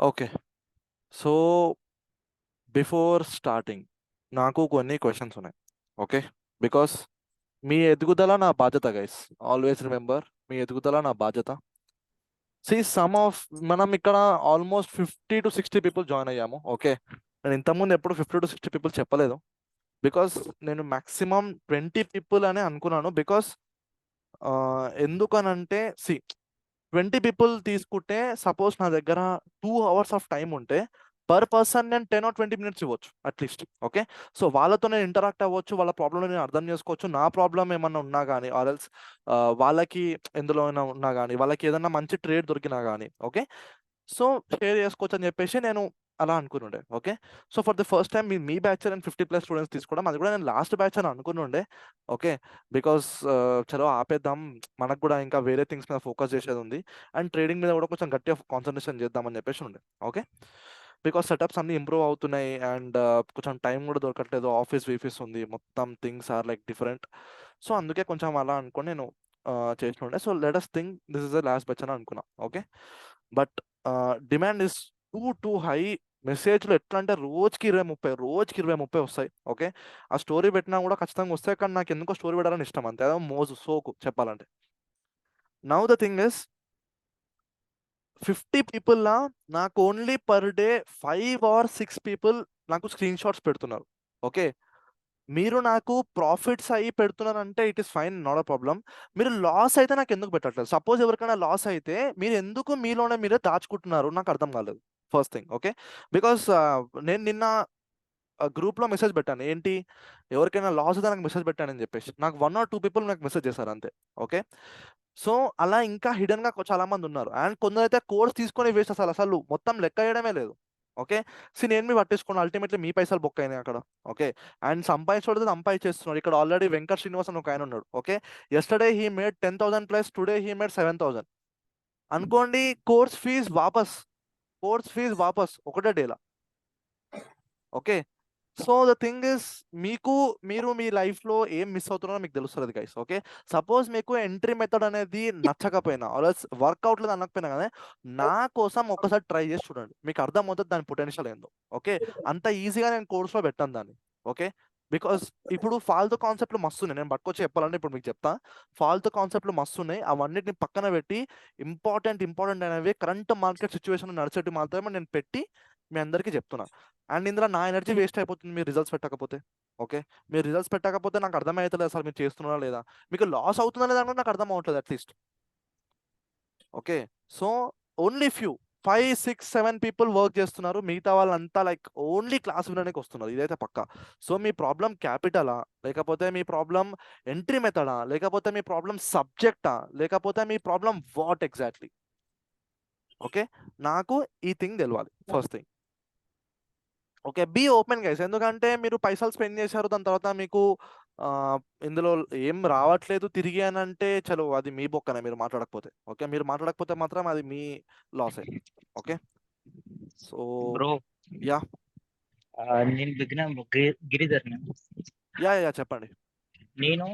Okay. So, before starting నాకు కొన్ని questions ఉన్నాయి. ఓకే. బికాస్ మీ ఎదుగుదల నా బాధ్యత గైస్. ఆల్వేస్ రిమెంబర్, మీ ఎదుగుదల నా బాధ్యత. సమ్ ఆఫ్ మనం ఇక్కడ ఆల్మోస్ట్ 50 to 60 పీపుల్ జాయిన్ అయ్యాము. ఓకే. నేను ఇంతకుముందు ఎప్పుడు 50 to 60 పీపుల్ చెప్పలేదు. బికాస్ నేను మాక్సిమం 20 పీపుల్ అని అనుకున్నాను. బికాస్ ఎందుకనంటే 20 పీపుల్ తీసుకుంటే సపోజ్ నా దగ్గర 2 hours ఆఫ్ టైం ఉంటే పర్ పర్సన్ నేను 10 or 20 minutes ఇవ్వచ్చు అట్లీస్ట్. ఓకే. సో వాళ్ళతో నేను ఇంటరాక్ట్ అవ్వచ్చు, వాళ్ళ ప్రాబ్లమ్ నేను అర్థం చేసుకోవచ్చు, నా ప్రాబ్లం ఏమన్నా ఉన్నా కానీ ఆర్ఎల్స్ వాళ్ళకి ఎందులో అయినా ఉన్నా కానీ, వాళ్ళకి ఏదైనా మంచి ట్రేడ్ దొరికినా కానీ ఓకే, సో షేర్ చేసుకోవచ్చు అని చెప్పేసి నేను అలా అనుకునుండే. Okay. So for the first time మీ బ్యాచ్ నేను 50+ స్టూడెంట్స్ తీసుకోవడం, అది కూడా నేను లాస్ట్ బ్యాచ్ అని అనుకునుండే. ఓకే. బికాస్ చలో ఆపేద్దాం, మనకు కూడా ఇంకా వేరే థింగ్స్ మీద ఫోకస్ చేసేది ఉంది, అండ్ ట్రేడింగ్ మీద కూడా కొంచెం గట్టిగా కాన్సన్ట్రేషన్ చేద్దామని చెప్పేసి ఉండే. ఓకే. బికాస్ సెటప్స్ అన్ని ఇంప్రూవ్ అవుతున్నాయి అండ్ కొంచెం టైం కూడా దొరకట్లేదు, ఆఫీస్ వీఫీస్ ఉంది, మొత్తం things are like different. So అందుకే కొంచెం అలా అనుకొని నేను చేస్తుండే. So let us think this is the last batch అని అనుకున్నా. Okay. But demand is too high. మెసేజ్లు ఎట్లా అంటే రోజుకి 20-30, రోజుకి 20-30 వస్తాయి. ఓకే. ఆ స్టోరీ పెట్టినా కూడా ఖచ్చితంగా వస్తాయి, కానీ నాకు ఎందుకో స్టోరీ పెట్టాలని ఇష్టం అంతే. అదో మోజు సోకు చెప్పాలంటే. నౌ ద థింగ్ ఇస్ 50 పీపుల్లా నాకు only per day 5 or 6 people నాకు స్క్రీన్ షాట్స్ పెడుతున్నారు. ఓకే. మీరు నాకు ప్రాఫిట్స్ అయ్యి పెడుతున్నారంటే it is fine, not a problem. మీరు లాస్ అయితే నాకు ఎందుకు పెట్టట్లేదు? సపోజ్ ఎవరికైనా లాస్ అయితే మీరు ఎందుకు మీలోనే మీరే దాచుకుంటున్నారు? నాకు అర్థం కాలేదు ఫస్ట్ థింగ్. ఓకే. బికాస్ నేను నిన్న గ్రూప్లో మెసేజ్ పెట్టాను. ఏంటి, ఎవరికైనా లాస్ అయితే నాకు మెసేజ్ పెట్టానని చెప్పేసి నాకు 1 or 2 పీపుల్ నాకు మెసేజ్ చేశారు అంతే. ఓకే. సో అలా ఇంకా హిడెన్గా చాలా మంది ఉన్నారు, అండ్ కొందరైతే కోర్స్ తీసుకొని వేస్ట్, అసలు అసలు మొత్తం లెక్క వేయడమే లేదు. ఓకే. నేను మీ పట్టించుకోండి, అల్టిమేట్లీ మీ పైసలు బొక్క అయినాయి అక్కడ. ఓకే. అండ్ సంపాదించడం సంపాదించేస్తున్నాడు. ఇక్కడ ఆల్రెడీ వెంకట్ శ్రీనివాస్ అని ఒక ఆయన ఉన్నాడు. Okay. Yesterday he made 10,000+, today he made 7,000 అనుకోండి. కోర్స్ ఫీజ్ వాపస్ ఒకటే డేలా. Okay. So the thing is, మీరు మీ లైఫ్లో ఏం మిస్ అవుతున్నారో మీకు తెలుస్తుంది గైస్. ఓకే. సపోజ్ మీకు ఎంట్రీ మెథడ్ అనేది నచ్చకపోయినా ఆల్స్ వర్కౌట్ లేదు అనకపోయినా కానీ నా కోసం ఒకసారి ట్రై చేసి చూడండి, మీకు అర్థమవుతుంది దాని పొటెన్షియల్ ఏందో. ఓకే. అంత ఈజీగా నేను కోర్స్లో పెట్టాను దాన్ని. ఓకే. బికాస్ ఇప్పుడు ఫాల్తు కాన్సెప్ట్లు మస్తున్నాయి, నేను పట్టుకొచ్చి చెప్పాలంటే ఇప్పుడు మీకు చెప్తా. ఫాల్తు కాన్సెప్ట్లు మస్తున్నాయి, అవన్నిటిని పక్కన పెట్టి ఇంపార్టెంట్ అనేవి కరెంట్ మార్కెట్ సిచ్యువేషన్ నడిచేట్టు మాత్రమే నేను పెట్టి మీ అందరికీ చెప్తున్నా. అండ్ ఇందులో నా ఎనర్జీ వేస్ట్ అయిపోతుంది మీరు రిజల్ట్స్ పెట్టకపోతే. ఓకే. మీరు రిజల్ట్స్ పెట్టకపోతే నాకు అర్థమవుతలేదు అసలు మీరు చేస్తున్నారా లేదా, మీకు లాస్ అవుతుందా లేదా కూడా నాకు అర్థం అవ్వట్లేదు at least. Okay. So only few 5, 6, 7 people work చేస్తున్నారు, మిగతా వాళ్ళంతా లైక్ ఓన్లీ క్లాస్ వినడానికి వస్తున్నారు, ఇదైతే పక్కా. సో మీ ప్రాబ్లం క్యాపిటలా, లేకపోతే మీ ప్రాబ్లం ఎంట్రీ మెథడా, లేకపోతే మీ ప్రాబ్లం సబ్జెక్టా, లేకపోతే మీ ప్రాబ్లం వాట్ ఎగ్జాక్ట్లీ? ఓకే. నాకు ఈ థింగ్ తెలవాలి first thing. Okay. Be open guys, ఎందుకంటే మీరు పైసలు స్పెండ్ చేశారు, దాని తర్వాత మీకు ఇందులో ఏం రావట్లేదు తిరిగి అని అంటే చలో అది మీ బొక్కనే, మీరు మాట్లాడకపోతే. ఓకే. మీరు మాట్లాడకపోతే మాత్రం అది మీ లాసే. ఓకే. సో బ్రో, యా నేను బిగినర్ గిరిధర్. యా యా చెప్పండి. నేను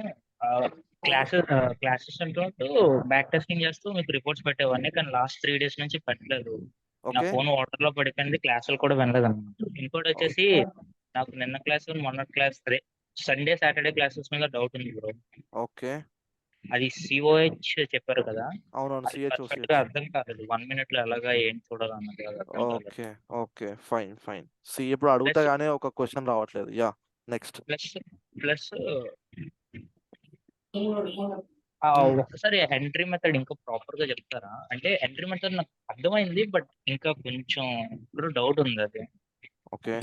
క్లాసెస్ అంటూ బ్యాక్ టెస్టింగ్ చేస్తూ మీకు రిపోర్ట్స్ పెట్టేవాడిని, కానీ లాస్ట్ 3 days నుంచి పెట్టలేదు. నా ఓకే. ఫోన్ వాటర్ లో పడిపోయింది, క్లాసులు కూడా వినలేదు అనమాట. ఇంకోటి వచ్చేసి నాకు నిన్న క్లాస్ మొన్న క్లాస్ అదే సండే సాటర్డే క్లాసెస్ మీద డౌట్ ఉంది బ్రో. ఓకే. అది సిఓహెచ్ చెప్పారు కదా, అవునవును, అది సిహెచ్ పర్ఫెక్ట్ గా సిహెచ్. అర్థం కాలేదు. 1 minute లో ఎలాగా ఏం చూడాలన్నది అది అర్థం కాలేదు. ఓకే. ఓకే. Fine fine. ఇప్పుడు అడుగుతా ప్లస్ గానీ ఒక క్వశ్చన్ రావట్లేదు. Yeah next. ప్లస్ ప్లస్ ఒక్కసారి ఎంట్రీ మెథడ్ ఇంకా ప్రాపర్ గా చెప్తారా? అంటే ఎంట్రీ మెథడ్ నాకు అర్థమైంది, బట్ ఇంకా కొంచెం ఇప్పుడు డౌట్ ఉంది అది. ఓకే.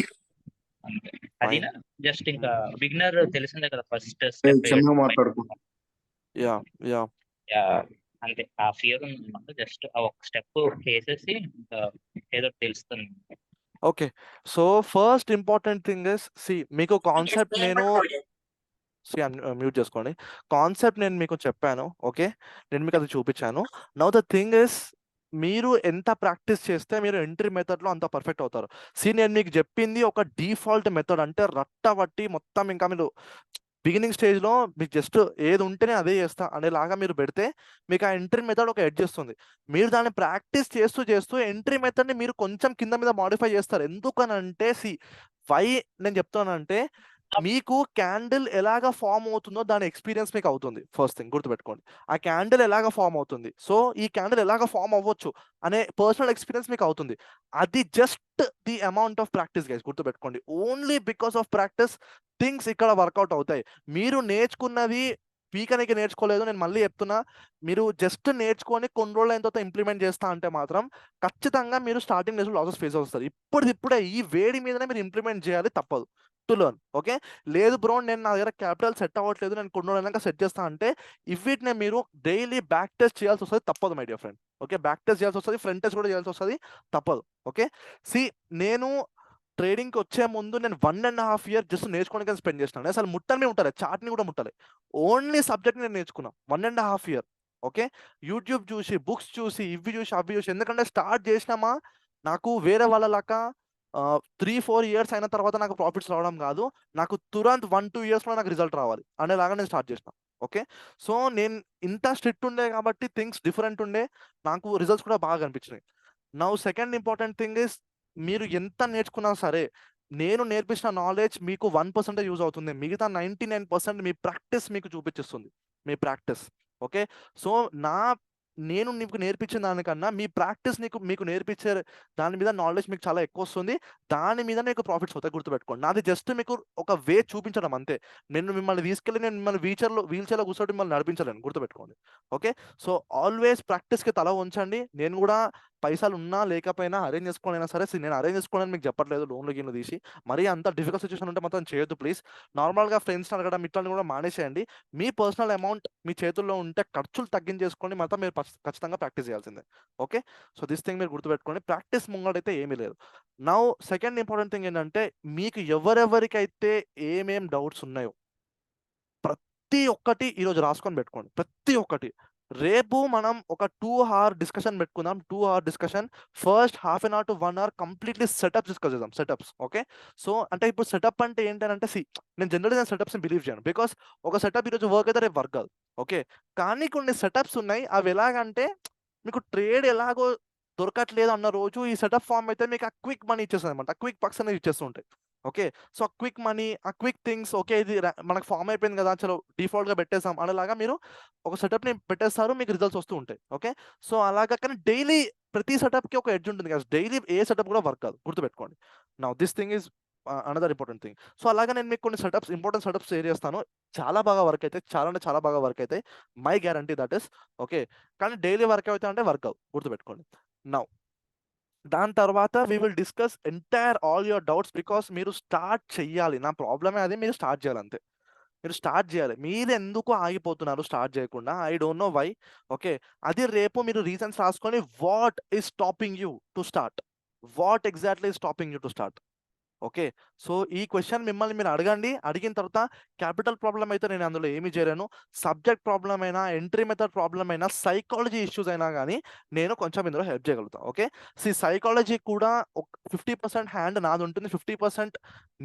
అంతే. ఫైన్. అదినా జస్ట్ ఇంకా బిగినర్ తెలిసిందే కదా, ఫస్ట్ నేను స్టెప్ క్షణంగా మాట్లాడుకో. యా యా అంతే. ఆ ఫియర్ ఉందన్నమాట. జస్ట్ ఆ ఒక స్టెప్ వేసేసి ఇంకా ఏదో తెలుస్తుంది. Okay. So first important thing is మీకు కాన్సెప్ట్ నేను మ్యూట్ చేసుకోండి. కాన్సెప్ట్ నేను మీకు చెప్పాను. ఓకే. నేను మీకు అది చూపించాను. నౌ ద థింగ్ ఇస్, మీరు ఎంత ప్రాక్టీస్ చేస్తే మీరు ఎంట్రీ మెథడ్లో అంత పర్ఫెక్ట్ అవుతారు. నేను మీకు చెప్పింది ఒక డిఫాల్ట్ మెథడ్, అంటే రట్టబట్టి మొత్తం ఇంకా మీరు బిగినింగ్ స్టేజ్లో మీకు జస్ట్ ఏది ఉంటేనే అదే చేస్తా అనేలాగా మీరు పెడితే మీకు ఆ ఎంట్రీ మెథడ్ ఒక ఎడ్జ్ వస్తుంది. మీరు దాన్ని ప్రాక్టీస్ చేస్తూ చేస్తూ ఎంట్రీ మెథడ్ని మీరు కొంచెం కింద మీద మాడిఫై చేస్తారు. ఎందుకనంటే వై నేను చెప్తానంటే మీకు క్యాండిల్ ఎలాగ ఫామ్ అవుతుందో దాని ఎక్స్పీరియన్స్ మీకు అవుతుంది. ఫస్ట్ థింగ్ గుర్తుపెట్టుకోండి. ఆ క్యాండిల్ ఎలాగ ఫామ్ అవుతుంది, సో ఈ క్యాండిల్ ఎలాగ ఫామ్ అవ్వచ్చు అనే పర్సనల్ ఎక్స్పీరియన్స్ మీకు అవుతుంది. అది just the amount of practice guys, గుర్తుపెట్టుకోండి. Only because of practice things ఇక్కడ వర్కౌట్ అవుతాయి. మీరు నేర్చుకున్నది పీకనికి నేర్చుకోలేదు. నేను మళ్ళీ చెప్తున్నా, మీరు జస్ట్ నేర్చుకొని కొన్ని రోజులు అయిన తర్వాత ఇంప్లిమెంట్ చేస్తా అంటే మాత్రం ఖచ్చితంగా మీరు స్టార్టింగ్ డేస్లో లాసెస్ ఫేస్ అవుతారు. ఇప్పుడే ఈ వేడి మీదనే మీరు ఇంప్లిమెంట్ చేయాలి, తప్పదు టు లెర్న్. ఓకే, లేదు బ్రో నేను నా దగ్గర క్యాపిటల్ సెట్ అవ్వట్లేదు, నేను కొన్ని రోజులైనాక సెట్ చేస్తా అంటే వీటిని మీరు డైలీ బ్యాక్ టెస్ట్ చేయాల్సి వస్తుంది, తప్పదు my dear friend. Okay, back test చేయాల్సి వస్తుంది, ఫ్రంట్ టెస్ట్ కూడా చేయాల్సి వస్తుంది, తప్పదు. ఓకే, నేను ట్రేడింగ్కి వచ్చే ముందు నేను 1.5 years జస్ట్ నేర్చుకోవడానికి స్పెండ్ చేసినాను. అసలు ముట్టని ఉంటారు, చాట్ని కూడా ముట్టాలి. ఓన్లీ సబ్జెక్ట్ నేను నేర్చుకున్నాను 1.5 years. ఓకే, యూట్యూబ్ చూసి, బుక్స్ చూసి, ఇవి చూసి, అవి చూసి. ఎందుకంటే స్టార్ట్ చేసినామా, నాకు వేరే వాళ్ళలాగా 3-4 years అయిన తర్వాత నాకు ప్రాఫిట్స్ రావడం కాదు, నాకు తురంత్ 1-2 yearsలో నాకు రిజల్ట్ రావాలి అనేలాగా నేను స్టార్ట్ చేసిన. ఓకే, సో నేను ఇంత స్ట్రిక్ట్ ఉండే కాబట్టి థింగ్స్ డిఫరెంట్ ఉండే, నాకు రిజల్ట్స్ కూడా బాగా కనిపించినాయి. Now second important thing is, మీరు ఎంత నేర్చుకున్నా సరే నేను నేర్పించిన నాలెడ్జ్ మీకు 1% యూజ్ అవుతుంది, మిగతా 99% మీ ప్రాక్టీస్ మీకు చూపించేస్తుంది, మీ ప్రాక్టీస్. ఓకే, సో నేను నీకు నేర్పించిన దానికన్నా మీ ప్రాక్టీస్ మీకు నేర్పించే దాని మీద నాలెడ్జ్ మీకు చాలా ఎక్కువ వస్తుంది, దాని మీద మీకు ప్రాఫిట్స్ అవుతాయి. గుర్తుపెట్టుకోండి, నాది జస్ట్ మీకు ఒక వే చూపించడం అంతే. నేను మిమ్మల్ని తీసుకెళ్ళి నేను మిమ్మల్ని వీల్ చైర్లో కూర్చోటి మిమ్మల్ని నడిపించలేను, గుర్తుపెట్టుకోండి. ఓకే, సో ఆల్వేస్ ప్రాక్టీస్కి తల ఉంచండి. నేను కూడా పైసలు ఉన్నా లేకపోయినా అరేంజ్ చేసుకోనైనా సరే, నేను అరేంజ్ చేసుకోనని మీకు చెప్పట్లేదు, లోన్లు గిన్లు తీసి. మరీ అంత డిఫికల్ట్ సిచ్యువేషన్ ఉంటే మాత్రం చేయొద్దు ప్లీజ్. నార్మల్గా ఫ్రెండ్స్ అడగడం ఇట్లాంటి కూడా మానేసేయండి. మీ పర్సనల్ అమౌంట్ మీ చేతుల్లో ఉంటే ఖర్చులు తగ్గించేసుకొని మాత్రం మీరు ఖచ్చితంగా ప్రాక్టీస్ చేయాల్సిందే. ఓకే, సో దిస్ థింగ్ మీరు గుర్తుపెట్టుకోండి, ప్రాక్టీస్ ముంగడైతే ఏమీ లేదు. నౌ సెకండ్ ఇంపార్టెంట్ థింగ్ ఏంటంటే, మీకు ఎవరెవరికైతే ఏమేం డౌట్స్ ఉన్నాయో ప్రతి ఒక్కటి ఈరోజు రాసుకొని పెట్టుకోండి, ప్రతి ఒక్కటి. రేపు మనం ఒక 2 hour డిస్కషన్ పెట్టుకుందాం. 2 hour discussion, first ½ an hour to 1 hour completely setups discuss చేద్దాం, సెటప్స్. ఓకే, సో అంటే ఇప్పుడు సెటప్ అంటే ఏంటంటే నేను జనరల్గా నేను సెటప్స్ని బిలీవ్ చేయను, బికాస్ ఒక సెటప్ ఈరోజు వర్క్ అయితే రేపు వర్క్ కాదు. ఓకే, కానీ కొన్ని సెటప్స్ ఉన్నాయి, అవి ఎలాగంటే మీకు ట్రేడ్ ఎలాగో దొరకట్లేదు అన్న రోజు ఈ సెటప్ ఫామ్ అయితే మీకు ఆ క్విక్ మనీ ఇచ్చేస్తుంది అనమాట, క్విక్ పక్స్ అనేది ఇచ్చేస్తూ ఉంటాయి. ఓకే, సో ఆ క్విక్ మనీ, ఆ క్విక్ థింగ్స్, ఓకే ఇది మనకు ఫామ్ అయిపోయింది కదా, చలో డిఫాల్ట్గా పెట్టేసాం అనేలాగా మీరు ఒక సెటప్ని పెట్టేస్తారు, మీకు రిజల్ట్స్ వస్తూ ఉంటాయి. ఓకే, సో అలాగా, కానీ డైలీ ప్రతి సెటప్కి ఒక ఎడ్జ్ ఉంటుంది కదా, డైలీ ఏ సెటప్ కూడా వర్క్ కాదు, గుర్తుపెట్టుకోండి. Now this thing is another important thing. So అలాగా నేను మీకు కొన్ని ఇంపార్టెంట్ సెటప్స్ షేర్ చేస్తాను, చాలా బాగా వర్క్ అవుతాయి, చాలా అంటే చాలా బాగా వర్క్ అవుతాయి, my guarantee that is. Okay, కానీ డైలీ వర్క్ అవుతాయి అంటే వర్క్ అవు, గుర్తుపెట్టుకోండి. నౌ దాని తర్వాత we will discuss entire all your doubts, because మీరు స్టార్ట్ చెయ్యాలి. నా ప్రాబ్లమే అది, మీరు స్టార్ట్ చేయాలి అంతే. మీరు స్టార్ట్ చేయాలి, మీరు ఎందుకు ఆగిపోతున్నారు స్టార్ట్ చేయకుండా, I don't know why. Okay, అది రేపు మీరు రీజన్స్ రాసుకొని, what is stopping you to start, what exactly is stopping you to start. Okay, so ఈ క్వశ్చన్ మిమ్మల్ని మీరు అడగండి. అడిగిన తర్వాత క్యాపిటల్ ప్రాబ్లం అయితే నేను అందులో ఏమీ చేయలేను, సబ్జెక్ట్ ప్రాబ్లం అయినా, ఎంట్రీ మెథడ్ ప్రాబ్లం అయినా, సైకాలజీ ఇష్యూస్ అయినా కానీ నేను కొంచెం ఇందులో హెల్ప్ చేయగలుగుతాను. ఓకే, సైకాలజీ కూడా 50% హ్యాండ్ నాది ఉంటుంది, 50%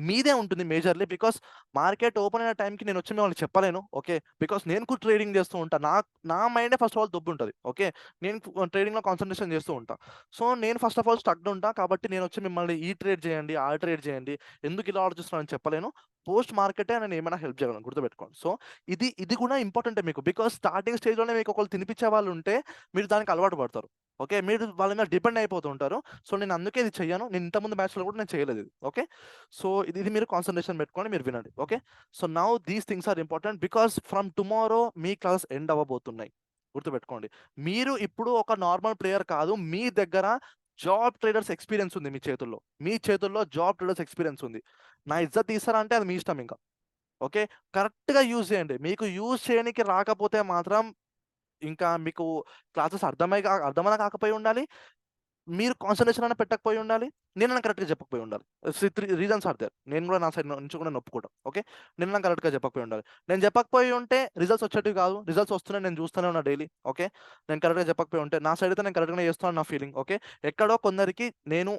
మీదే ఉంటుంది మేజర్లీ, బికాస్ మార్కెట్ ఓపెన్ అయిన టైంకి నేను వచ్చి మిమ్మల్ని చెప్పలేను. ఓకే, బికాస్ నేను కూడా ట్రేడింగ్ చేస్తూ ఉంటాను, నా మైండే ఫస్ట్ ఆఫ్ ఆల్ దొబ్బు ఉంటుంది. ఓకే, నేను ట్రేడింగ్లో కాన్సన్ట్రేషన్ చేస్తూ ఉంటాను, సో నేను ఫస్ట్ ఆఫ్ ఆల్ స్టక్డ్ ఉంటా, కాబట్టి నేను వచ్చి మిమ్మల్ని ఈ ట్రేడ్ చేయండి, ఆ ట్రేడ్ చేయండి, ఎందుకు ఇలా ఆలోచిస్తున్నానని చెప్పలేను. పోస్ట్ మార్కెటే నేను ఏమైనా హెల్ప్ చేయగలను, గుర్తుపెట్టుకోండి. సో ఇది కూడా ఇంపార్టెంటే మీకు, బికాస్ స్టార్టింగ్ స్టేజ్లోనే మీకు ఒకళ్ళు తినిపించే వాళ్ళు ఉంటే మీరు దానికి అలవాటు పడతారు. ఓకే, మీరు వాళ్ళ మీద డిపెండ్ అయిపోతూ ఉంటారు. సో నేను అందుకే ఇది చెయ్యను, నేను ఇంతకుముందు మ్యాచ్లో కూడా నేను చేయలేదు ఇది. ఓకే, సో ఇది మీరు కాన్సన్ట్రేషన్ పెట్టుకొని మీరు వినండి. Okay, so now these things are important, because from tomorrow మీ క్లాస్ ఎండ్ అవ్వబోతున్నాయి, గుర్తుపెట్టుకోండి. మీరు ఇప్పుడు ఒక నార్మల్ ప్లేయర్ కాదు, మీ దగ్గర జాబ్ ట్రేడర్స్ ఎక్స్పీరియన్స్ ఉంది, మీ చేతుల్లో జాబ్ ట్రేడర్స్ ఎక్స్పీరియన్స్ ఉంది. నా ఇజ్జత్ తీస్తారా అంటే అది మీ ఇష్టం ఇంకా. ఓకే, కరెక్ట్గా యూజ్ చేయండి, మీకు యూజ్ చేయడానికి రాకపోతే మాత్రం ఇంకా మీకు క్లాసెస్ అర్థమైనా కాకపోయి ఉండాలి, మీరు కాన్సన్ట్రేషన్ అయినా పెట్టకపోయి ఉండాలి, నేను కరెక్ట్గా చెప్పకపోయి ఉండాలి. 3 రీజన్స్ ఆర్ దేర్, నేను కూడా నా సైడ్ నుంచి కూడా ఒప్పుకోవడం. ఓకే, నేను కరెక్ట్గా చెప్పకపోయి ఉండాలి. నేను చెప్పకపోయి ఉంటే రిజల్ట్స్ వచ్చేటివి కాదు, రిజల్ట్స్ వస్తున్నాయి, నేను చూస్తూనే ఉన్నా డైలీ. ఓకే, నేను కరెక్ట్గా చెప్పకపోయి ఉంటే నా సైడ్ అయితే నేను కరెక్ట్గానే చేస్తున్నాను నా ఫీలింగ్. ఓకే, ఎక్కడో కొందరికి నేను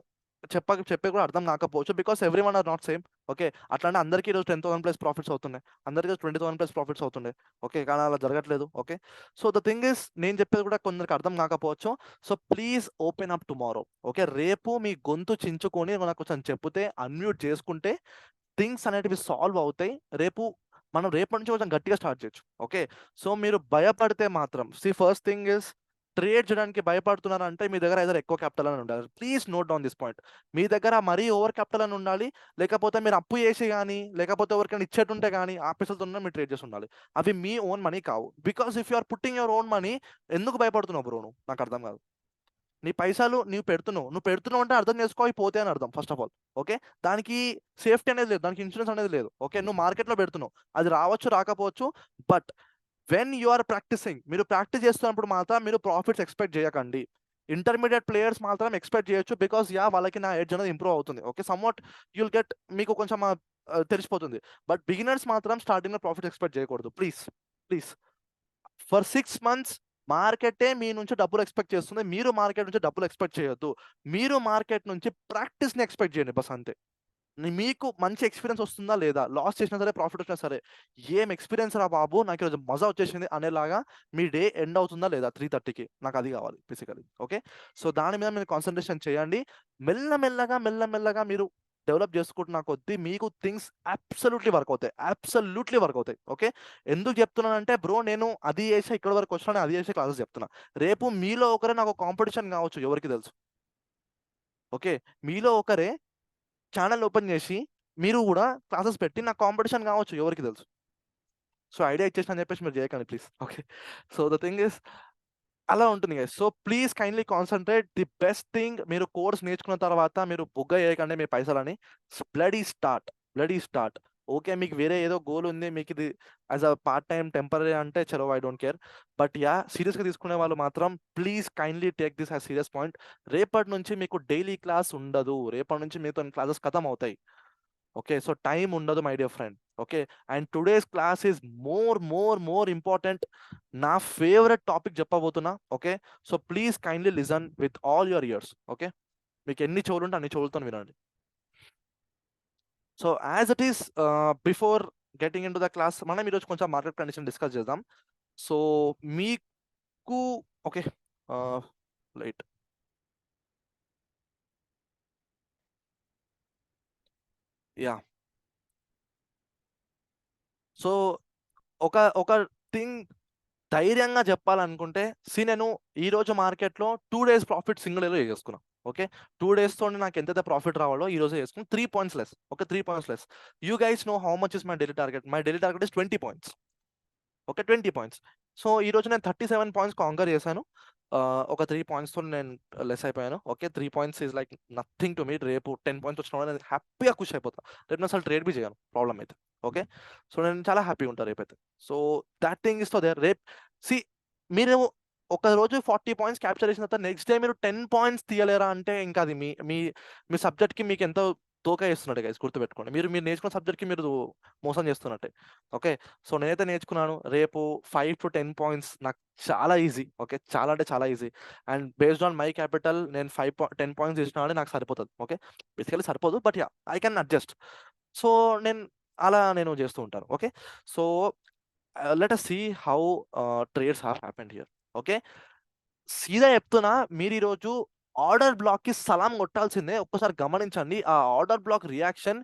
చెప్పే కూడా అర్థం కాకపోవచ్చు, because every one or not same. Okay, అట్లాంటి అందరికీ ఈరోజు 10,000 ప్లస్ ప్రాఫిట్స్ అవుతున్నాయి, అందరికీ 20,000 ప్లస్ ప్రాఫిట్స్ అవుతున్నాయి. ఓకే, కానీ అలా జరగట్లేదు. Okay, so the thing is, నేను చెప్పేది కూడా కొందరికి అర్థం కాకపోవచ్చు. So please open up tomorrow. Okay, రేపు మీ గొంతు చించుకొని నాకు కొంచెం చెప్తే, అన్మ్యూట్ చేసుకుంటే థింగ్స్ అనేటివి సాల్వ్ అవుతాయి. మనం రేపటి నుంచి కొంచెం గట్టిగా స్టార్ట్ చేయొచ్చు. ఓకే, సో మీరు భయపడితే మాత్రం, ఫస్ట్ థింగ్ ఇస్, ట్రేడ్ చేయడానికి భయపడుతున్నారు అంటే మీ దగ్గర ఏదో ఎక్కువ క్యాపిటల్ అని ఉండాలి. Please note down this point. మీ దగ్గర మరీ ఓవర్ క్యాపిటల్ అని ఉండాలి, లేకపోతే మీరు అప్పు చేసి కానీ, లేకపోతే ఎవరికైనా ఇచ్చేటుంటే కానీ ఆ పైసలతో మీరు ట్రేడ్ చేసి ఉండాలి. అవి మీ ఓన్ మనీ కావు. Because if you are putting your own money, ఎందుకు భయపడుతున్నావు బ్రో? నువ్వు, నాకు అర్థం కాదు. నీ పైసలు నువ్వు పెడుతున్నావు అంటే అర్థం చేసుకో, అవి పోతే అని అర్థం ఫస్ట్ ఆఫ్ ఆల్. ఓకే, దానికి సేఫ్టీ అనేది లేదు, దానికి ఇన్సూరెన్స్ అనేది లేదు. ఓకే, నువ్వు మార్కెట్లో పెడుతున్నావు, అది రావచ్చు రాకపోవచ్చు. But when you are practising, మీరు ప్రాక్టీస్ చేస్తున్నప్పుడు మాత్రం మీరు ప్రాఫిట్స్ ఎక్స్పెక్ట్ చేయకండి. ఇంటర్మీడియట్ ప్లేయర్స్ మాత్రం ఎక్స్పెక్ట్ చేయొచ్చు, బికాస్ వాళ్ళకి నా ఎడ్జ్ అనేది ఇంప్రూవ్ అవుతుంది. ఓకే, సమ్వాట్ యుల్ గెట్, మీకు కొంచెం తెలిసిపోతుంది. బట్ బిగినర్స్ మాత్రం స్టార్టింగ్లో ప్రాఫిట్ ఎక్స్పెక్ట్ చేయకూడదు. Please please. ఫర్ 6 months మార్కెటే మీ నుంచి డబ్బులు ఎక్స్పెక్ట్ చేస్తుంది, మీరు మార్కెట్ నుంచి డబ్బులు ఎక్స్పెక్ట్ చేయొద్దు. మీరు మార్కెట్ నుంచి ప్రాక్టీస్ని ఎక్స్పెక్ట్ చేయండి బస్, అంతే. మీకు మంచి ఎక్స్పీరియన్స్ వస్తుందా లేదా, లాస్ చేసినా సరే ప్రాఫిట్ వచ్చినా సరే, ఏం ఎక్స్పీరియన్స్ రా బాబు, నాకు ఈరోజు మజా వచ్చేసింది అనేలాగా మీ డే ఎండ్ అవుతుందా లేదా 3:30కి, నాకు అది కావాలి బేసికలీ. ఓకే, సో దాని మీద మీరు కాన్సన్ట్రేషన్ చేయండి. మెల్లమెల్లగా మీరు డెవలప్ చేసుకుంటున్న కొద్దీ మీకు థింగ్స్ అబ్సల్యూట్లీ వర్క్ అవుతాయి. ఓకే, ఎందుకు చెప్తున్నానంటే బ్రో, నేను అది చేసే ఇక్కడ వరకు వచ్చినా, అది చేసే క్లాసెస్ చెప్తున్నా. రేపు మీలో ఒకరే నాకు కాంపిటీషన్ కావచ్చు, ఎవరికి తెలుసు. ఓకే, మీలో ఒకరే ఛానల్ ఓపెన్ చేసి మీరు కూడా క్లాసెస్ పెట్టి నాకు కాంపిటీషన్ కావచ్చు, ఎవరికి తెలుసు. సో ఐడియా ఇచ్చేసిన అని చెప్పేసి మీరు చేయకండి please. Okay, so the thing is, అలా ఉంటుంది guys. So please kindly concentrate. The best thing, మీరు కోర్స్ నేర్చుకున్న తర్వాత మీరు బుగ్గ చేయకండి మీ పైసలని. Bloody start. ఓకే, మీకు వేరే ఏదో గోల్ ఉంది, మీకు ఇది as a part time temporary అంటే చలో, ఐ డోంట్ కేర్. బట్ సీరియస్గా తీసుకునే వాళ్ళు మాత్రం please kindly take this as serious point. రేపటి నుంచి మీకు డైలీ క్లాస్ ఉండదు, రేపటి నుంచి మీతో క్లాసెస్ ఖతం అవుతాయి. ఓకే, సో టైం ఉండదు my dear friend. Okay, and today's class is more important. నా ఫేవరెట్ టాపిక్ చెప్పబోతున్నా. Okay, so please kindly listen with all your ears. Okay, మీకు ఎన్ని చెవులు ఉంటే అన్ని చెవులతో వినండి. So as it is, before getting in to the class, మనం ఈరోజు కొంచెం మార్కెట్ కండిషన్ డిస్కస్ చేద్దాం. సో మీకు ఓకే, లైట్ యా. సో ఒక థింగ్ ధైర్యంగా చెప్పాలనుకుంటే, నేను ఈరోజు మార్కెట్లో 2 days ప్రాఫిట్ సింగిల్ డేలో చేసుకున్నాను. ఓకే, 2 daysతో నాకు ఎంతైతే ప్రాఫిట్ రావాలో ఈ రోజు చేసుకుని 3 points less. Okay, 3 points less. You guys know how much is my daily target. My daily target is 20 points. Okay, 20 points. So ఈరోజు నేను 37 points కాంకర్ చేశాను. ఒక 3 pointsతో నేను లెస్ అయిపోయాను. Okay, 3 points is like nothing to me. రేపు 10 points వచ్చిన నేను హ్యాపీగా ఖుషి అయిపోతా. రేపు నేను అసలు ట్రేడ్ బి చేయను, ప్రాబ్లం అయితే. ఓకే, సో నేను చాలా హ్యాపీగా ఉంటాను రేపైతే. సో దాట్ థింగ్ ఇస్ తో దేర్. మీరు ఒక రోజు 40 points క్యాప్చర్ చేసిన తర్వాత నెక్స్ట్ డే మీరు 10 points తీయలేరా అంటే, ఇంకా అది మీ మీ మీ సబ్జెక్ట్కి మీకు ఎంతో తోకా చేస్తున్నట్టే గైస్, గుర్తుపెట్టుకోండి. మీరు నేర్చుకున్న సబ్జెక్ట్కి మీరు మోసం చేస్తున్నట్టే. ఓకే, సో నేనైతే నేర్చుకున్నాను, రేపు 5 to 10 points నాకు చాలా ఈజీ. ఓకే, చాలా అంటే చాలా easy. And based on my capital నేను 10 points చేసిన అంటే నాకు సరిపోతుంది. ఓకే, బేసికలీ సరిపోదు, but I can adjust. So నేను చేస్తూ ఉంటాను. Okay, so let us see how trades have happened here. Okay, సీదా చెప్తున్నా, మీరు ఈరోజు ఆర్డర్ బ్లాక్కి సలాం కొట్టాల్సిందే. ఒక్కసారి గమనించండి ఆ ఆర్డర్ బ్లాక్ రియాక్షన్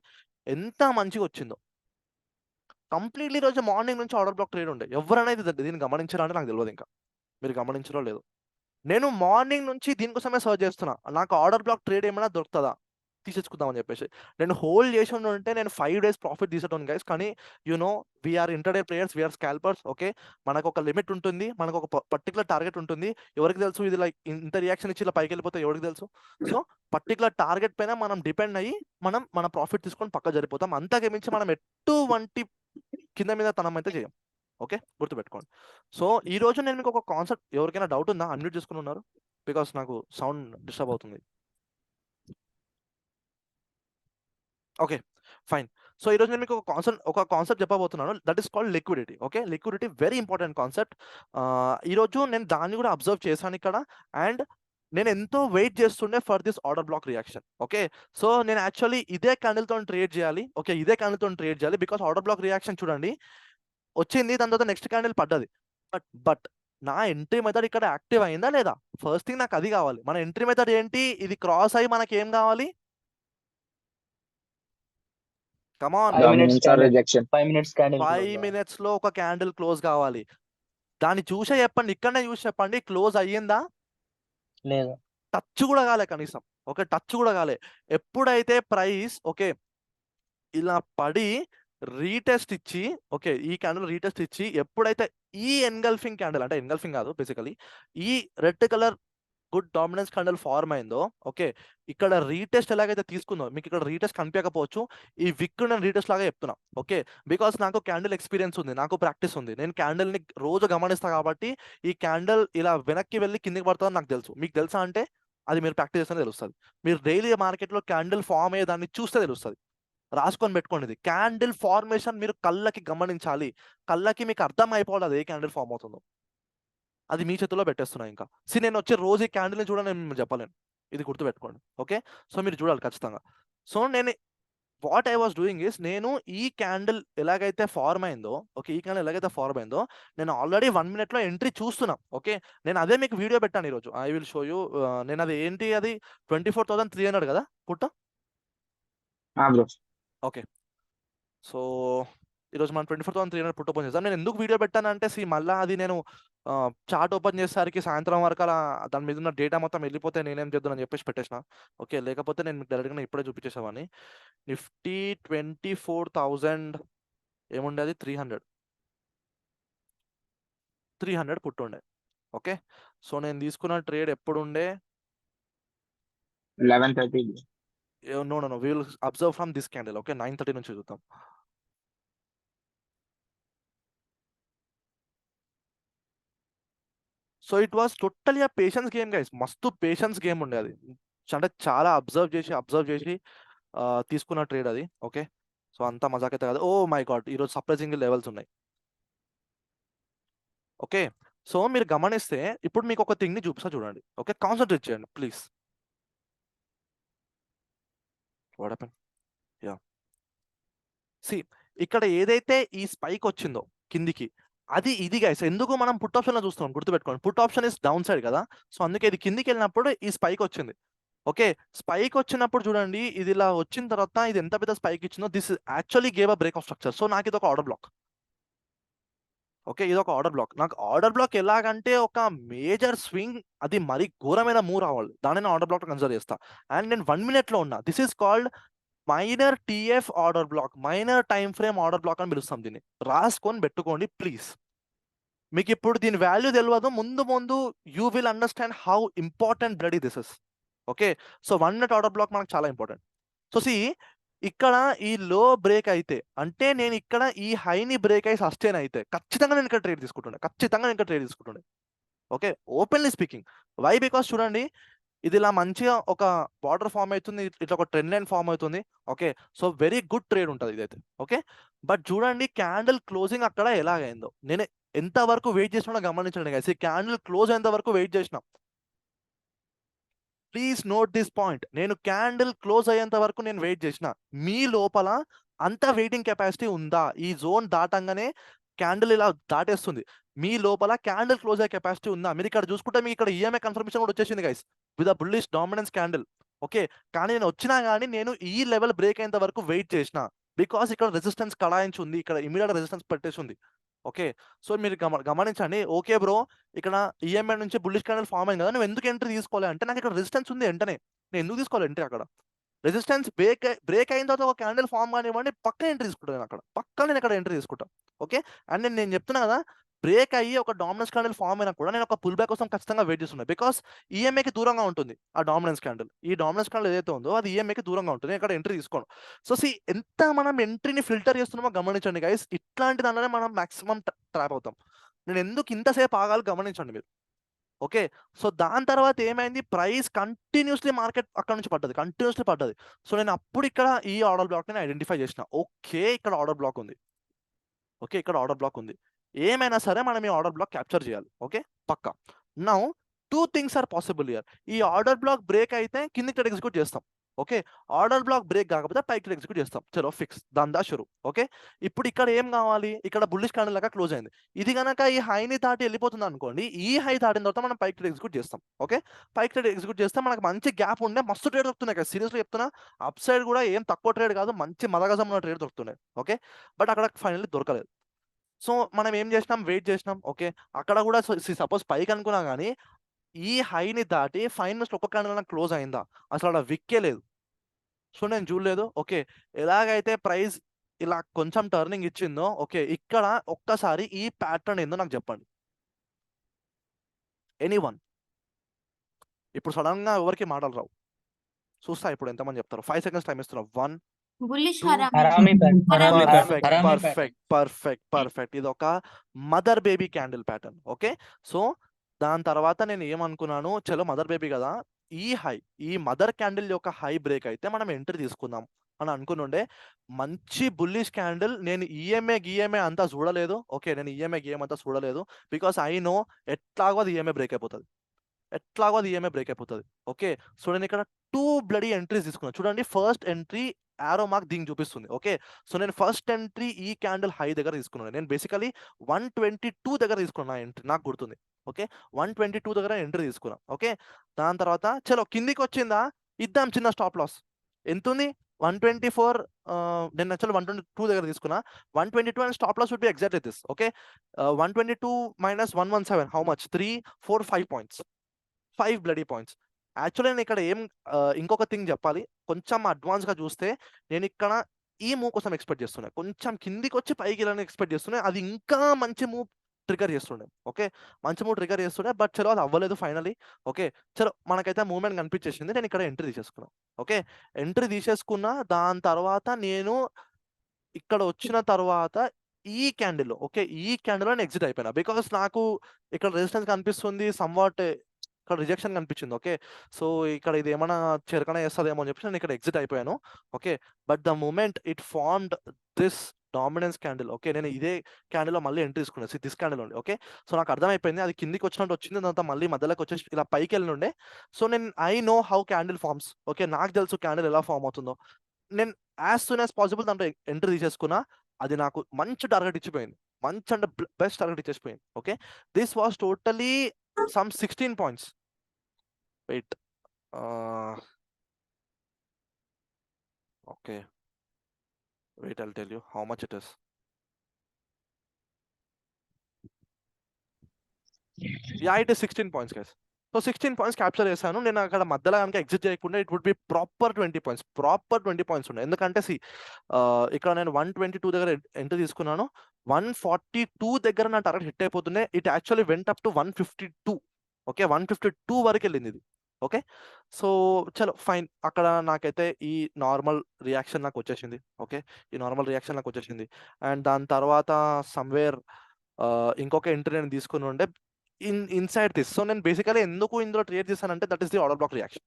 ఎంత మంచిగా వచ్చిందో. కంప్లీట్లీ ఈరోజు మార్నింగ్ నుంచి ఆర్డర్ బ్లాక్ ట్రేడ్ ఉండే. ఎవరైనా దీన్ని గమనించారా అంటే నాకు తెలియదు, ఇంకా మీరు గమనించరో లేదు. నేను మార్నింగ్ నుంచి దీనికోసమే సర్చ్ చేస్తున్నా, నాకు ఆర్డర్ బ్లాక్ ట్రేడ్ ఏమైనా దొరుకుతుందా తీసేసుకుందామని చెప్పేసి. నేను హోల్డ్ చేసి ఉంటే నేను 5 days ప్రాఫిట్ తీసేటోను గైస్. కానీ we're intraday players, we're scalpers. Okay, మనకు ఒక లిమిట్ ఉంటుంది, మనకు ఒక పర్టికులర్ టార్గెట్ ఉంటుంది. ఎవరికి తెలుసు ఇది లైక్ ఇంత రియాక్షన్ ఇచ్చి ఇలా పైకి వెళ్ళిపోతే ఎవరికి తెలుసు. సో పర్టికులర్ టార్గెట్ పైన మనం డిపెండ్ అయ్యి మన ప్రాఫిట్ తీసుకొని పక్క జరిపోతాం. అంతకే మించి మనం ఎటువంటి కింద మీద తనం అయితే చేయం. ఓకే, గుర్తుపెట్టుకోండి. సో ఈ రోజు నేను మీకు ఒక కాన్సెప్ట్, ఎవరికైనా డౌట్ ఉందా? అన్మ్యూట్ చేసుకుని ఉన్నారు, బికాస్ నాకు సౌండ్ డిస్టర్బ్ అవుతుంది. Okay, fine. సో ఈరోజు నేను మీకు ఒక కాన్సెప్ట్ చెప్పబోతున్నాను, that is called liquidity. Okay, liquidity very important concept. ఈరోజు నేను దాన్ని కూడా అబ్జర్వ్ చేశాను ఇక్కడ. అండ్ నేను ఎంతో వెయిట్ చేస్తుండే for this order block reaction. Okay, so నేను యాక్చువల్లీ ఇదే క్యాండిల్ తో ట్రేడ్ చేయాలి. ఓకే, ఇదే క్యాండిల్ తో ట్రేడ్ చేయాలి బికాస్ ఆర్డర్ బ్లాక్ రియాక్షన్ చూడండి వచ్చింది, దాని తర్వాత నెక్స్ట్ క్యాండిల్ పడ్డది. బట్ నా ఎంట్రీ మెథడ్ ఇక్కడ యాక్టివ్ అయిందా లేదా? ఫస్ట్ థింగ్ నాకు అది కావాలి. మన ఎంట్రీ మెథడ్ ఏంటి? ఇది క్రాస్ అయ్యి మనకి ఏం కావాలి? కమాన్, 5 minutes Dominance or candle. rejection. 5 minutes candle. 5 minutes లో ఒక క్యాండిల్ క్లోజ్ కావాలి. దాన్ని చూసే చెప్పండి, ఇక్కడనే చూసి చెప్పండి క్లోజ్ అయ్యిందా? లేదు, టచ్ కూడా కాలే కనీసం. ఓకే, టచ్ కూడా కాలే. ఎప్పుడైతే ప్రైస్ ఓకే ఇలా పడి రీటెస్ట్ ఇచ్చి, ఓకే ఈ క్యాండిల్ రీటెస్ట్ ఇచ్చి ఎప్పుడైతే ఈ ఎన్గల్ఫింగ్ క్యాండిల్, అంటే ఎన్గల్ఫింగ్ కాదు బేసికలీ, ఈ red colour good dominance candle form అయిందో, ఓకే ఇక్కడ రీటెస్ట్ ఎలాగైతే తీసుకుందో, మీకు ఇక్కడ రీటెస్ట్ కనిపించకపోవచ్చు, ఈ విక్ నేను రీటెస్ట్ లాగా చెప్తున్నా. ఓకే, బికాస్ నాకు క్యాండిల్ ఎక్స్పీరియన్స్ ఉంది, నాకు ప్రాక్టీస్ ఉంది, నేను క్యాండిల్ని రోజు గమనిస్తా కాబట్టి ఈ క్యాండిల్ ఇలా వెనక్కి వెళ్ళి కిందికి పడుతుందని నాకు తెలుసు. మీకు తెలుసా అంటే అది మీరు ప్రాక్టీస్ చేస్తే తెలుస్తుంది. మీరు డైలీ మార్కెట్లో క్యాండిల్ ఫామ్ అయ్యే దాన్ని చూస్తే తెలుస్తుంది. రాసుకొని పెట్టుకోండి. ఇది క్యాండిల్ ఫార్మేషన్ మీరు కళ్ళకి గమనించాలి. కళ్ళకి మీకు అర్థం అయిపోవాలి అది ఏ క్యాండిల్ ఫామ్ అవుతుందో. అది మీ చేతిలో పెట్టేస్తున్నా. ఇంకా నేను వచ్చి రోజు ఈ క్యాండిల్ని చూడని నేను చెప్పలేను, ఇది గుర్తుపెట్టుకోండి. ఓకే, సో మీరు చూడాలి ఖచ్చితంగా. సో నేను what I was doing is, నేను ఈ క్యాండిల్ ఎలాగైతే ఫార్మ్ అయిందో, ఓకే ఈ క్యాండిల్ ఎలాగైతే ఫార్మ్ అయిందో నేను ఆల్రెడీ 1 minute లో ఎంట్రీ చూస్తున్నా. ఓకే, నేను అదే మీకు వీడియో పెట్టాను ఈరోజు. I will show you. నేను అది ఏంటి, అది 24,300 కదా పుట్ట. Bro. ఓకే, సో ఈరోజు మనం 24,300 పుట్ ఓపెన్ చేద్దాం. నేను ఎందుకు వీడియో పెట్టానంటే మళ్ళీ అది నేను చార్ట్ ఓపెన్ చేసేసరికి సాయంత్రం వరకు అలా దాని మీద ఉన్న డేటా మొత్తం వెళ్ళిపోతే నేనేం చేద్దామని చెప్పేసి పెట్టేసిన. ఓకే, లేకపోతే నేను మీకు డైరెక్ట్గా ఇప్పుడే చూపించేసేవాడిని. నిఫ్టీ 24,000 ఏముండే, అది 300 పుట్టు ఉండే. ఓకే, సో నేను తీసుకున్న ట్రేడ్ ఎప్పుడు ఉండే? 11:30. No we will observe from this candle. Okay, 9:30 నుంచి చూద్దాం. So it was totally a patience game guys. మస్తు పేషెన్స్ గేమ్ ఉండే అది. అంటే చాలా అబ్జర్వ్ చేసి తీసుకున్న ట్రేడ్ అది. ఓకే, సో అంతా మజాకైతే కాదు. ఓ మై గాడ్, ఈరోజు సర్ప్రైజింగ్ లెవెల్స్ ఉన్నాయి. ఓకే, సో మీరు గమనిస్తే ఇప్పుడు మీకు ఒక థింగ్ని చూపిస్తా చూడండి. ఓకే, కాన్సన్ట్రేట్ చేయండి please. What happen? Yeah, see ఇక్కడ ఏదైతే ఈ స్పైక్ వచ్చిందో కిందికి, అది ఇది గైస్. ఎందుకు మనం పుట్ ఆప్షన్ లో చూస్తున్నాం గుర్తుపెట్టుకోండి. Put option is down side కదా, సో అందుకే ఇది కిందికి వెళ్ళినప్పుడు ఈ స్పైక్ వచ్చింది. ఓకే, స్పైక్ వచ్చినప్పుడు చూడండి, ఇది ఇలా వచ్చిన తర్వాత ఇది ఎంత పెద్ద స్పైక్ ఇచ్చిందో, this actually gave a break of structure. So నాకు ఇది ఒక ఆర్డర్ బ్లాక్. ఓకే, ఇది ఒక ఆర్డర్ బ్లాక్. నాకు ఆర్డర్ బ్లాక్ ఎలాగంటే ఒక మేజర్ స్వింగ్, అది మరీ ఘోరమైన మూవ్ రావాలి, దానిని ఆర్డర్ బ్లాక్ కన్సిడర్ చేస్తా. అండ్ నేను 1 minute లో ఉన్నా. This is called minor TF order block, minor time frame order block అని పిలుస్తాం దీన్ని. రాసుకొని పెట్టుకోండి ప్లీజ్. మీకు ఇప్పుడు దీని వాల్యూ తెలియదు, ముందు you will understand how important bloody this is. Okay, so 1 minute order black మనకు చాలా ఇంపార్టెంట్. సో ఇక్కడ ఈ లో బ్రేక్ అయితే, అంటే నేను ఇక్కడ ఈ హైని బ్రేక్ అయి సస్టైన్ అయితే ఖచ్చితంగా నేను ఇక్కడ ట్రేడ్ తీసుకుంటుండే. Okay, openly speaking. Why? Because చూడండి, ఇది ఇలా మంచిగా ఒక బార్డర్ ఫామ్ అవుతుంది, ఇట్లా ఒక ట్రెండ్ లైన్ ఫామ్ అవుతుంది. Okay, so very good trade ఉంటుంది ఇదైతే. ఓకే, బట్ చూడండి క్యాండిల్ క్లోజింగ్ అక్కడ ఎలాగైందో, నేను ఎంత వరకు వెయిట్ చేసినా గమనించండి గైస్. ఈ క్యాండిల్ క్లోజ్ అయ్యేంత వరకు వెయిట్ చేసిన. Please note this point. నేను క్యాండిల్ క్లోజ్ అయ్యేంత వరకు నేను వెయిట్ చేసిన. మీ లోపల అంత వెయిటింగ్ కెపాసిటీ ఉందా? ఈ జోన్ దాటంగానే క్యాండిల్ ఇలా దాటేస్తుంది, మీ లోపల క్యాండిల్ క్లోజ్ అయ్యే కెపాసిటీ ఉందా? మీరు ఇక్కడ చూసుకుంటే మీకు ఇక్కడ ఈఎంఐ కన్ఫర్మేషన్ కూడా వచ్చేసింది guys with a bullish dominance candle. Okay, కానీ నేను వచ్చినా కానీ నేను ఈ లెవెల్ బ్రేక్ అయ్యేంత వరకు వెయిట్ చేసిన, బికాస్ ఇక్కడ రెసిస్టెన్స్ కడాయించి ఉంది, ఇక్కడ ఇమీడియట్ రెసిస్టెన్స్ పెట్టేసి ఉంది. ఓకే, సో మీరు గమనించండి. ఓకే బ్రో, ఇక్కడ ఈఎంఐ నుంచి బుల్లిష్ క్యాండిల్ ఫామ్ అయింది కదా, నువ్వు ఎందుకు ఎంట్రీ తీసుకోవాలి అంటే, నాకు ఇక్కడ రెసిస్టెన్స్ ఉంది వెంటనే, నేను ఎందుకు తీసుకోవాలి ఎంట్రీ? అక్కడ రెసిస్టెన్స్ బ్రేక్ అయిన తర్వాత ఒక క్యాండిల్ ఫామ్ కానివ్వండి, పక్కన ఎంట్రీ తీసుకుంటాను నేను ఇక్కడ ఎంట్రీ తీసుకుంటాను. ఓకే, అండ్ నేను చెప్తున్నా కదా, బ్రేక్ అయ్యి ఒక డామినెన్స్ క్యాండిల్ ఫామ్ అయినా కూడా నేను ఒక పుల్ బ్యాక్ కోసం ఖచ్చితంగా వెయిట్ చేస్తున్నాను. బికాస్ ఈఎంఐకి దూరంగా ఉంటుంది ఆ డామినెన్స్ క్యాండిల్. ఈ డామినెన్స్ క్యాండిల్ ఏదైతే ఉందో అది ఈఎంఐకి దూరంగా ఉంటుంది, నేను ఇక్కడ ఎంట్రీ తీసుకోను. సో ఎంత మనం ఎంట్రీని ఫిల్టర్ చేస్తున్నామో గమనించండి గైస్. ఇట్లాంటి దానిలోనే మనం మాక్సిమం ట్రాప్ అవుతాం. నేను ఎందుకు ఇంతసేపు ఆగాలి గమనించండి మీరు. ఓకే, సో దాని తర్వాత ఏమైంది, ప్రైస్ కంటిన్యూస్లీ మార్కెట్ అక్కడ నుంచి కంటిన్యూస్లీ పడ్డది. సో నేను అప్పుడు ఇక్కడ ఈ ఆర్డర్ బ్లాక్ ని ఐడెంటిఫై చేసిన. ఓకే, ఇక్కడ ఆర్డర్ బ్లాక్ ఉంది. ఏమైనా సరే మనం ఈ ఆర్డర్ బ్లాక్ క్యాప్చర్ చేయాలి. ఓకే, పక్కా. Now two things are possible here. ఈ ఆర్డర్ బ్లాక్ బ్రేక్ అయితే కిందికి ట్రేడ్ ఎగ్జిక్యూట్ చేస్తాం. ఓకే, ఆర్డర్ బ్లాక్ బ్రేక్ కాకపోతే పైకి ట్రేడ్ ఎగ్జిక్యూట్ చేస్తాం. చలో ఫిక్స్, దందా షురు. ఓకే, ఇప్పుడు ఇక్కడ ఏం కావాలి, ఇక్కడ బుల్లిష్ క్యాండిల్ లాగా క్లోజ్ అయింది. ఇది కనుక ఈ హైని దాటి వెళ్ళిపోతుంది అనుకోండి, ఈ హై దాటిన తర్వాత మనం పైకి ట్రేడ్ ఎగ్జిక్యూట్ చేస్తాం. ఓకే, పైకి ట్రేడ్ ఎగ్జిక్యూట్ చేస్తే మనకు మంచి గ్యాప్ ఉండే మస్తు ట్రేడ్ దొరుకుతున్నాయి కదా, సీరియస్లీ చెప్తున్నా. అప్ సైడ్ కూడా ఏం తక్కువ ట్రేడ్ కాదు, మంచి మదగజం ఉన్న ట్రేడ్ దొరుకుతున్నాయి. ఓకే, బట్ అక్కడ ఫైనల్లీ దొరకలేదు. సో మనం ఏం చేసినాం, వెయిట్ చేసినాం. ఓకే, అక్కడ కూడా సపోజ్ పైకి అనుకున్నా కానీ ఈ హైని దాటి ఫైనల్స్ ఒక్క క్యాండిల్ క్లోజ్ అయిందా, అసలు అక్కడ విక్కే లేదు. సో నేను చూడలేదు. ఓకే, ఎలాగైతే ప్రైస్ ఇలా కొంచెం టర్నింగ్ ఇచ్చిందో, ఓకే, ఇక్కడ ఒక్కసారి ఈ ప్యాటర్న్ ఏందో నాకు చెప్పండి, ఎనీవన్. ఇప్పుడు సడన్ గా ఎవరికి మాటలు రావు, చూస్తా ఇప్పుడు ఎంతమంది చెప్తారు. 5 seconds టైం ఇస్తున్నా. 1 bullish 2 harami pattern, harami perfect pattern. Perfect perfect perfect. ఇది ఒక mother baby candle pattern. Okay, so దాని తర్వాత నేను ఏమనుకున్నాను, చలో మదర్ బేబీ కదా, ఈ మదర్ క్యాండిల్ యొక్క హై బ్రేక్ అయితే మనం ఎంట్రీ తీసుకుందాం అని అనుకునుండే. మంచి బుల్లిష్ క్యాండిల్. నేను ఈఎంఏ అంతా చూడలేదు. ఓకే, నేను ఈఎంఏ అంతా చూడలేదు, బికాస్ ఐ నో ఎట్లాగో అది ఈఎంఏ బ్రేక్ అయిపోతుంది. ఓకే, సో నేను ఇక్కడ 2 బ్లడీ ఎంట్రీస్ తీసుకున్నాను. చూడండి, ఫస్ట్ ఎంట్రీ యారో మార్క్ దీనికి చూపిస్తుంది. ఓకే, సో నేను ఫస్ట్ ఎంట్రీ ఈ క్యాండిల్ హై దగ్గర తీసుకున్నాను. నేను బేసికలీ 122 దగ్గర తీసుకున్నాను ఎంట్రీ, నాకు గుర్తుంది. ఓకే, 122 దగ్గర ఎంట్రీ తీసుకున్నా. ఓకే, దాని తర్వాత చలో కిందికి వచ్చిందా, ఇద్దాం చిన్న స్టాప్ లాస్. ఎంత ఉంది, 124. నేను యాక్చువల్ 122 దగ్గర తీసుకున్నా. 122 and stop loss would be exactly this. Okay, 122 minus 117 how much, 3 4 5 points, 5 bloody points. Actually నేను ఇక్కడ ఇంకొక థింగ్ చెప్పాలి, కొంచెం అడ్వాన్స్ గా చూస్తే నేను ఇక్కడ ఈ మూవ్ కోసం ఎక్స్పెక్ట్ చేస్తున్నా, కొంచెం కిందికి వచ్చి పైకి వెళ్ళాలని ఎక్స్పెక్ట్ చేస్తున్నా. అది ఇంకా మంచి మూవ్ ట్రిగర్ చేస్తుండే. ఓకే, మంచి మూవ్ ట్రిగర్ చేస్తుండే, బట్ చలో అది అవ్వలేదు ఫైనలీ. ఓకే, చలో మనకైతే మూవ్మెంట్ కనిపించేసింది. నేను ఇక్కడ ఎంట్రీ తీసేసుకున్నా. ఓకే, ఎంట్రీ తీసేసుకున్నా. దాని తర్వాత నేను ఇక్కడ వచ్చిన తర్వాత ఈ క్యాండిల్, ఓకే, ఈ క్యాండిల్ నేను ఎగ్జిట్ అయిపోయినా, బికాస్ నాకు ఇక్కడ రెసిస్టెన్స్ కనిపిస్తుంది, సమ్వాట్ ఇక్కడ రిజెక్షన్ కనిపించింది. ఓకే, సో ఇక్కడ ఇది ఏమైనా చెరకన చేస్తుందేమో అని చెప్పి నేను ఇక్కడ ఎగ్జిట్ అయిపోయాను. Okay, but the moment it formed this dominance candle, okay, నేను ఇదే క్యాండిల్లో మళ్ళీ ఎంట్రీ తీసుకున్నాను, దిస్ క్యాండిల్ ఉండి. ఓకే, సో నాకు అర్థమైపోయింది అది కిందికి వచ్చినట్టు వచ్చింది, దాంతో మళ్ళీ మధ్యలోకి వచ్చేసి ఇలా పైకి వెళ్ళిండే. సో నేను I know how candle forms. Okay, నాకు తెలుసు క్యాండిల్ ఎలా ఫార్మ్ అవుతుందో. నేను యాజ్ సూన్ యాజ్ పాసిబుల్ దాంట్లో ఎంట్రీ తీసేసుకున్నా. అది నాకు మంచి టార్గెట్ ఇచ్చిపోయింది, మంచి అంటే బెస్ట్ టార్గెట్ ఇచ్చేసిపోయింది. Okay, this was totally some 16 points. Wait, okay, wait, I'll tell you how much it is. Yeah, it is 16 points, guys. So 16 points capture చేశాను. నేను అక్కడ మధ్యలో కనుక ఎగ్జిట్ చేయకుండా it would be proper 20 points, proper 20 points ఉన్నాయి. ఎందుకంటే ఇక్కడ నేను 122 దగ్గర ఎంట్రీ తీసుకున్నాను. 142 దగ్గర నా టార్గెట్ హిట్ అయిపోతుండే. It actually went up to 152. Okay, 152 వరకు వెళ్ళింది ఇది. ఓకే, సో చలో ఫైన్. అక్కడ నాకైతే ఈ నార్మల్ రియాక్షన్ నాకు వచ్చేసింది. ఓకే, ఈ నార్మల్ రియాక్షన్ నాకు వచ్చేసింది. అండ్ దాని తర్వాత సమ్వేర్ ఇంకొక ఎంట్రీ నేను తీసుకుని ఉండే ఇన్సైడ్ దిస్. సో నేను బేసికలీ ఎందుకు ఇందులో ట్రేడ్ చేశానంటే that is the order block reaction.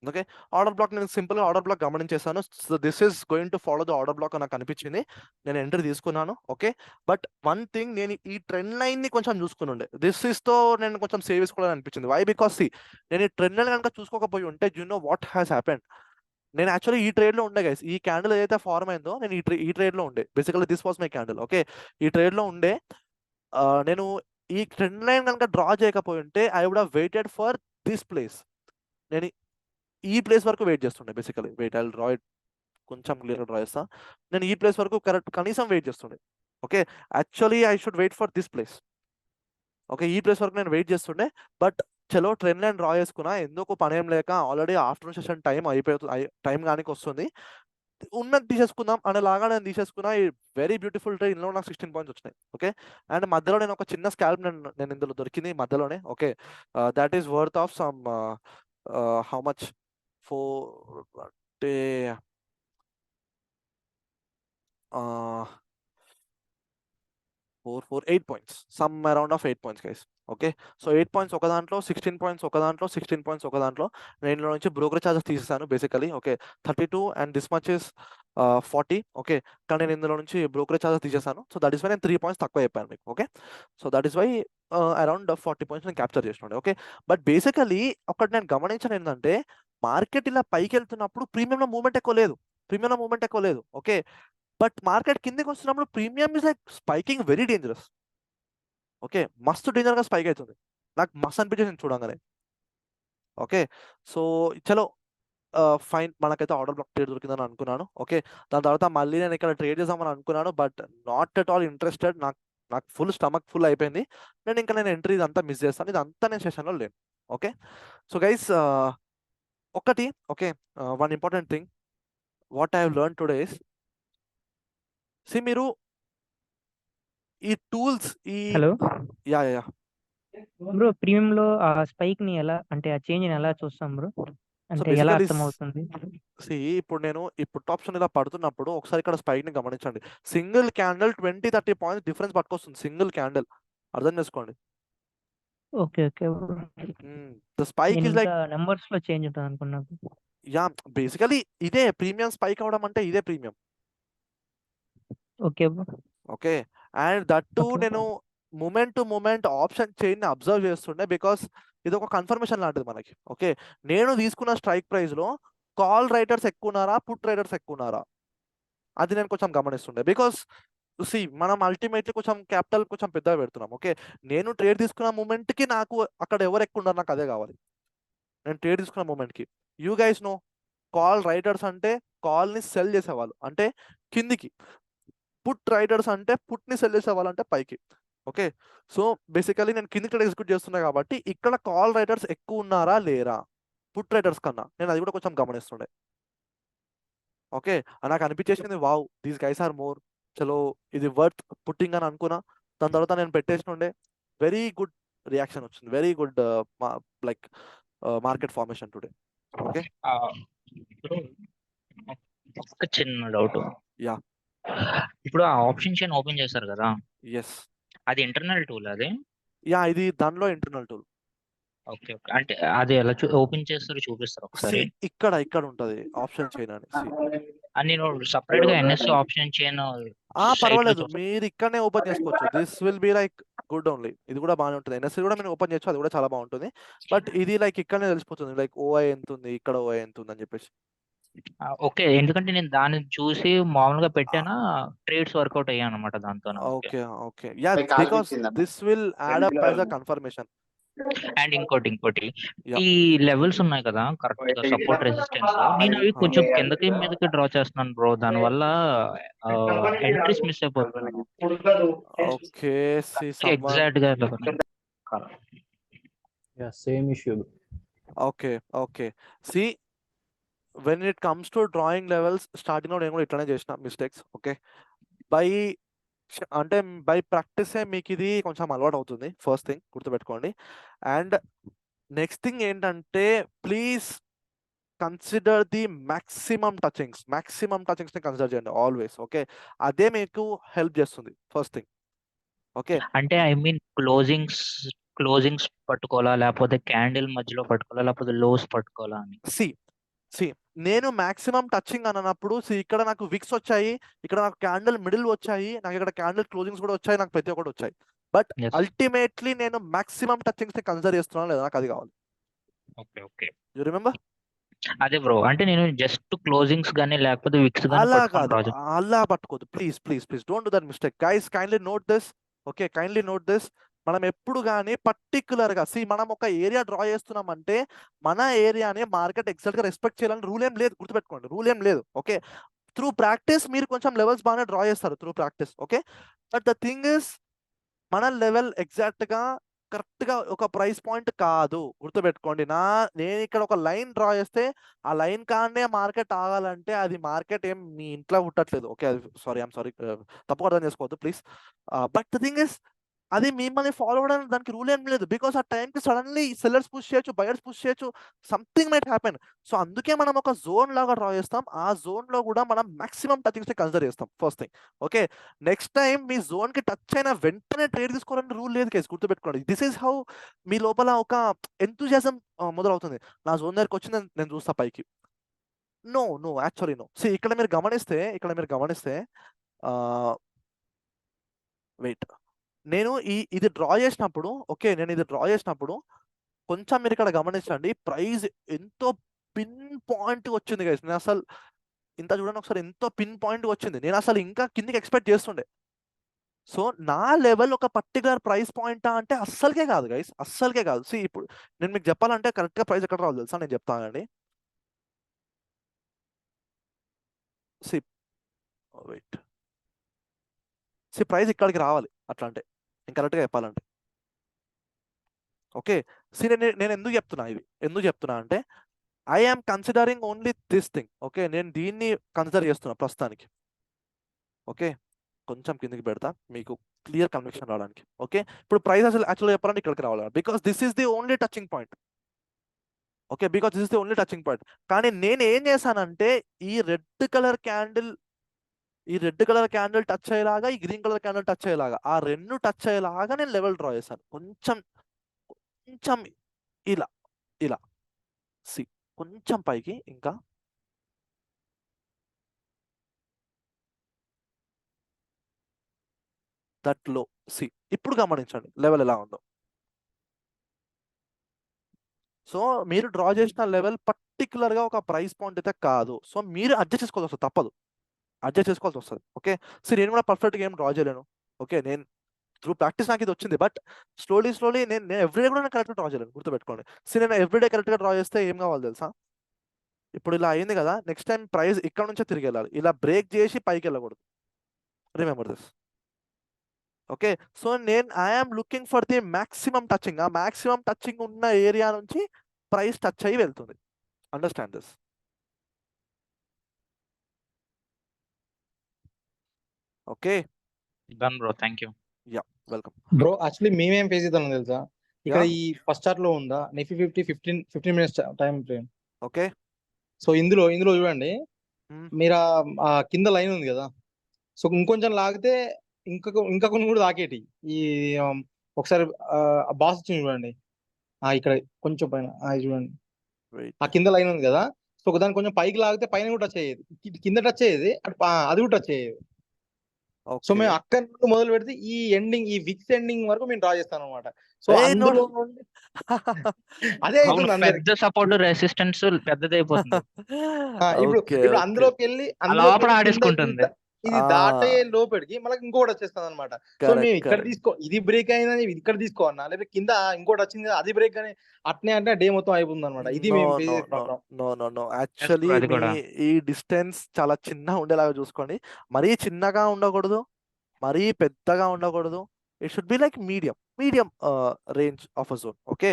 Okay, order block నేను సింపుల్గా ఆర్డర్ బ్లాక్ గమనించేసాను. So this is going to follow the order block నాకు అనిపించింది. నేను ఎంట్రీ తీసుకున్నాను. ఓకే, బట్ వన్ థింగ్, నేను ఈ ట్రెండ్ లైన్ ని కొంచెం చూసుకుని ఉండే. దిస్ ఈస్ తో నేను కొంచెం సేవ్ చేసుకోవాలని అనిపించింది. వై, బికాస్ నేను ఈ ట్రెండ్ లైన్ కనుక చూసుకోకపోయి ఉంటే you know what has happened. నేను యాక్చువల్లీ ఈ ట్రేడ్ లో ఉండే గైస్. ఈ క్యాండిల్ ఏదైతే ఫార్మ్ అయిందో నేను ఈ ట్రేడ్ లో ఉండే. Basically this was my candle. Okay, ఈ ట్రేడ్ లో ఉండే. నేను ఈ ట్రెండ్ లైన్ కనుక డ్రా చేయకపోయి ఉంటే I would have waited for this place. నేను ఈ ప్లేస్ వరకు వెయిట్ చేస్తుండే. Basically wait, I draw it, కొంచెం క్లియర్గా డ్రా చేస్తా. నేను ఈ ప్లేస్ వరకు కనీసం వెయిట్ చేస్తుండే. Okay, actually I should wait for this place. Okay, ఈ ప్లేస్ వరకు నేను వెయిట్ చేస్తుండే. బట్ చలో ట్రెండ్ లైన్ డ్రా చేసుకున్నా, ఎందుకు పని ఏం లేక ఆల్రెడీ ఆఫ్టర్నూన్ సెషన్ టైం అయిపోతుంది, టైం కానీ వస్తుంది, ఉన్నది తీసేసుకుందాం అనేలాగా నేను తీసేసుకున్నా. ఈ వెరీ బ్యూటిఫుల్ ట్రేడ్, ఇందులో నాకు 16 పాయింట్స్ వచ్చినాయి. ఓకే, అండ్ మధ్యలో నేను ఒక చిన్న స్కాల్ప్ నేను ఇందులో దొరికింది మధ్యలోనే. Okay, that is worth of some how much, 4 అంటే 8 points, some around of 8 points guys. Okay, so 8 points ఒక దాంట్లో, 16 points ఒక దాంట్లో, 16 points ఒక దాంట్లో. నేను ఇందులో నుంచి బ్రోకర్ చార్జెస్ తీసేసాను basically. Okay, 32 and this much is 40. Okay, కానీ నేను ఇందులో నుంచి బ్రోకర్ చార్జెస్ తీసేసాను. సో దట్ ఈస్ వై నేను 3 points తక్కువ చెప్పాను మీకు. ఓకే, so that is why around 40 points నేను క్యాప్చర్ చేసినాను. ఓకే, బట్ బేసికలీ ఒకటి నేను గమనించాను ఏంటంటే, మార్కెట్ ఇలా పైకి వెళ్తున్నప్పుడు ప్రీమియంలో మూవ్మెంట్ ఎక్కువ లేదు. ఓకే, బట్ మార్కెట్ కిందకి వస్తున్నప్పుడు premium is like spiking very dangerous. Okay, మస్తు డేంజర్గా స్పైక్ అవుతుంది. నాకు మస్తు అనిపించేసింది చూడంగానే. ఓకే, సో చలో ఫైన్, మనకైతే ఆర్డర్ బ్లాక్ ట్రేడ్ దొరికిందని అనుకున్నాను. ఓకే, దాని తర్వాత మళ్ళీ నేను ఇక్కడ ట్రేడ్ చేద్దామని అనుకున్నాను, but not at all interested. నాకు ఫుల్ స్టమక్ ఫుల్ అయిపోయింది. నేను ఎంట్రీ ఇదంతా మిస్ చేస్తాను. ఇదంతా నేను సెషన్లో లేను. ఓకే, సో గైస్ ఒకటి, okay, one important thing what I have learn today is, see మీరు ఈ tools hello yeah bro, premium లో ఆ స్పైక్ ని ఎలా, అంటే ఆ చేంజ్ ని ఎలా చూస్తాం బ్రో? అంటే ఎలా basically అర్థమవుతుంది? ఇప్పుడు పుట్ ఆప్షన్ ఇలా పడుతున్నప్పుడు ఒకసారి ఇక్కడ స్పైక్ ని గమనించండి. సింగిల్ క్యాండిల్ 20-30 పాయింట్స్ డిఫరెన్స్ పట్టుకొస్తుంది. సింగిల్ క్యాండిల్, అర్థం చేసుకోండి. Okay okay bro, the spike నేను ఇస్ లైక్, ఇంకా నెంబర్స్ లో చేంజ్ ఉంటుంది అనుకున్నాను. యా బేసికలీ ఇదే ప్రీమియం స్పైక్ అవడం అంటే ఇదే premium. Okay bro. Okay, and that to Okay. నేను moment to moment option chain ని అబ్జర్వ్ చేస్తుండే, బికాస్ ఇది ఒక కన్ఫర్మేషన్ లాంటిది మనకి. ఓకే, నేను తీసుకున్న స్ట్రైక్ ప్రైస్ లో కాల్ రైటర్స్ ఎక్కువ ఉన్నారా, పుట్ రైటర్స్ ఎక్కువ ఉన్నారా, అది నేను కొంచెం గమనిస్తుండే. బికాస్ మనం అల్టిమేట్లీ కొంచెం క్యాపిటల్ కొంచెం పెద్దగా పెడుతున్నాం. ఓకే, నేను ట్రేడ్ తీసుకున్న మూమెంట్ కి నాకు అక్కడ ఎవరు ఎక్కువ ఉన్నారు, నాకు అదే కావాలి. నేను ట్రేడ్ తీసుకున్న మూమెంట్ కి, you guys know, call writers అంటే కాల్ ని సెల్ చేసేవాళ్ళు అంటే కిందికి, పుట్ రైటర్స్ అంటే పుట్ ని సెల్ చేసేవాళ్ళు అంటే పైకి. ఓకే, సో బేసికలీ నేను కిందికి ట్రేడ్ ఎగ్జిక్యూట్ చేస్తున్నా కాబట్టి ఇక్కడ కాల్ రైటర్స్ ఎక్కువ ఉన్నారా లేరా పుట్ రైటర్స్ కన్నా, నేను అది కూడా కొంచెం గమనిస్తుండే. ఓకే, నాకు అనిపించేసింది wow these guys are more, చలో ఇది వర్త్ పుట్టింగ్ అని అనుకున్నా. దాని తర్వాత నేను పెట్టేసినుండే, వెరీ గుడ్ రియాక్షన్ వచ్చింది, very good like market formation today. Okay, bro, ఒక చిన్న డౌట్. యా, ఇప్పుడు ఆ ఆప్షన్ చైన్ ఓపెన్ చేశారు కదా, ఎస్, అది ఇంటర్నల్ టూల్ అది? యా ఇది దానిలో ఇంటర్నల్ టూల్. ఓకే ఓకే, అంటే అది ఎలా ఓపెన్ చేస్తారో చూపిస్తారు ఒకసారి. ఇక్కడ ఉంటది ఆప్షన్ చైన్ అని. నేను సపరేట్ గా ఎన్ఎస్సి ఆప్షన్ చైన్ పర్వాలేదు, మీరు ఇక్కడనే ఓపెన్ చేసుకోవచ్చు. This will be like good only. ఇది కూడా బాగానే ఉంటుంది. ఎన్ఎస్సి కూడా మీరు ఓపెన్ చేయొచ్చు, అది కూడా చాలా బాగుంటుంది. బట్ ఇది లైక్ ఇక్కడనే తెలిసిపోతుంది, లైక్ ఓఐ ఎంత ఉంది, ఇక్కడ ఓఐ ఎంత ఉంది అని చెప్పేసి. ఓకే, ఎందుకంటే నేను దాన్ని చూసి మామూలుగా పెట్టానా, ట్రేడ్స్ వర్కౌట్ అయ్యాను అనమాట దాంతో. Okay okay, yeah because this will add up as a confirmation. And ఇంకోటి ఈ లెవెల్స్ ఉన్నాయి కదా కరెక్ట్ గా, సపోర్ట్ రెసిస్టెన్స్, నేను అవి కొంచెం కిందకి మీదకి డ్రా చేస్తున్నాను బ్రో, దాని వల్ల ఎంట్రీస్ మిస్ అయిపోతున్నాను. ఓకే, ఎగ్జాక్ట్ గా same issue. Okay see when it comes to drawing levels, starting లో నేను కూడా ఇట్లానే చేసిన మిస్టేక్స్. ఓకే, బై ప్రాక్టీసే మీకు ఇది కొంచెం అలవాటు అవుతుంది, ఫస్ట్ థింగ్ గుర్తుపెట్టుకోండి. అండ్ నెక్స్ట్ థింగ్ ఏంటంటే, please consider the maximum touchings ని కన్సిడర్ చేయండి ఆల్వేస్. ఓకే, అదే మీకు హెల్ప్ చేస్తుంది ఫస్ట్ థింగ్. ఓకే, అంటే ఐ మీన్ క్లోజింగ్స్ పట్టుకోవాలా, లేకపోతే క్యాండిల్ మధ్యలో పట్టుకోవాలా, లేకపోతే లోస్ పట్టుకోవాలా అని. సి నేను మాక్సిమం టచింగ్ అన్నప్పుడు, ఇక్కడ నాకు విక్స్ వచ్చాయి, ఇక్కడ నాకు క్యాండిల్ మిడిల్ వచ్చాయి, నాకు ఇక్కడ క్యాండిల్ క్లోజింగ్స్ కూడా వచ్చాయి, నాకు ప్రతి ఒక్కటి వచ్చాయి. బట్ అల్టిమేట్లీ నేను మాక్సిమం టచింగ్స్ ని కన్సిడర్ చేస్తున్నాను లేదా, నాకు అది కావాలి. Okay, you remember? అదే బ్రో, అంటే నేను జస్ట్ క్లోజింగ్స్ గానీ లేకపోతే విక్స్ అలా కాదు, అలా పట్టుకోదు. Please don't do that mistake guys. Kindly note this. Okay, kindly note this. మనం ఎప్పుడు కానీ పర్టికులర్ గా మనం ఒక ఏరియా డ్రా చేస్తున్నామంటే మన ఏరియాని మార్కెట్ ఎగ్జాక్ట్ గా రెస్పెక్ట్ చేయాలని రూల్ ఏం లేదు, గుర్తుపెట్టుకోండి, రూల్ ఏం లేదు. ఓకే, త్రూ ప్రాక్టీస్ మీరు కొంచెం లెవెల్స్ బాగానే డ్రా చేస్తారు through practice. Okay, but the thing is మన లెవెల్ ఎగ్జాక్ట్ గా కరెక్ట్ గా ఒక ప్రైస్ పాయింట్ కాదు, గుర్తుపెట్టుకోండి. నేను ఇక్కడ ఒక లైన్ డ్రా చేస్తే ఆ లైన్ కానే మార్కెట్ ఆగాలంటే అది మార్కెట్ ఏం మీ ఇంట్లో పుట్టట్లేదు. ఓకే, అది ఐమ్ సారీ తప్పుగా అర్థం చేసుకోవద్దు please. But the thing is అది మిమ్మల్ని ఫాలో అవ్వడానికి దానికి రూల్ ఏం లేదు. బికాస్ ఆ టైంకి సడన్లీ సెల్లర్స్ పుష్ చేయొచ్చు, బయర్స్ పుష్ చేయొచ్చు, సంథింగ్ మైట్ హ్యాపెన్. సో అందుకే మనం ఒక జోన్ లాగా డ్రా చేస్తాం. ఆ జోన్ లో కూడా మనం మాక్సిమం టచింగ్స్ కన్సిడర్ చేస్తాం first thing. Okay, next time మీ జోన్ కి టచ్ అయిన వెంటనే ట్రేడ్ తీసుకోవాలని రూల్ లేదు కేసు, గుర్తుపెట్టుకోండి. దిస్ ఈస్ హౌ మీ లోపల ఒక ఎంతూజియాజం మొదలవుతుంది. నా జోన్ దగ్గరికి వచ్చి నేను చూస్తా పైకి. No no actually no. So ఇక్కడ మీరు గమనిస్తే వెయిట్, నేను ఇది డ్రా చేసినప్పుడు, ఓకే, నేను ఇది డ్రా చేసినప్పుడు కొంచెం మీరు ఇక్కడ గమనించండి, ప్రైస్ ఎంతో పిన్ పాయింట్ వచ్చింది గైస్. నేను అసలు ఇంత చూడండి ఒకసారి, ఎంతో పిన్ పాయింట్ వచ్చింది. నేను అసలు ఇంకా కిందికి ఎక్స్పెక్ట్ చేస్తుండే. సో నా లెవెల్ ఒక పర్టికులర్ ప్రైస్ పాయింటా అంటే అస్సలకే కాదు గైస్, అస్సలకే కాదు. సి ఇప్పుడు నేను మీకు చెప్పాలంటే కరెక్ట్గా ప్రైస్ ఎక్కడ రావాలి తెలుసా, నేను చెప్తానండి. సి వెయిట్, సి ప్రైస్ ఇక్కడికి రావాలి అట్లా అంటే, నేను కరెక్ట్గా చెప్పాలంటే. ఓకే, సి నేను ఎందుకు చెప్తున్నా అంటే I am considering only this thing. Okay, నేను దీన్ని కన్సిడర్ చేస్తున్నా ప్రస్తుతానికి. ఓకే, కొంచెం కిందికి పెడతా మీకు క్లియర్ కన్విక్షన్ రావడానికి. ఓకే, ఇప్పుడు ప్రైస్ అసలు యాక్చువల్గా చెప్పాలంటే ఇక్కడికి రావాలి, because this is the only touching point. Okay, because this is the only touching point. కానీ నేను ఏం చేశానంటే ఈ రెడ్ కలర్ క్యాండిల్ టచ్ అయ్యేలాగా, ఈ గ్రీన్ కలర్ క్యాండిల్ టచ్ అయ్యేలాగా, ఆ రెండు టచ్ అయ్యేలాగా నేను లెవెల్ డ్రా చేశాను. కొంచెం ఇలా ఇలా సి, కొంచెం పైకి ఇంకా దట్ లో సి. ఇప్పుడు గమనించండి లెవెల్ ఎలా ఉందో. సో మీరు డ్రా చేసిన లెవెల్ పర్టికులర్ గా ఒక ప్రైస్ పాయింట్ అయితే కాదు. సో మీరు అడ్జస్ట్ చేసుకోవాల్సి వస్తుంది, తప్పదు, అడ్జస్ట్ చేసుకోవాల్సి వస్తుంది. ఓకే, సో నేను కూడా పర్ఫెక్ట్గా ఏం డ్రా చేయలేను. ఓకే, నేను త్రూ ప్రాక్టీస్ నాకు ఇది వచ్చింది, బట్ స్లోలీ నేను ఎవ్రీడే కూడా నేను కరెక్ట్గా డ్రా చేయలేను, గుర్తుపెట్టుకోండి. సో నేను ఎవ్రీడే కరెక్ట్గా డ్రా చేస్తే ఏం కావాలి తెలుసా, ఇప్పుడు ఇలా అయింది కదా, నెక్స్ట్ టైం ప్రైస్ ఇక్కడ నుంచే తిరిగి వెళ్ళాలి, ఇలా బ్రేక్ చేసి పైకి వెళ్ళకూడదు. Remember this. Okay, so I'm looking for the maximum touching. ఆ మాక్సిమం టచింగ్ ఉన్న ఏరియా నుంచి ప్రైస్ టచ్ అయ్యి వెళ్తుంది. Understand this. Okay, done bro, thank you. Yeah, welcome bro actually మేమేం ఫేస్ చేద్దాం తెలుసా, ఇక్కడ Yeah. ఈ ఫస్ట్ చార్ట్ లో ఉందా Nifty 50 15 minutes time frame. Okay, so ఇందులో చూడండి, మీరు ఆ కింద లైన్ ఉంది కదా, సో ఇంకొంచెం లాగితే ఇంకా కొన్ని కూడా తాకేటి. ఈ ఒకసారి బాస్ వచ్చింది చూడండి, ఇక్కడ కొంచెం పైన చూడండి, ఆ కింద లైన్ ఉంది కదా, సో దాన్ని కొంచెం పైకి లాగితే పైన కూడా టచ్ అయ్యేది, కింద టచ్ అయ్యేది, అది కూడా టచ్ అయ్యేది. సో మేము అక్కడ నుండి మొదలు పెడితే ఈ విక్స్ ఎండింగ్ వరకు మేము డ్రా చేస్తాం అనమాట. సో అందులో నుండి అదే పెద్ద సపోర్ట్ రెసిస్టెన్స్ పెద్దదైపోతుంది. ఇప్పుడు అందులోకి వెళ్ళి లోపల ఆడేసుకుంటుంది. ఇది దాటే లోపలికి మనకి ఇంకోటి వచ్చేస్తుంది అనమాట. సో మేము ఇక్కడ ఇది బ్రేక్ అయినా ఇక్కడ తీసుకోవన్నా, లేకపోతే కింద ఇంకోటి వచ్చింది కదా అది బ్రేక్ అని అట్నే అంటే డే మొత్తం అయిపోతుంది అనమాట. ఇది యాక్చువల్లీ ఈ డిస్టెన్స్ చాలా చిన్న ఉండేలాగా చూసుకోండి. మరీ చిన్నగా ఉండకూడదు, మరీ పెద్దగా ఉండకూడదు. It should be like medium range of a zone. Okay,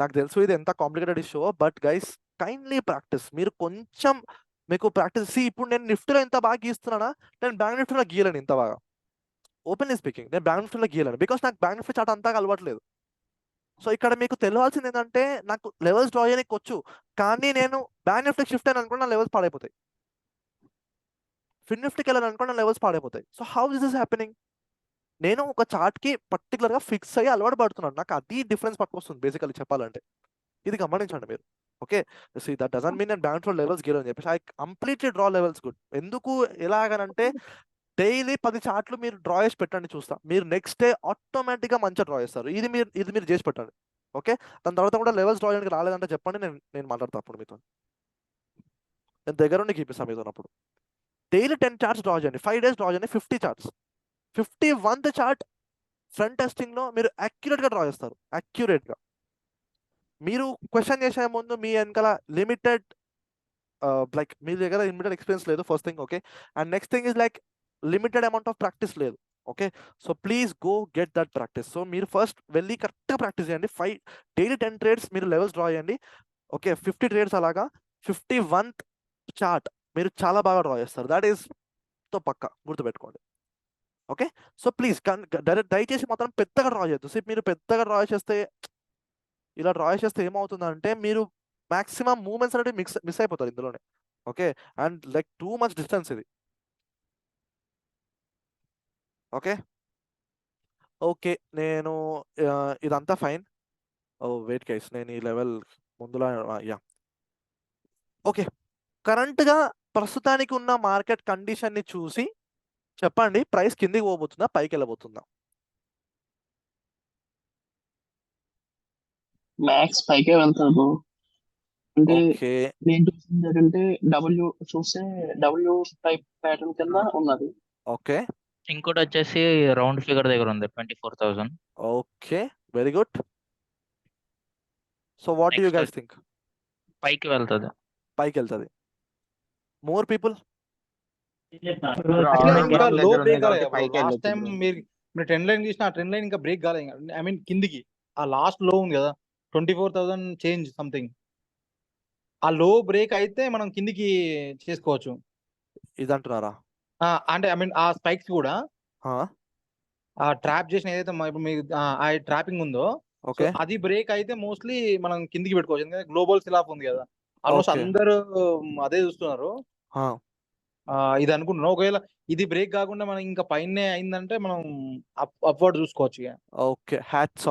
నాకు తెలుసు ఇది ఎంత complicated issue, but guys kindly practice. మీరు కొంచెం మీకు ప్రాక్టీస్. ఇప్పుడు నేను నిఫ్టీలో ఎంత బాగా గీస్తున్నానా, నేను బ్యాంక్ నిఫ్టీలో గీయలేను ఇంత బాగా. ఓపెన్లీ స్పీకింగ్, నేను బ్యాంక్ నిఫ్టీలో గీయలేను, బికాస్ నాకు బ్యాంక్ నిఫ్టీ చాట్ అంతా అలవాట్లేదు. సో ఇక్కడ మీకు తెలియాల్సింది ఏంటంటే నాకు లెవెల్స్ డ్రా చేయడానికి వచ్చు, కానీ నేను బ్యాంక్ నిఫ్టీకి షిఫ్ట్ అయిన అనుకున్న లెవెల్స్ పాడైపోతాయి, ఫిన్ నిఫ్టీకి వెళ్ళాను అనుకున్న లెవెల్స్ పాడైపోతాయి. So how this is happening? నేను ఒక చార్ట్ కి పర్టికులర్ గా ఫిక్స్ అయ్యి అలవాటు పడుతున్నాను, నాకు అది డిఫరెన్స్ పట్టుకొస్తుంది బేసికల్లీ చెప్పాలంటే. ఇది గమనించండి మీరు. Okay, so that doesn't mean నేను బ్యాంక్ లో లెవెల్స్ గీయని చెప్పేసి I completely draw levels good. ఎందుకు ఎలాగనంటే డైలీ 10 చార్ట్లు మీరు డ్రా చేసి పెట్టండి, చూస్తా మీరు నెక్స్ట్ డే ఆటోమేటిక్ గా మంచిగా డ్రా చేస్తారు. ఇది మీరు చేసి పెట్టండి. ఓకే, దాని తర్వాత కూడా లెవెల్స్ డ్రా చేయడానికి రాలేదంటే చెప్పండి, నేను మాట్లాడతా అప్పుడు మీతో. నేను దగ్గరుండి గీపిస్తాను మీతో. అప్పుడు డైలీ 10 చార్ట్స్ డ్రా చేయండి, 5 days డ్రా చేయండి, 50 charts. 51th chart front testing లో మీరు అక్యురేట్ గా డ్రా చేస్తారు. అక్యురేట్ గా మీరు క్వశ్చన్ చేసే ముందు మీ వెనకాల లిమిటెడ్ లైక్ మీ దగ్గర లిమిటెడ్ ఎక్స్పీరియన్స్ లేదు, first thing. Okay, and next thing is like limited amount of practice లేదు. Okay, so please go get that practice. So మీరు ఫస్ట్ వెళ్ళి కరెక్ట్గా ప్రాక్టీస్ చేయండి. డైలీ 10 ట్రేడ్స్ మీరు లెవెల్స్ డ్రా చేయండి. ఓకే, 50 ట్రేడ్స్ అలాగా 51th చార్ట్ మీరు చాలా బాగా డ్రా చేస్తారు. దట్ ఈస్ తో పక్కా గుర్తుపెట్టుకోండి. ఓకే, సో ప్లీజ్ దయచేసి మాత్రం పెద్దగా డ్రా చేయొద్దు. సో మీరు పెద్దగా డ్రా చేస్తే, ఇలా డ్రా చేస్తే ఏమవుతుందంటే మీరు మాక్సిమం మూమెంట్స్ అనేవి మిస్ అయిపోతారు ఇందులోనే. Okay, and like too much distance ఇది. ఓకే ఓకే నేను ఇదంతా ఫైన్. ఓ వెయిట్ గైస్, నేను ఈ లెవెల్ ముందులా యా ఓకే. కరెంట్గా ప్రస్తుతానికి ఉన్న మార్కెట్ కండిషన్ని చూసి చెప్పండి, ప్రైస్ కిందికి పోబోతుందా పైకి వెళ్ళబోతుందా? మ్యాక్స్ పైకే వెళ్తారు బ్రో. అంటే ఓకే నేను చూసింది ఏంటంటే డబ్ల్యూ టైప్ ప్యాటర్న్ కింద ఉన్నది. ఓకే ఇంకోటి వచ్చేసి రౌండ్ ఫిగర్ దగ్గర ఉంది 24,000. Okay very good. So what you next guys think? పైకి వెళ్తుంది. పైకి వెళ్తుంది. మోర్ పీపుల్ Actually ఆర్డర్ ఇంకా బ్లాక్ లో దగ్గర ఉంది బ్రేక్ కాలే కాబట్టి బ్రో. పైకి లాస్ట్ వెళ్ళొచ్చు టైం బ్రో. మీరు ట్రెండ్ లైన్ చూసిన, ఆ ట్రెండ్ లైన్ ఇంకా బ్రేక్ కాలే. ఐ మీన్ కిందికి ఆ లాస్ట్ లో ఉంది కదా 24,000 చేంజ్ సంథింగ్. ఆ లో బ్రేక్ అయితే మనం కిందికి చేసుకోవచ్చు. ఇదంటున్నారా? అంటే ఐ మీన్ ఆ స్పైక్స్ కూడా హా, ఆ ట్రాప్ చేసిన ఏదైతే ఇప్పుడు మీకు ఆ ట్రాపింగ్ ఉందో, సో ఓకే అది బ్రేక్ అయితే మోస్ట్లీ మనం కిందికి పెట్టుకోవచ్చు. ఎందుకంటే గ్లోబల్ సిలాఫ్ ఉంది కదా, ఆల్మోస్ట్ ఓకే అందరూ అదే చూస్తున్నారు. హా, ఇది అనుకుంటున్నాం. ఒకవేళ ఇది బ్రేక్ కాకుండా మనం ఇంకా పైనే అయిందంటే మనం అప్వర్డ్ చూసుకోవచ్చు ఇక. Okay hats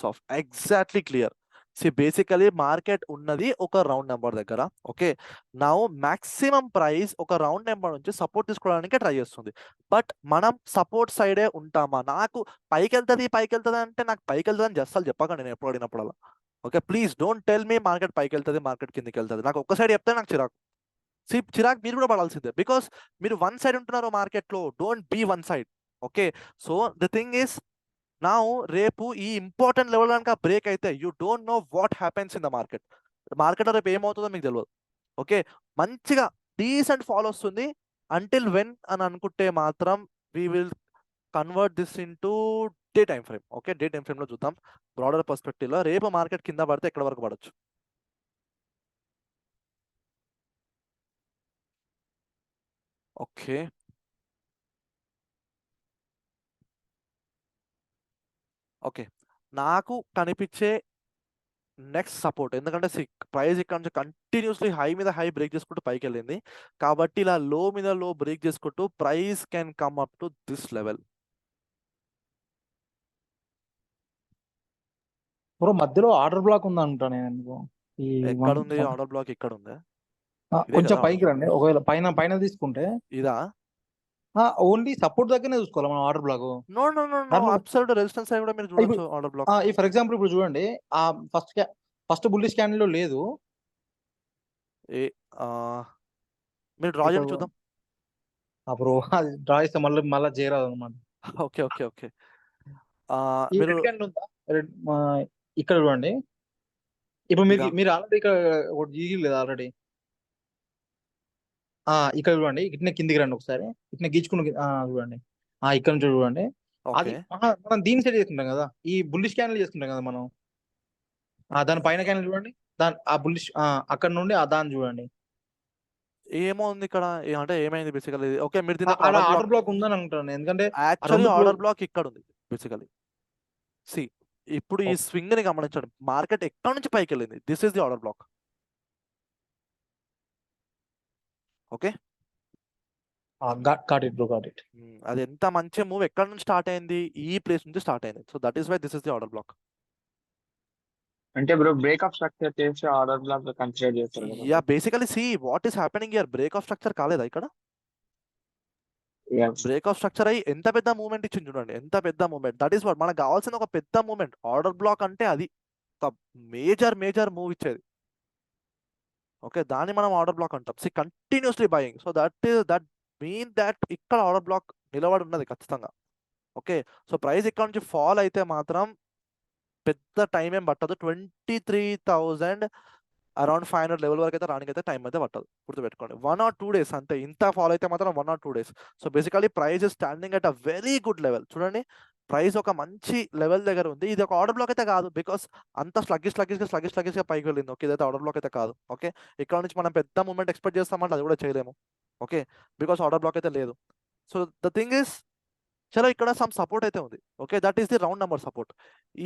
off exactly clear. See basically market ఉన్నది ఒక రౌండ్ నెంబర్ దగ్గర. ఓకే, నా మాక్సిమం ప్రైస్ ఒక రౌండ్ నెంబర్ నుంచి సపోర్ట్ తీసుకోవడానికి ట్రై చేస్తుంది. బట్ మనం సపోర్ట్ సైడే ఉంటామా? నాకు పైకి వెళ్తుంది అంటే నాకు పైకి వెళ్తుంది అని జస్ట్ చెప్పకండి నేను ఎప్పుడు అడిగినప్పుడల్లా. Okay please don't tell me market పైకి వెళ్తుంది, మార్కెట్ కిందికి వెళ్తుంది. నాకు ఒక్క సైడ్ చెప్తే నాకు చిరాకు. చిరాకు మీరు కూడా పడాల్సిందే, బికాస్ మీరు వన్ సైడ్ ఉంటున్నారు మార్కెట్లో. Don't be one side. Okay, so the thing is నా రేపు ఈ ఇంపార్టెంట్ లెవెల్ కనుక బ్రేక్ అయితే you don't know what happens in the market. మార్కెట్లో రేపు ఏమవుతుందో మీకు తెలియదు. ఓకే, మంచిగా డీసెంట్ ఫాల్ వస్తుంది. అంటిల్ వెన్ అని అనుకుంటే మాత్రం we will convert this into day time frame. Okay, day time ఫ్రేమ్లో చూద్దాం. బ్రాడర్ పర్స్పెక్టివ్లో రేపు మార్కెట్ కింద పడితే ఎక్కడ వరకు పడవచ్చు. ఓకే ఓకే నాకు కనిపించే నెక్స్ట్ సపోర్ట్, ఎందుకంటే ప్రైస్ ఇక్కడ నుంచి కంటిన్యూస్లీ హై మీద హై బ్రేక్ చేసుకుంటూ పైకి వెళ్ళింది కాబట్టి ఇలా లో మీద లో బ్రేక్ చేసుకుంటూ price can come up to this level. Bro మధ్యలో ఆర్డర్ బ్లాక్ ఉంది అంటా నేను ఎందుకో. ఈ ఎక్కడ ఉంది ఆర్డర్ బ్లాక్? ఇక్కడ ఉంది. ఇదే కొంచెం కదా పైకి రండి. ఒకవేళ పైన పైన తీసుకుంటే ఇదా? ఓన్లీ సపోర్ట్ దగ్గరనే చూసుకోవాలి మనం order block. No no no no absolute resistance side కూడా మీరు చూడొచ్చు ఆర్డర్ బ్లాక్. ఫర్ ఎగ్జాంపుల్ ఇప్పుడు చూడండి, ఆ ఫస్ట్ బుల్లిష్ క్యాండిల్ లో లేదు. మీరు డ్రా చేయండి చూద్దాం. బ్రో అది డ్రా చేస్తే మళ్ళీ చేరాదు అనమాట. ఓకే ఓకే ఓకే ఈ మీరు రెడ్ క్యాండిల్ ఉందా? ఇక్కడ చూడండి. ఇప్పుడు మీరు ఆల్రెడీ ఇక్కడ ఒకటి గీయలేదు ఆల్రెడీ. ఇక్కడ చూడండి, ఇట్నే కిందికి రండి ఒకసారి. ఇట్నే గీచుకుని చూడండి. ఇక్కడ నుంచి చూడండి. అది ఓకే మనం దీని సైడ్ చేసుకుంటాం కదా, ఈ బుల్లిష్ క్యాండిల్ చేసుకుంటాం కదా మనం. దాని పైన క్యాండిల్ చూడండి, ఆ బుల్లిష్ అక్కడ నుండి దాన్ని చూడండి. ఏమో ఉంది ఇక్కడ అంటే ఏమైంది బేసికల్లీ? ఓకే మీరు దీని ఆర్డర్ బ్లాక్ ఉందని అనుకుంటాను, ఎందుకంటే యాక్చువల్లీ ఆర్డర్ బ్లాక్ ఇక్కడ ఉంది బేసికలీ. సి ఇప్పుడు ఈ స్వింగ్ ని గమనించండి, మార్కెట్ ఎక్కడ నుంచి పైకి వెళ్ళింది. This is the order black. Okay అది ఎంత మంచి మూవ్ ఎక్కడ నుంచి స్టార్ట్ అయింది? ఈ ప్లేస్ నుంచి స్టార్ట్ అయింది. So that is why this is the order block. అంటే బ్రో బ్రేక్ ఆఫ్ స్ట్రక్చర్ చేసి ఆర్డర్ బ్లాక్ కన్సిడర్ చేస్తారు కదా. Yeah basically see what is happening here, break of structure కాలేదా ఇక్కడ? బ్రేక్ ఆఫ్ స్ట్రక్చర్ అయ్యి ఎంత పెద్ద మూవ్మెంట్ ఇచ్చింది చూడండి, ఎంత పెద్ద మూవ్మెంట్. దట్ ఈస్ వాట్ మనకు కావాల్సిన ఒక పెద్ద మూవ్మెంట్. ఆర్డర్ బ్లాక్ అంటే అది ఒక మేజర్ మూవ్ ఇచ్చేది. ఓకే దాన్ని మనం ఆర్డర్ బ్లాక్ అంటాం. See continuously buying. So that mean that ఇక్కడ ఆర్డర్ బ్లాక్ నిలబడి ఉన్నది ఖచ్చితంగా. ఓకే సో ప్రైస్ ఇక్కడ నుంచి ఫాల్ అయితే మాత్రం పెద్ద టైం ఏం పట్టదు. 23,000 అరౌండ్ 500 లెవెల్ వరకు అయితే రానికైతే టైం అయితే పట్టదు, గుర్తుపెట్టుకోండి. 1 or 2 days అంతే. ఇంత ఫాల్ అయితే మాత్రం 1 or 2 days. So basically price is standing at a very good level. చూడండి ప్రైస్ ఒక మంచి లెవెల్ దగ్గర ఉంది. ఇది ఒక ఆర్డర్ బ్లాక్ అయితే కాదు, బికాస్ అంత స్లగ్గిష్ గా పైకి వెళ్ళింది. ఓకే ఇదైతే ఆర్డర్ బ్లాక్ అయితే కాదు. ఓకే ఇక్కడ నుంచి మనం పెద్ద మూమెంట్ ఎక్స్పెక్ట్ చేస్తామంటే అది కూడా చేయలేము. ఓకే బికాస్ ఆర్డర్ బ్లాక్ అయితే లేదు. సో ద థింగ్ ఇస్ చలో ఇక్కడ సమ్ సపోర్ట్ అయితే ఉంది. Okay, that is the round number support.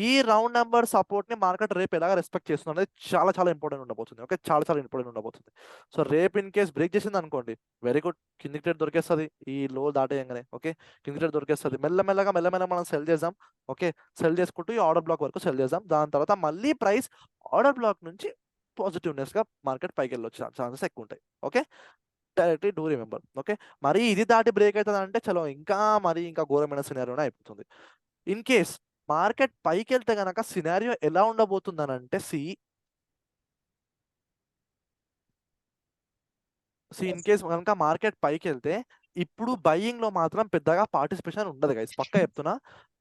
ఈ రౌండ్ నెంబర్ సపోర్ట్ ని మార్కెట్ రేపు ఎలాగ రెస్పెక్ట్ చేస్తుంది అనేది చాలా చాలా ఇంపార్టెంట్ ఉండబోతుంది. ఓకే, చాలా చాలా ఇంపార్టెంట్ ఉండబోతుంది. సో రేపు ఇన్ కేస్ బ్రేక్ చేసింది అనుకోండి, వెరీ గుడ్, కిందికి ట్రేడ్ దొరికేస్తుంది ఈ లో దాటేయంగానే. ఓకే, కిందికి ట్రేడ్ దొరికేస్తుంది. మెల్లమెల్లగా మనం సెల్ చేద్దాం. ఓకే, సెల్ చేసుకుంటూ ఈ ఆర్డర్ బ్లాక్ వరకు సెల్ చేద్దాం. దాని తర్వాత మళ్ళీ ప్రైస్ ఆర్డర్ బ్లాక్ నుంచి పాజిటివ్నెస్ గా మార్కెట్ పైకి వెళ్ళొచ్చు ఛాన్సెస్ ఎక్కువ ఉంటాయి. Okay, directly do remember. Okay, మరి ఇది దాటి బ్రేక్ అవుతుంది అంటే చలో ఇంకా ఘోరమైన సినారియోనే అయిపోతుంది. ఇన్ కేస్ మార్కెట్ పైకి వెళ్తే గనక సినారియో ఎలా ఉండబోతుంది అని అంటే ఇన్ కేస్ కనుక మార్కెట్ పైకి వెళ్తే ఇప్పుడు బయింగ్ లో మాత్రం పెద్దగా పార్టిసిపేషన్ ఉండదు గైస్, పక్కా చెప్తున్నా.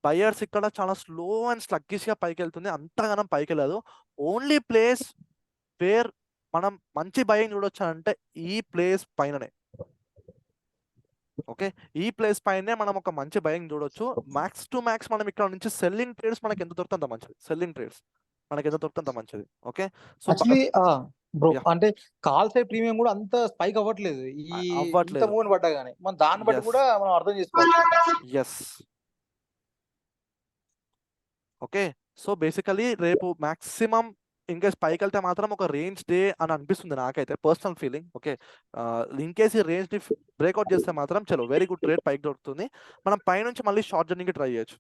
బయర్స్ ఇక్కడ చాలా స్లో అండ్ స్లగ్గిష్ గా పైకి వెళ్తుంది, అంతగానం పైకి వెళ్ళదు. ఓన్లీ ప్లేస్ వేర్ మనం మంచి బయింగ్ చూడొచ్చు అంటే ఈ ప్లేస్ పైననే. ఓకే, ఈ ప్లేస్ పైనే మనం ఒక మంచి బయింగ్ చూడొచ్చు. మ్యాక్స్ టు మ్యాక్స్ మనం ఇక్కడ నుంచి సెల్లింగ్ ట్రేడ్స్ మనకి ఎంత దొరుకుతుంది అంత మంచిది. సెల్లింగ్ ట్రేడ్స్ మనకి ఎంత దొరుకుతుంది అంత మంచిది. Okay, so actually bro Yeah. అంటే కాల్ సైడ్ ప్రీమియం కూడా అంత స్పైక్ అవ్వట్లేదు ఈ ఇంత అవ్వట్లేదు. మూవ్మెంట్ పడ్డా గానీ మనం దాన్ని బట్టి Yes. కూడా మనం అర్థం చేసుకోవచ్చు. ఎస్. ఓకే, సో బేసికలీ రేపు మాక్సిమం ఇన్ కేస్ పైకి వెళ్తే మాత్రం ఒక రేంజ్ డే అని అనిపిస్తుంది నాకైతే, personal feeling. Okay, in case ఈ రేంజ్ ని బ్రేక్అవుట్ చేస్తే మాత్రం చలో వెరీ గుడ్ రేట్ పైకి దొరుకుతుంది. మనం పైనుంచి మళ్ళీ షార్ట్ జర్నీకి ట్రై చేయొచ్చు.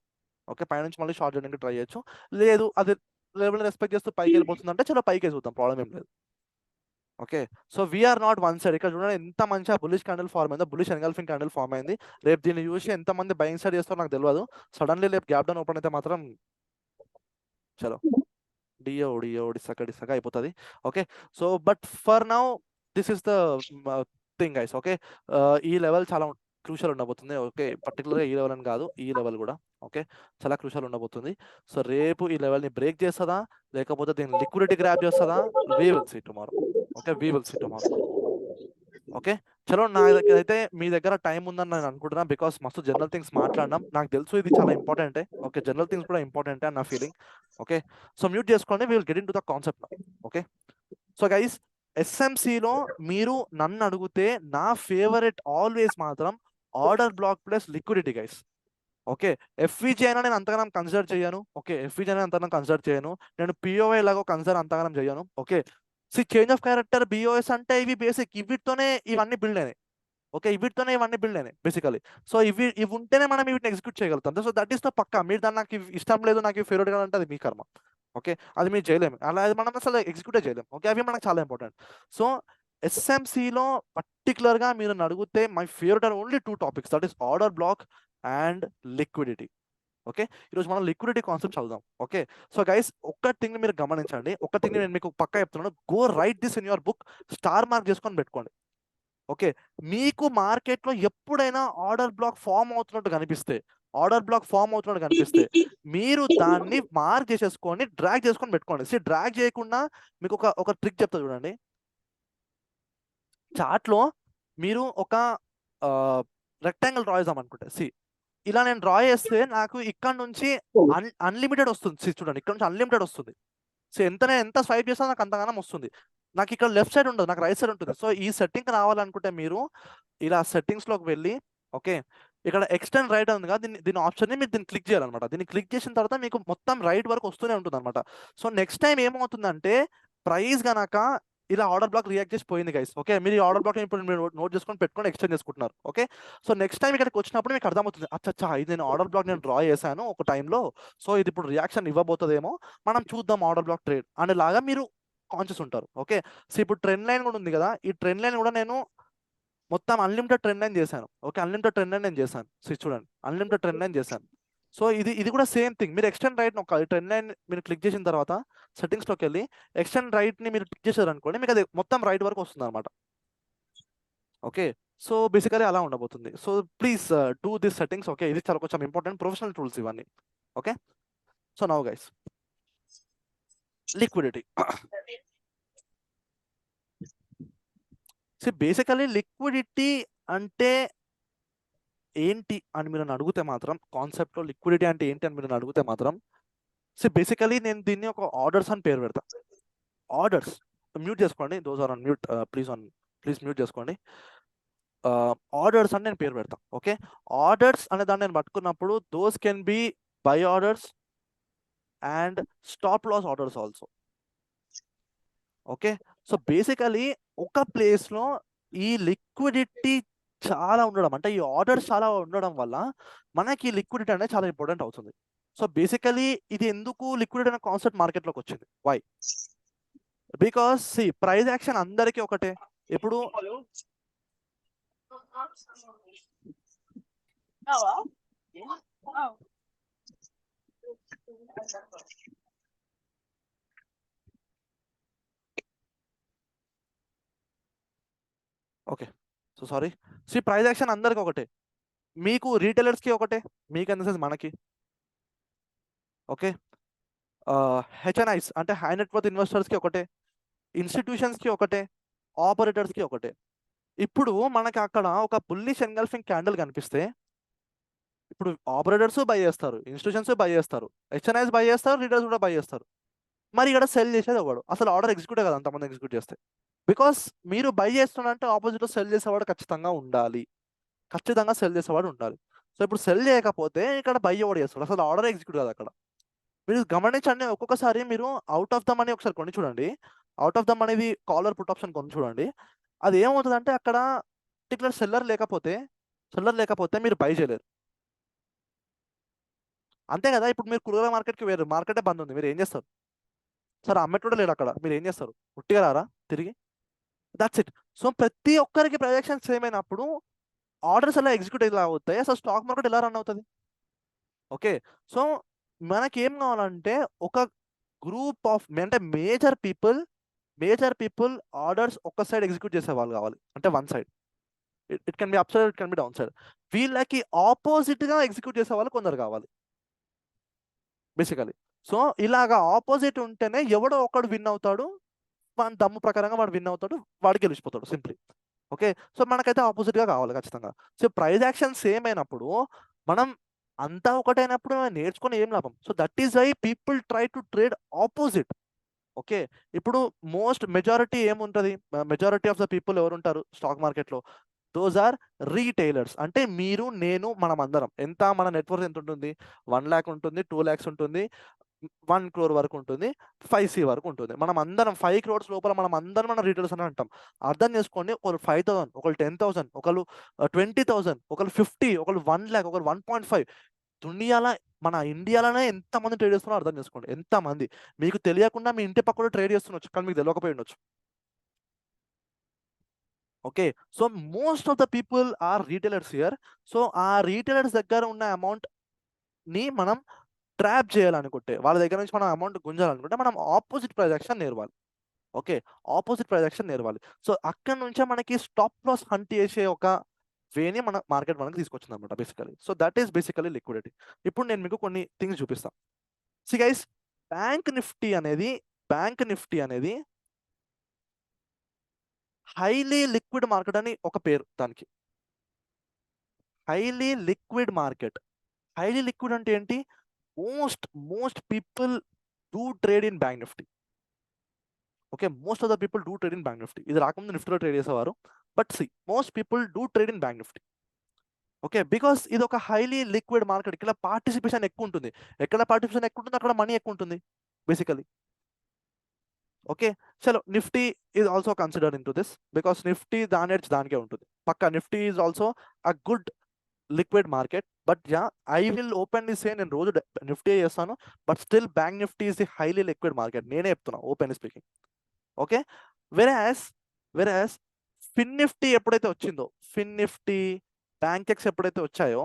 ఓకే, పైనుంచి మళ్ళీ షార్ట్ జర్నీకి ట్రై చేయొచ్చు. లేదు అది లెవెల్ రెస్పెక్ట్ చేస్తూ పైకి వెళ్ళిపోతుంది అంటే చలో పైకి చూద్దాం, ప్రాబ్లం ఏం లేదు. Okay, so we're not one side. ఇక్కడ చూడండి ఎంత మంచిగా బులిష్ క్యాండిల్ ఫార్మ్ అయిందో, బులిష్ ఎన్గల్ఫింగ్ క్యాండిల్ ఫార్మ్ అయింది. రేపు దీన్ని చూసి ఎంతమంది బయింగ్ సైడ్ చేస్తారో నాకు తెలియదు. సడన్లీ రేపు గ్యాప్ డౌన్ ఓపెన్ అయితే మాత్రం చలో డిసక అయిపోతుంది. Okay, so but for now this is the thing guys. Okay, ఈ లెవెల్ చాలా క్రూషియల్ ఉండబోతుంది. ఓకే, పర్టికులర్గా ఈ లెవెల్ అని కాదు, ఈ లెవెల్ కూడా ఓకే చాలా క్రూషియల్ ఉండబోతుంది. సో రేపు ఈ లెవెల్ని బ్రేక్ చేస్తుందా లేకపోతే దీన్ని లిక్విడిటీ గ్రాప్ చేస్తుందా, we will see tomorrow. Okay, we will see tomorrow. Okay, చలో నా దగ్గర అయితే మీ దగ్గర టైం ఉందని నేను అనుకుంటున్నా, బికాస్ మస్తు జనరల్ థింగ్స్ మాట్లాడినాం. నాకు తెలుసు ఇది చాలా ఇంపార్టెంటే. ఓకే, జనరల్ థింగ్స్ కూడా ఇంపార్టెంటే అని నా ఫీలింగ్. ఓకే, సో మ్యూట్ చేసుకోండి, we will get in to the concept. Okay, so guys ఎస్ఎంసిలో మీరు నన్ను అడిగితే నా ఫేవరెట్ ఆల్వేస్ మాత్రం order block plus liquidity guys. Okay, FVG అయినా నేను అంతగానం కన్సిడర్ చేయను. ఓకే, ఎఫ్విజీ అయినా అంతగానం కన్సిడర్ చేయను. నేను పిఓఐ లాగా కన్సిడర్ అంతగానం చేయను. ఓకే, చేంజ్ ఆఫ్ క్యారెక్టర్ బిఓఎస్ అంటే ఇవి బేసిక్, ఇవితోనే ఇవన్నీ బిల్డ్ అయినాయి. ఓకే, ఇవితోనే ఇవన్నీ బిల్డ్ అయినాయి బేసికలీ. సో ఇవి ఉంటేనే మనం వీటిని ఎగ్జిక్యూట్ చేయగలుగుతాం. సో దట్ ఈస్ ద పక్కా. మీరు దాన్ని నాకు ఇష్టం లేదు, నాకు ఫేవరెట్ గా అంటే అది మీ కర్మ. ఓకే, అది మీరు చేయలేము, అలా అది మనం అసలు ఎగ్జిక్యూట్ చేయలేము. ఓకే, అవి మనకు చాలా ఇంపార్టెంట్. సో ఎస్ఎంసిలో పర్టికులర్గా మీరు అడిగితే my favourite are only 2 topics, that is order block and liquidity. Okay, ఈరోజు మనం లిక్విడిటీ కాన్సెప్ట్ చదువుదాం. ఓకే, సో గైస్ ఒక్క థింగ్ మీరు గమనించండి, ఒక్క థింగ్ నేను మీకు పక్కా చెప్తున్నాను. Go write this in your book, star mark చేసుకొని పెట్టుకోండి. ఓకే, మీకు మార్కెట్లో ఎప్పుడైనా ఆర్డర్ బ్లాక్ ఫామ్ అవుతున్నట్టు కనిపిస్తే మీరు దాన్ని మార్క్ చేసేసుకొని డ్రాగ్ చేసుకొని పెట్టుకోండి. డ్రాగ్ చేయకుండా మీకు ఒక ట్రిక్ చెప్తా చూడండి. చార్ట్లో మీరు ఒక రెక్టాంగిల్ డ్రా చేద్దాం అనుకుంటే ఇలా నేను డ్రా చేస్తే నాకు ఇక్కడ నుంచి అన్లిమిటెడ్ వస్తుంది. చూడండి, ఇక్కడ నుంచి అన్లిమిటెడ్ వస్తుంది. ఎంత స్వైప్ చేస్తా నాకు అంతగానం వస్తుంది. నాకు ఇక్కడ లెఫ్ట్ సైడ్ ఉండదు, నాకు రైట్ సైడ్ ఉంటుంది. సో ఈ సెట్టింగ్ రావాలనుకుంటే మీరు ఇలా సెట్టింగ్స్లోకి వెళ్ళి ఓకే ఇక్కడ ఎక్స్టెండ్ రైట్ ఉంది కదా, దీని ఆప్షన్ని మీరు దీన్ని క్లిక్ చేయాలన్నమాట. దీన్ని క్లిక్ చేసిన తర్వాత మీకు మొత్తం రైట్ వరకు వస్తూనే ఉంటుంది అనమాట. సో నెక్స్ట్ టైం ఏమవుతుందంటే ప్రైస్ గనక ఇలా ఆర్డర్ బ్లాక్ రియాక్ట్ చేసి పోయింది గైస్. ఓకే, మీరు ఈ ఆర్డర్ బ్లాక్ ఇప్పుడు మీరు నోట్ చేసుకొని పెట్టుకొని ఎక్స్టెండ్ చేసుకుంటున్నారు. ఓకే, సో నెక్స్ట్ టైం ఇక్కడికి వచ్చినప్పుడు మీకు అర్థమవుతుంది, అచ్చా ఇది నేను ఆర్డర్ బ్లాక్ నేను డ్రా చేశాను ఒక టైంలో, సో ఇది ఇప్పుడు రియాక్షన్ ఇవ్వబోతుందేమో, మనం చూద్దాం ఆర్డర్ బ్లాక్ ట్రేడ్ అనేలాగా మీరు కాన్షియస్ ఉంటారు. ఓకే, సో ఇప్పుడు ట్రెండ్ లైన్ కూడా ఉంది కదా, ఈ ట్రెండ్ లైన్ కూడా నేను మొత్తం అన్లిమిటెడ్ ట్రెండ్ లైన్ చేశాను. ఓకే, అన్లిమిటెడ్ ట్రెండ్ లైన్ నేను చేశాను. సో చూడండి, అన్లిమిటెడ్ ట్రెండ్ లైన్ చేశాను. సో ఇది కూడా సేమ్ థింగ్. మీరు ఎక్స్టెండ్ రైట్ ఒక ట్రెండ్ లైన్ మీరు క్లిక్ చేసిన తర్వాత సెట్టింగ్స్లోకి వెళ్ళి ఎక్స్టెండ్ రైట్ని మీరు క్లిక్ చేశారు అనుకోండి, మీకు అది మొత్తం రైట్ వరకు వస్తుంది అనమాట. ఓకే, సో బేసికలీ అలా ఉండబోతుంది. So please do this settings. Okay, ఇది చాలా కొంచెం ఇంపార్టెంట్ ప్రొఫెషనల్ టూల్స్ ఇవన్నీ. Okay, so now guys liquidity. Basically liquidity అంటే ఏంటి అని మీరు అడిగితే మాత్రం, కాన్సెప్ట్లో లిక్విడిటీ అంటే ఏంటి అని మీరు అడిగితే మాత్రం బేసికలీ నేను దీన్ని ఒక ఆర్డర్స్ అని పేరు పెడతా. ఆర్డర్స్ మ్యూట్ చేసుకోండి, those are on mute, please mute చేసుకోండి. ఆర్డర్స్ అని నేను పేరు పెడతాను. ఓకే, ఆర్డర్స్ అనే దాన్ని నేను పట్టుకున్నప్పుడు those can be buy orders and stop loss orders also. Okay, so basically ఒక ప్లేస్లో ఈ లిక్విడిటీ చాలా ఉండడం, అంటే ఈ ఆర్డర్స్ చాలా ఉండడం వల్ల మనకి లిక్విడిటీ అనేది చాలా ఇంపార్టెంట్ అవుతుంది. సో బేసికలీ ఇది ఎందుకు లిక్విడిటీ అనే కాన్సెప్ట్ మార్కెట్లోకి వచ్చింది? వై? బికాస్ ప్రైస్ యాక్షన్ అందరికీ ఒకటే. ఇప్పుడు okay, so sorry, price action అందరికి ఒకటే. మీకు రీటైలర్స్కి ఒకటే, మీకు ఇన్ ద సెన్స్ మనకి. ఓకే, హెచ్ఎన్ఐస్ అంటే హై నెట్వర్త్ ఇన్వెస్టర్స్కి ఒకటే, ఇన్స్టిట్యూషన్స్కి ఒకటే, ఆపరేటర్స్కి ఒకటే. ఇప్పుడు మనకి అక్కడ ఒక బుల్లిష్ ఎన్గల్ఫింగ్ క్యాండిల్ కనిపిస్తే ఇప్పుడు ఆపరేటర్స్ బై చేస్తారు, ఇన్స్టిట్యూషన్స్ బై చేస్తారు, హెచ్ఎన్ఐస్ బై చేస్తారు, రీటైలర్స్ కూడా బై చేస్తారు. మరి ఇక్కడ సెల్ చేసేది ఒకడు, అసలు ఆర్డర్ ఎగ్జిక్యూట్ కదా అంతమంది ఎగ్జిక్యూట్ చేస్తే. బికాస్ మీరు బై చేస్తున్నారంటే ఆపోజిట్లో సెల్ చేసేవాడు ఖచ్చితంగా ఉండాలి, ఖచ్చితంగా సెల్ చేసేవాడు ఉండాలి. సో ఇప్పుడు సెల్ చేయకపోతే ఇక్కడ బై ఎవడు చేస్తాడు, అసలు ఆర్డర్ ఎగ్జిక్యూట్ కదా అక్కడ. మీరు గమనించండి, ఒక్కొక్కసారి మీరు అవుట్ ఆఫ్ ద మనీ ఒకసారి కొని చూడండి, అవుట్ ఆఫ్ ద మనీది కాలర్ పుట్ ఆప్షన్ కొని చూడండి. అది ఏమవుతుందంటే అక్కడ పర్టికులర్ సెల్లర్ లేకపోతే మీరు బై చేయలేరు. అంతే కదా. ఇప్పుడు మీరు కూరగాయల మార్కెట్కి వేరు, మార్కెటే బంద్ ఉంది, మీరు ఏం చేస్తారు? సరే అమ్మేటోడే లేడు అక్కడ, మీరు ఏం చేస్తారు? ఉట్టిగా రారా తిరిగి? That's it. సో ప్రతి ఒక్కరికి ప్రొజెక్షన్ సేమ్ అయినప్పుడు ఆర్డర్స్ ఎలా ఎగ్జిక్యూట్ ఎలా అవుతాయి, అసలు స్టాక్ మార్కెట్ ఎలా రన్ అవుతుంది? ఓకే, సో మనకి ఏం కావాలంటే ఒక గ్రూప్ ఆఫ్ అంటే మేజర్ పీపుల్ ఆర్డర్స్ ఒక్క సైడ్ ఎగ్జిక్యూట్ చేసే వాళ్ళు కావాలి, అంటే one side. It can be up side, it can be down side. వీళ్ళకి ఆపోజిట్గా ఎగ్జిక్యూట్ చేసే వాళ్ళు కొందరు కావాలి బేసికలీ. సో ఇలాగా ఆపోజిట్ ఉంటేనే ఎవడో ఒకడు విన్ అవుతాడు, మన దమ్ము ప్రకారంగా వాడు విన్ అవుతాడు, వాడికి గెలిచిపోతాడు సింప్లీ. ఓకే, సో మనకైతే ఆపోజిట్గా కావాలి ఖచ్చితంగా. సో ప్రైస్ యాక్షన్ సేమ్ అయినప్పుడు మనం అంతా ఒకటైనప్పుడు నేర్చుకుని ఏం లాభం? So that is why people try to trade opposite. Okay, ఇప్పుడు మెజారిటీ ఏముంటుంది, మెజారిటీ ఆఫ్ ద పీపుల్ ఎవరు ఉంటారు స్టాక్ మార్కెట్లో? Those are retailers. అంటే మీరు, నేను, మనం అందరం. ఎంత మన నెట్వర్క్ ఎంత ఉంటుంది? 1 lakh ఉంటుంది, 2 lakhs ఉంటుంది, 1 crore వరకు ఉంటుంది, 5C వరకు ఉంటుంది. మనం అందరం 5 crores లోపల మనం అందరం మన రీటైలర్స్ అని అంటాం. అర్థం చేసుకోండి, ఒకరు 5,000, ఒకరు 10,000, ఒకరు 20,000, ఒకరు 50, ఒకరు 1 lakh, ఒకరు 1.5. దునియాలో మన ఇండియాలోనే ఎంతమంది ట్రేడ్ చేస్తున్నారో అర్థం చేసుకోండి, ఎంతమంది. మీకు తెలియకుండా మీ ఇంటి పక్కన ట్రేడ్ చేస్తుండొచ్చు, కానీ మీకు తెలియకపోయి ఉండొచ్చు. Okay, so most of the people are retailers here. So ఆ రీటైలర్స్ దగ్గర ఉన్న అమౌంట్ ని మనం ట్రాప్ చేయాలనుకుంటే, వాళ్ళ దగ్గర నుంచి మనం అమౌంట్ గుంజాలనుకుంటే మనం ఆపోజిట్ ప్రైస్ యాక్షన్ నేర్వాలి. ఓకే, ఆపోజిట్ ప్రైస్ యాక్షన్ నేర్వాలి. సో అక్కడ నుంచే మనకి స్టాప్ లాస్ హంట్ చేసే ఒక వేని మన మార్కెట్ మనకి తీసుకొచ్చింది అనమాట basically. So that is basically liquidity. ఇప్పుడు నేను మీకు కొన్ని థింగ్స్ చూపిస్తాను. సి గైస్, బ్యాంక్ నిఫ్టీ అనేది హైలీ లిక్విడ్ మార్కెట్ అని ఒక పేరు దానికి. Highly liquid market. Highly liquid అంటే ఏంటి? Most people do trade in bank Nifty. Okay, most of the people do trade in bank Nifty. ఇది రాకముందు నిఫ్టీలో ట్రేడ్ చేసేవారు, but most people do trade in bank Nifty. Okay, because ఇది ఒక highly liquid market. ఇక్కడ participation ఎక్కువ ఉంటుంది. ఎక్కడ పార్టిసిపేషన్ ఎక్కువ ఉంటుంది అక్కడ మనీ ఎక్కువ ఉంటుంది బేసికలీ. ఓకే, చలో Nifty is also consider in to this, because Nifty దాని ఎడ్జ్ దానికే ఉంటుంది పక్క. Nifty is also a good liquid market. But yeah, I will openly సే, నేను రోజు నిఫ్టీ చేస్తాను, but still bank Nifty is the highly liquid market, నేనే చెప్తున్నా open speaking. Okay, వెరాస్ ఫిన్ Nifty ఎప్పుడైతే వచ్చిందో, ఫిన్ నిఫ్టీ, బ్యాంక్ ఎక్స్ ఎప్పుడైతే వచ్చాయో,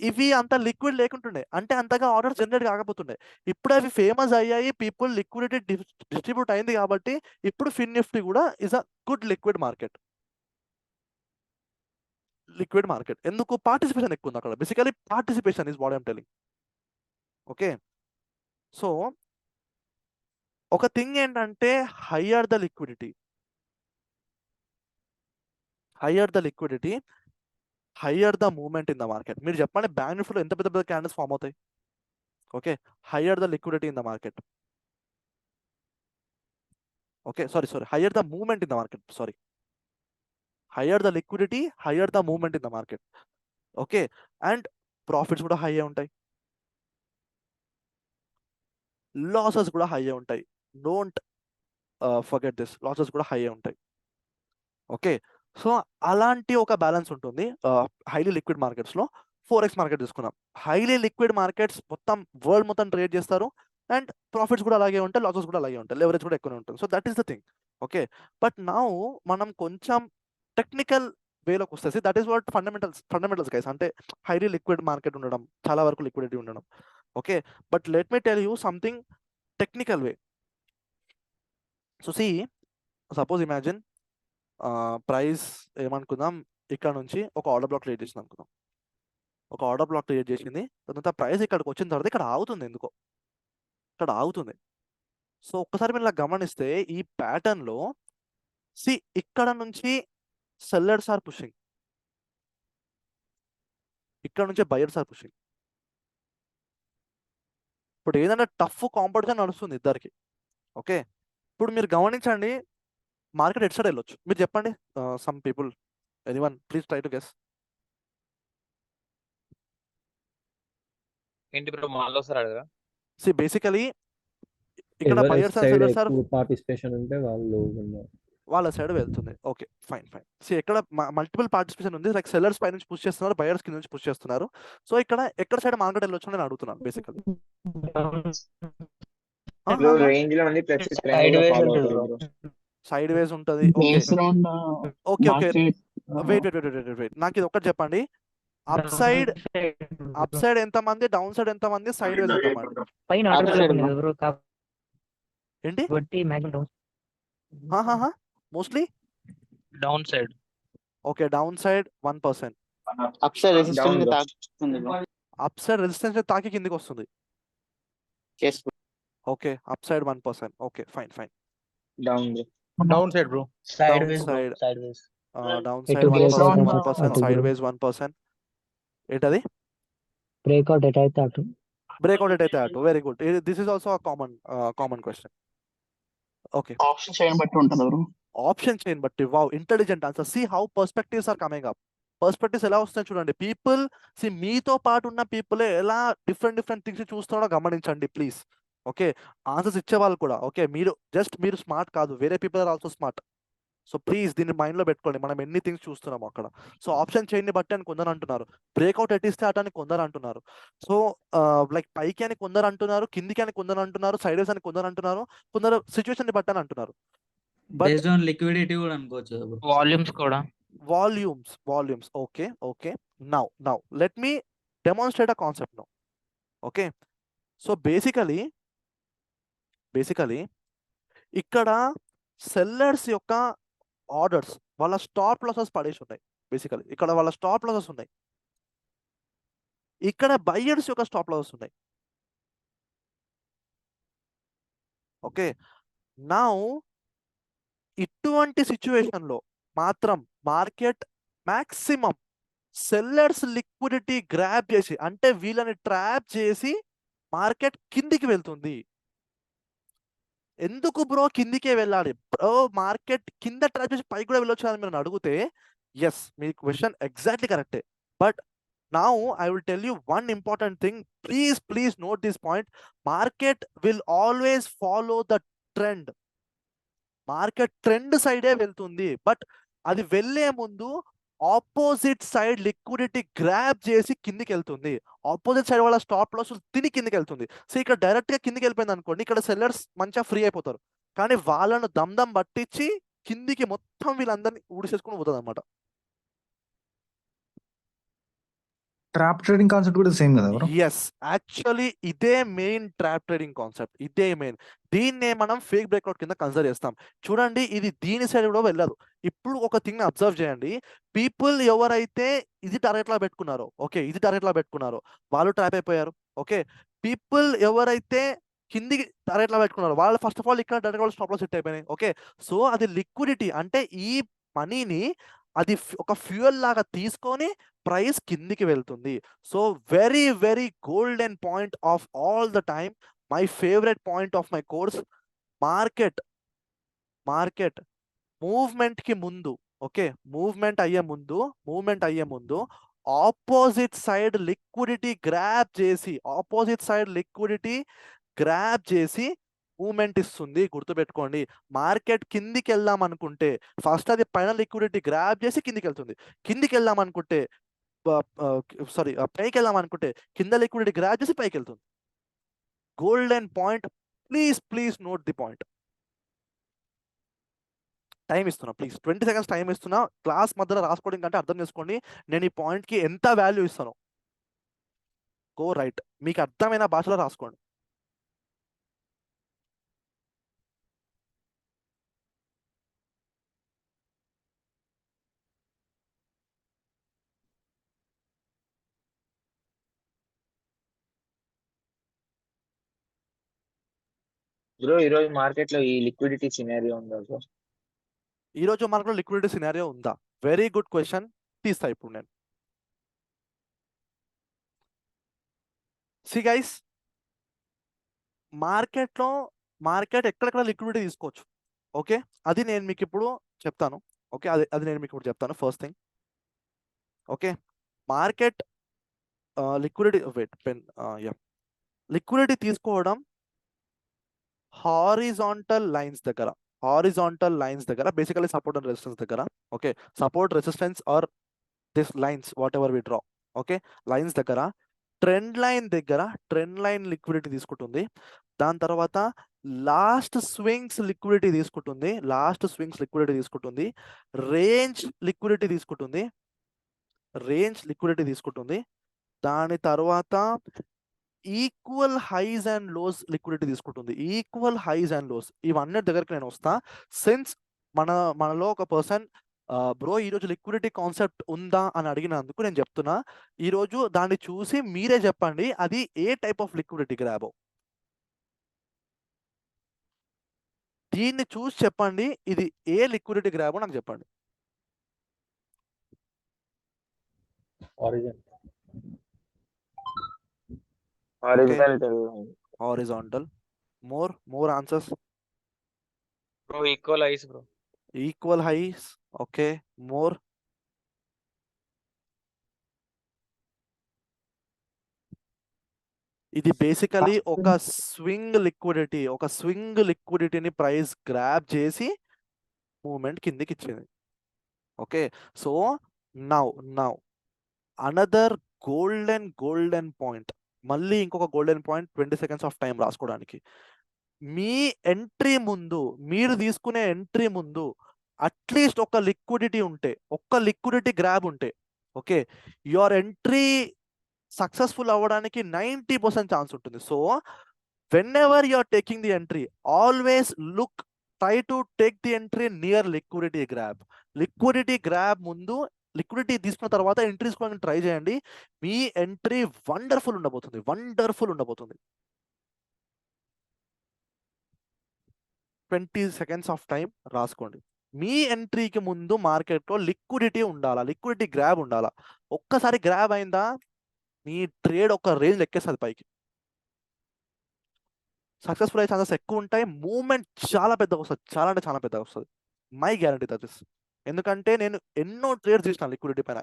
ఇవి అంత లిక్విడ్ లేకుంటుండే, అంటే అంతగా ఆర్డర్ జనరేట్ కాకపోతుండే. ఇప్పుడు అవి ఫేమస్ అయ్యాయి, పీపుల్ లిక్విడిటీ డిస్ట్రిబ్యూట్ అయింది కాబట్టి ఇప్పుడు ఫిన్ నిఫ్టీ కూడా is a good liquid market. ఎందుకు? పార్టిసిపేషన్ ఎక్కువ ఉంది అక్కడ. Basically participation is what I'm telling. Okay, so ఒక థింగ్ ఏంటంటే higher the liquidity, higher the movement in the market. మీరు చెప్పండి, బ్యాంక్ నిఫ్టీలో ఎంత పెద్ద పెద్ద క్యాండిల్స్ ఫామ్ అవుతాయి? Okay, higher the liquidity in the market. Okay, sorry, higher the movement in the market, sorry. Higher the liquidity, higher the movement in the market. Okay, and profits కూడా high ఉంటాయి, losses కూడా high ఉంటాయి. Don't forget this, losses కూడా high ఉంటాయి. Okay, so అలాంటి ఒక balance ఉంటుంది highly liquid మార్కెట్స్లో. ఫోరెక్స్ మార్కెట్ తీసుకున్నాం, హైలీ లిక్విడ్ మార్కెట్స్ మొత్తం వరల్డ్ మొత్తం ట్రేడ్ చేస్తారు, అండ్ ప్రాఫిట్స్ కూడా అలాగే ఉంటాయి, లాసెస్ కూడా అలాగే ఉంటాయి, లెవరేజ్ కూడా ఎక్కువనే ఉంటుంది. So that is the thing. Okay, but now మనం కొంచెం టెక్నికల్ వేలోకి వస్తేసి that is what fundamentals guys. అంటే హైలీ లిక్విడ్ మార్కెట్ ఉండడం, చాలా వరకు లిక్విడిటీ ఉండడం. Okay, but let me tell you something technical way. So see, suppose imagine price ఏమనుకుందాం, ఇక్కడ నుంచి ఒక ఆర్డర్ బ్లాక్ క్రియేట్ చేసింది అనుకుందాం. ఒక ఆర్డర్ బ్లాక్ క్రియేట్ చేసింది, తర్వాత ప్రైస్ ఇక్కడికి వచ్చిన తర్వాత ఇక్కడ ఆగుతుంది, ఎందుకో ఇక్కడ ఆగుతుంది. సో ఒక్కసారి మీరు ఇలా గమనిస్తే ఈ ప్యాటర్న్ లో సి ఇక్కడ నుంచి సెల్లర్స్ ఆర్ పుషింగ్, ఇక్కడ నుంచి బయర్స్ ఆర్ పుషింగ్. ఇప్పుడు ఏదైనా టఫ్ కాంపిటీషన్ నడుస్తుంది ఇద్దరికి. ఓకే, ఇప్పుడు మీరు గమనించండి, మార్కెట్ ఎటు సైడ్ వెళ్ళొచ్చు మీరు చెప్పండి. Some people, anyone please try to guess. ఏంటి బ్రో మాల్లో సార్ అడగరా? సి బేసికలీ ఇక్కడ ఎవరి buyers and side sellers are ఎక్కువ పార్టిసిపేషన్ ఉంటే వాళ్ళు ఉన్నారు. వాళ్ళ సైడ్ వెళ్తుంది. Okay, fine. సో ఇక్కడ మల్టిపుల్ పార్టిసిపేషన్ ఉంది, లైక్ సెల్లర్స్ పై నుంచి పుష్ చేస్తున్నారు, బయర్స్ కింద నుంచి పుష్ చేస్తున్నారు. సో ఇక్కడ ఎక్కడ సైడ్ మార్కెట్ వెళ్ళొచ్చు నేను అడుగుతున్నాను బేసికలీ. రేంజ్ లో ఉంది, ప్లస్ Side ways ఉంటుంది bro. సైడ్ వేస్ ఉంటుంది. ఓకే, వెయిట్, నాకు ఇది ఒకటి చెప్పండి. అప్ సైడ్ ఎంత మంది, డౌన్ సైడ్ ఎంత మంది, సైడ్ వేస్ ఎంత మంది? పైన Up ఆర్డర్ side ఉంది మా. కదా బ్రో, ఏంటి? కాబట్టి maximum down. Mostly down side. Okay, down side 1%, up side resistance తాకుతుంది అప్ సైడ్ రెసిస్టెన్స్ తాకి కిందికి వస్తుంది. Okay, up side 1%. Okay, fine. Down side bro. Side ways. Down side It will 1%, side వేస్ 1%. ఏంటది? బ్రేక్అవుట్ ఎట్ అయితే అటు. Breakout అయితే అటు. Very good. This is also common question. Okay, option chain బట్టి ఉంటుంది బ్రో. ఆప్షన్ చైన్ బట్టి. Wow, intelligent answer. See how perspectives are coming up. Perspectives ఎలా వస్తాయి చూడండి. పీపుల్ సి మీతో పాటు ఉన్న పీపుల్ ఎలా డిఫరెంట్ థింగ్స్ చూస్తున్నారో గమనించండి ప్లీజ్. ఓకే, ఆన్సర్స్ ఇచ్చే వాళ్ళు కూడా. ఓకే, మీరు స్మార్ట్ కాదు, వేరే people are also smart. So please దీన్ని మైండ్ లో పెట్టుకోండి, మనం ఎన్ని థింగ్స్ చూస్తున్నాము అక్కడ. సో ఆప్షన్ చైన్ ని బట్టి అని కొందరు అంటున్నారు, బ్రేక్అవుట్ ఎట్టిస్తే అట అని కొందరు అంటున్నారు. సో లైక్ పైకి అని కొందరు అంటున్నారు, కిందికి అని కొందరు అంటున్నారు, సైడ్ వేస్ అని కొందరు అంటున్నారు, కొందరు సిచ్యువేషన్ ని బట్టి అని అంటున్నారు. బేస్డ్ ఆన్ లిక్విడిటీ కూడా అనుకోవచ్చు కదా bro. వాల్యూమ్స్ కూడా. Volumes. Okay, now let me demonstrate a concept now. Okay, so basically ఇక్కడ సెల్లర్స్ యొక్క ఆర్డర్స్ వాళ్ళ స్టాప్ లాసెస్ పడేసి ఉన్నాయి. బేసికలీ ఇక్కడ వాళ్ళ స్టాప్ లాసెస్ ఉన్నాయి, ఇక్కడ బయ్యర్స్ యొక్క స్టాప్ లాసెస్ ఉన్నాయి. ఓకే, నౌ ఇటువంటి సిచ్యువేషన్ లో మాత్రం market maximum sellers liquidity grab చేసి, అంటే వీళ్ళని ట్రాప్ చేసి మార్కెట్ కిందికి వెళ్తుంది. ఎందుకు బ్రో కిందికే వెళ్ళాలి బ్రో? మార్కెట్ కింద ట్రాప్ చేసి పైకి కూడా వెళ్ళొచ్చు అని మీరు అడిగితే, ఎస్, మీ క్వశ్చన్ ఎగ్జాక్ట్లీ కరెక్టే. But now I will tell you one important thing. Please note this point. Market will always follow the trend. Market trend సైడే వెళ్తుంది, బట్ అది వెళ్లే ముందు ఆపోజిట్ సైడ్ లిక్విడిటీ గ్రాబ్ చేసి కిందికి వెళ్తుంది. ఆపోజిట్ సైడ్ వాళ్ళ స్టాప్ లాస్ తిని కిందికి వెళ్తుంది. సో ఇక్కడ డైరెక్ట్ గా కిందికి వెళ్ళిపోయింది అనుకోండి, ఇక్కడ సెల్లర్స్ మంచిగా ఫ్రీ అయిపోతారు, కానీ వాళ్ళను దమ్ పట్టించి కిందికి మొత్తం వీళ్ళందరినీ ఊడిసేసుకుని పోతుంది అనమాట. ట్రాప్ ట్రేడింగ్ కాన్సెప్ట్ కూడా సేమ్ కదా బ్రో? ఎస్, యాక్చువల్లీ ఇదే మెయిన్ ట్రాప్ ట్రేడింగ్ కాన్సెప్ట్, ఇదే మెయిన్. దీన్నే మనం ఫేక్ బ్రేక్అవుట్ కింద కన్సిడర్ చేస్తాం. చూడండి, ఇది దీని సైడ్ కూడా వెళ్ళదు. ఇప్పుడు ఒక థింగ్ అబ్జర్వ్ చేయండి. పీపుల్ ఎవరైతే ఇది టార్గెట్ లా పెట్టుకున్నారో, ఇది టార్గెట్ లా పెట్టుకున్నారో వాళ్ళు ట్రాప్ అయిపోయారు. ఓకే, పీపుల్ ఎవరైతే కిందికి టార్గెట్ లా పెట్టుకున్నారో వాళ్ళు ఫస్ట్ ఆఫ్ ఆల్ ఇక్కడ డైరెక్ట్ వాళ్ళు స్టాప్ లాస్ సెట్ అయిపోయినాయి. ఓకే, సో అది లిక్విడిటీ, అంటే ఈ మనీని అది ఒక ఫ్యూయల్ లాగా తీసుకొని ప్రైస్ కిందికి వెళ్తుంది. So very golden point of all the time, my favourite point of my course. Market movement కి ముందు, ఓకే, మూవ్మెంట్ అయ్యే ముందు ఆపోజిట్ సైడ్ లిక్విడిటీ గ్రాప్ చేసి మూమెంట్ ఇస్తుంది. గుర్తుపెట్టుకోండి, మార్కెట్ కిందికి వెళ్దాం అనుకుంటే ఫస్ట్ అది పైన లిక్విడిటీ గ్రాప్ చేసి కిందికి వెళ్తుంది. కిందికి వెళ్దాం అనుకుంటే సారీ పైకి వెళ్దాం అనుకుంటే కింద లిక్విడిటీ గ్రాప్ చేసి పైకి వెళ్తుంది. Golden point. Please note the point. Time ఇస్తున్నా, ప్లీజ్ 20 seconds టైం ఇస్తున్నా. క్లాస్ మధ్యలో రాసుకోవడం కంటే అర్థం చేసుకోండి నేను ఈ పాయింట్కి ఎంత వాల్యూ ఇస్తాను. గో రైట్, మీకు అర్థమైన భాషలో రాసుకోండి. బ్రో ఈ రోజు మార్కెట్ లో ఈ లిక్విడిటీ సినారియో ఉందా బ్రో? ఈ రోజు మార్కెట్లో లిక్విడిటీ సినారియో ఉందా? Very good question. తీస్తా ఇప్పుడు నేను. సి గైస్, మార్కెట్ ఎక్కడెక్కడ లిక్విడిటీ తీసుకోవచ్చు, ఓకే, అది నేను మీకు ఇప్పుడు చెప్తాను. ఓకే, అది నేను మీకు ఇప్పుడు చెప్తాను. First thing, okay, market liquidity తీసుకోవడం హారిజాంటల్ లైన్స్ దగ్గర బేసికలీ సపోర్ట్ అండ్ రెసిస్టెన్స్ దగ్గర, okay, support resistance are this lines whatever we draw, okay, lines దగ్గర ట్రెండ్ లైన్ లిక్విడిటీ తీసుకుంటుంది. దాని తర్వాత లాస్ట్ స్వింగ్స్ లిక్విడిటీ తీసుకుంటుంది. రేంజ్ లిక్విడిటీ తీసుకుంటుంది. దాని తర్వాత equal highs and lows liquidity తీసుకుంటుంది. ఇవన్నీ దగ్గరికి నేను వస్తా. సిన్స్ మనలో ఒక పర్సన్ బ్రో ఈరోజు లిక్విడిటీ కాన్సెప్ట్ ఉందా అని అడిగినందుకు నేను చెప్తున్నా, ఈరోజు దాన్ని చూసి మీరే చెప్పండి అది ఏ టైప్ ఆఫ్ లిక్విడిటీ గ్రాబో. దీన్ని చూసి చెప్పండి ఇది ఏ లిక్విడిటీ గ్రాబో నాకు చెప్పండి. Horizontal. More answers. Bro equal highs bro. Equal highs, okay, more. ఇది బేసికలీ ఒక స్వింగ్ లిక్విడిటీని ప్రైస్ గ్రాబ్ చేసి మూమెంట్ కిందికి ఇచ్చింది. Okay, so now another golden point, మళ్ళీ ఇంకొక golden point. 20 seconds of time రాసుకోవడానికి. మీ ఎంట్రీ ముందు, మీరు తీసుకునే ఎంట్రీ ముందు అట్లీస్ట్ ఒక లిక్విడిటీ గ్రాబ్ ఉంటే, ఓకే, యువర్ ఎంట్రీ సక్సెస్ఫుల్ అవ్వడానికి 90% ఛాన్స్ ఉంటుంది. So whenever you are taking the entry, always try to take the entry near liquidity grab ముందు, లిక్విడిటీ తీసుకున్న తర్వాత ఎంట్రీ తీసుకోవడానికి ట్రై చేయండి. మీ ఎంట్రీ వండర్ఫుల్ ఉండబోతుంది. 20 seconds ఆఫ్ టైం రాసుకోండి. మీ ఎంట్రీకి ముందు మార్కెట్లో లిక్విడిటీ గ్రాబ్ ఉండాలా. ఒక్కసారి గ్రాబ్ అయిందా మీ ట్రేడ్ ఒక రేంజ్ ఎక్కేస్తుంది పైకి. సక్సెస్ఫుల్ అయ్యే ఛాన్సెస్ ఎక్కువ ఉంటాయి. మూవ్మెంట్ చాలా పెద్దగా వస్తుంది, చాలా అంటే చాలా పెద్దగా వస్తుంది. My guarantee that is. ఎందుకంటే నేను ఎన్నో ట్రేడ్స్ చేసిన లిక్విడిటీ పైన,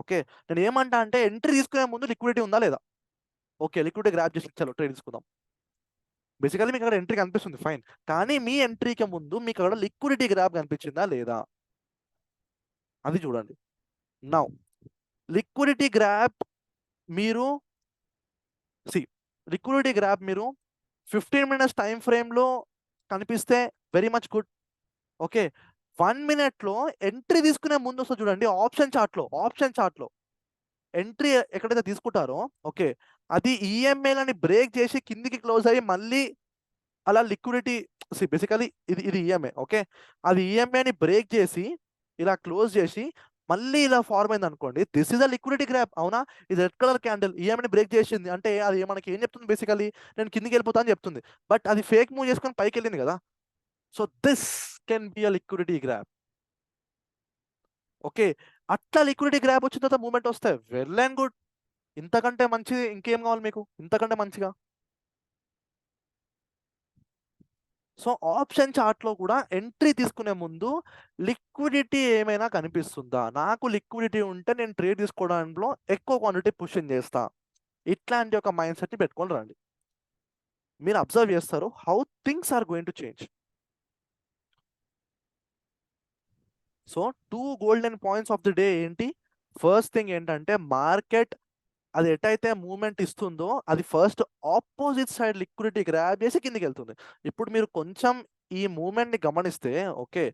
ఓకే. నేను ఏమంటా అంటే ఎంట్రీ తీసుకునే ముందు లిక్విడిటీ ఉందా లేదా, ఓకే, లిక్విడిటీ గ్రాబ్ చేసి చలో ట్రేడ్ తీసుకుందాం. బేసికలీ మీకు అక్కడ ఎంట్రీ కనిపిస్తుంది, ఫైన్, కానీ మీ ఎంట్రీకి ముందు మీకు అక్కడ లిక్విడిటీ గ్రాబ్ కనిపించిందా లేదా అది చూడండి. నౌ లిక్విడిటీ గ్రాబ్ మీరు 15 minutes టైం ఫ్రేమ్లో కనిపిస్తే very much good, okay. 1 minute లో ఎంట్రీ తీసుకునే ముందు వస్తుంది చూడండి. ఆప్షన్ చార్ట్లో ఎంట్రీ ఎక్కడైతే తీసుకుంటారో, ఓకే, అది ఈఎంఏలని బ్రేక్ చేసి కిందికి క్లోజ్ అయ్యి మళ్ళీ అలా లిక్విడిటీ, బేసికలీ ఇది ఈఎంఏ, ఓకే, అది ఈఎంఏని బ్రేక్ చేసి ఇలా క్లోజ్ చేసి మళ్ళీ ఇలా ఫార్మ్ అయింది అనుకోండి, this is a liquidity grab. అవునా? ఇది రెడ్ కలర్ క్యాండిల్ ఈఎంఐని బ్రేక్ చేసింది అంటే అది మనకి ఏం చెప్తుంది, బేసికలీ నేను కిందికి వెళ్ళిపోతా అని చెప్తుంది. బట్ అది ఫేక్ మూవ్ చేసుకొని పైకి వెళ్ళింది కదా. So this can be a liquidity grab, okay. అట్లా లిక్విడిటీ గ్రాబ్ వచ్చిన తర్వాత మూమెంట్ వస్తే వెల్ అండ్ గుడ్. ఇంతకంటే మంచిది ఇంకేం కావాలి మీకు, ఇంతకంటే మంచిగా. సో ఆప్షన్ చార్ట్ లో కూడా ఎంట్రీ తీసుకునే ముందు లిక్విడిటీ ఏమైనా కనిపిస్తుందా, నాకు లిక్విడిటీ ఉంటే నేను ట్రేడ్ తీసుకోవడంలో ఎక్కువ క్వాంటిటీ పుషింగ్ చేస్తా, ఇట్లాంటి ఒక మైండ్ సెట్ ని పెట్టుకొని రండి. మీరు అబ్జర్వ్ చేస్తారు how things are going to change. So 2 golden points of the day ఏంటి? ఫస్ట్ థింగ్ ఏంటంటే మార్కెట్ అది ఎటైతే మూవ్మెంట్ ఇస్తుందో అది first opposite side liquidity grab చేసి కిందికి వెళ్తుంది. ఇప్పుడు మీరు కొంచెం ఈ మూవ్మెంట్ ని గమనిస్తే ఓకే,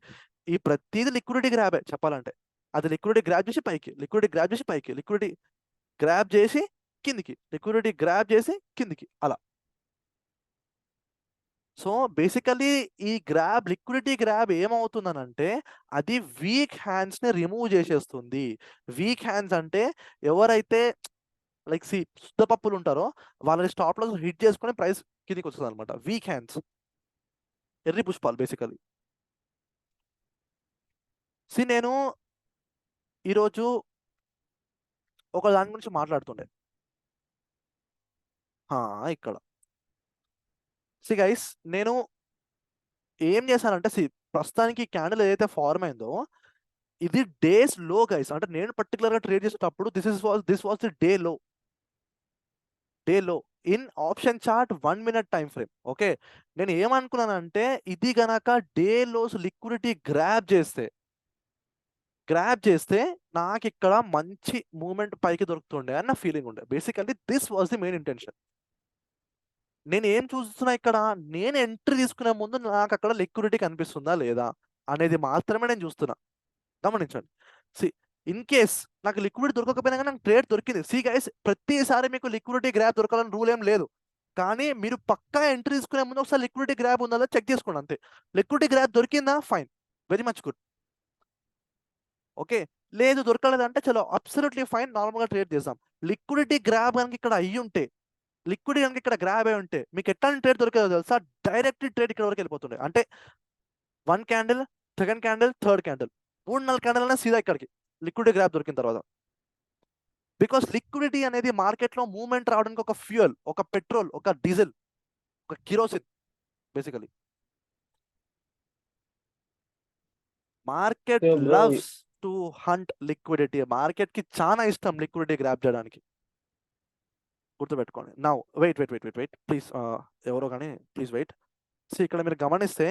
ఈ ప్రతిదీ లిక్విడిటీ గ్రాబే చెప్పాలంటే. అది లిక్విడిటీ గ్రాబ్ చేసి పైకి, లిక్విడిటీ గ్రాబ్ చేసి పైకి, లిక్విడిటీ గ్రాబ్ చేసి కిందికి, లిక్విడిటీ గ్రాబ్ చేసి కిందికి, అలా. సో బేసికలీ ఈ గ్రాబ్, లిక్విడిటీ గ్రాబ్ ఏమవుతుందనంటే అది వీక్ హ్యాండ్స్ ని రిమూవ్ చేసేస్తుంది. వీక్ హ్యాండ్స్ అంటే ఎవరైతే లైక్ శుద్ధపప్పులు ఉంటారో వాళ్ళని స్టాప్ లాస్ హిట్ చేసుకుని ప్రైస్ కిందికి వస్తుంది అనమాట. వీక్ హ్యాండ్స్, ఎర్రి పుష్పాలు బేసికలీ. నేను ఈరోజు ఒక దాని గురించి మాట్లాడుతుండే ఇక్కడ. గైస్ నేను ఏం చేశానంటే ప్రస్తుతానికి క్యాండిల్ ఏదైతే ఫార్మ్ అయిందో ఇది డేస్ లో గైస్. అంటే నేను పర్టికులర్ గా ట్రేడ్ చేసేటప్పుడు దిస్ వాస్ ది డే లో in option chart 1 minute time frame. Okay, నేను ఏమనుకున్నానంటే ఇది గనక డే లోస్ లిక్విడిటీ గ్రాబ్ చేస్తే నాకు ఇక్కడ మంచి మూమెంట్ పైకి దొరుకుతుండే అని నా ఫీలింగ్ ఉండే. Basically this was the main intention. నేను ఏం చూస్తున్నా ఇక్కడ, నేను ఎంట్రీ తీసుకునే ముందు నాకు అక్కడ లిక్విడిటీ కనిపిస్తుందా లేదా అనేది మాత్రమే నేను చూస్తున్నా. గమనించండి. ఇన్ కేస్ నాకు లిక్విడిటీ దొరకకపోయినా కానీ నాకు ట్రేడ్ దొరికింది. గైస్ ప్రతిసారి మీకు లిక్విడిటీ గ్రాబ్ దొరకాలని రూల్ ఏం లేదు, కానీ మీరు పక్కా ఎంట్రీ తీసుకునే ముందు ఒకసారి లిక్విడిటీ గ్రాబ్ ఉందా చెక్ చేసుకోండి అంతే. లిక్విడిటీ గ్రాబ్ దొరికిందా, fine, very much good. Okay, లేదు దొరకలేదంటే చలో అబ్సల్యూట్లీ ఫైన్, నార్మల్గా ట్రేడ్ చేద్దాం. లిక్విడిటీ గ్రాబ్ కనుక ఇక్కడ అయ్యి ఉంటే, లిక్విడిటీ కనుక ఇక్కడ గ్రాబ్ అయి ఉంటే మీకు ఎట్లాంటి ట్రేడ్ దొరికేదో తెలుసా? డైరెక్ట్ ట్రేడ్ ఇక్కడ వరకు వెళ్ళిపోతుండే. అంటే 1 candle, 2nd candle, 3rd candle, 3-4 candle అయినా సీదా ఇక్కడికి లిక్విడిటీ గ్రాబ్ దొరికిన తర్వాత. బికాస్ లిక్విడిటీ అనేది మార్కెట్లో మూవ్మెంట్ రావడానికి ఒక ఫ్యూయల్, ఒక పెట్రోల్, ఒక డీజిల్, ఒక kerosene basically. Market loves to hunt liquidity. Market కి చాలా ఇష్టం లిక్విడిటీ గ్రాబ్ చేయడానికి, గుర్తుపెట్టుకోండి. నౌ వెయిట్ ప్లీజ్, ఎవరో కానీ ప్లీజ్ వెయిట్. ఇక్కడ మీరు గమనిస్తే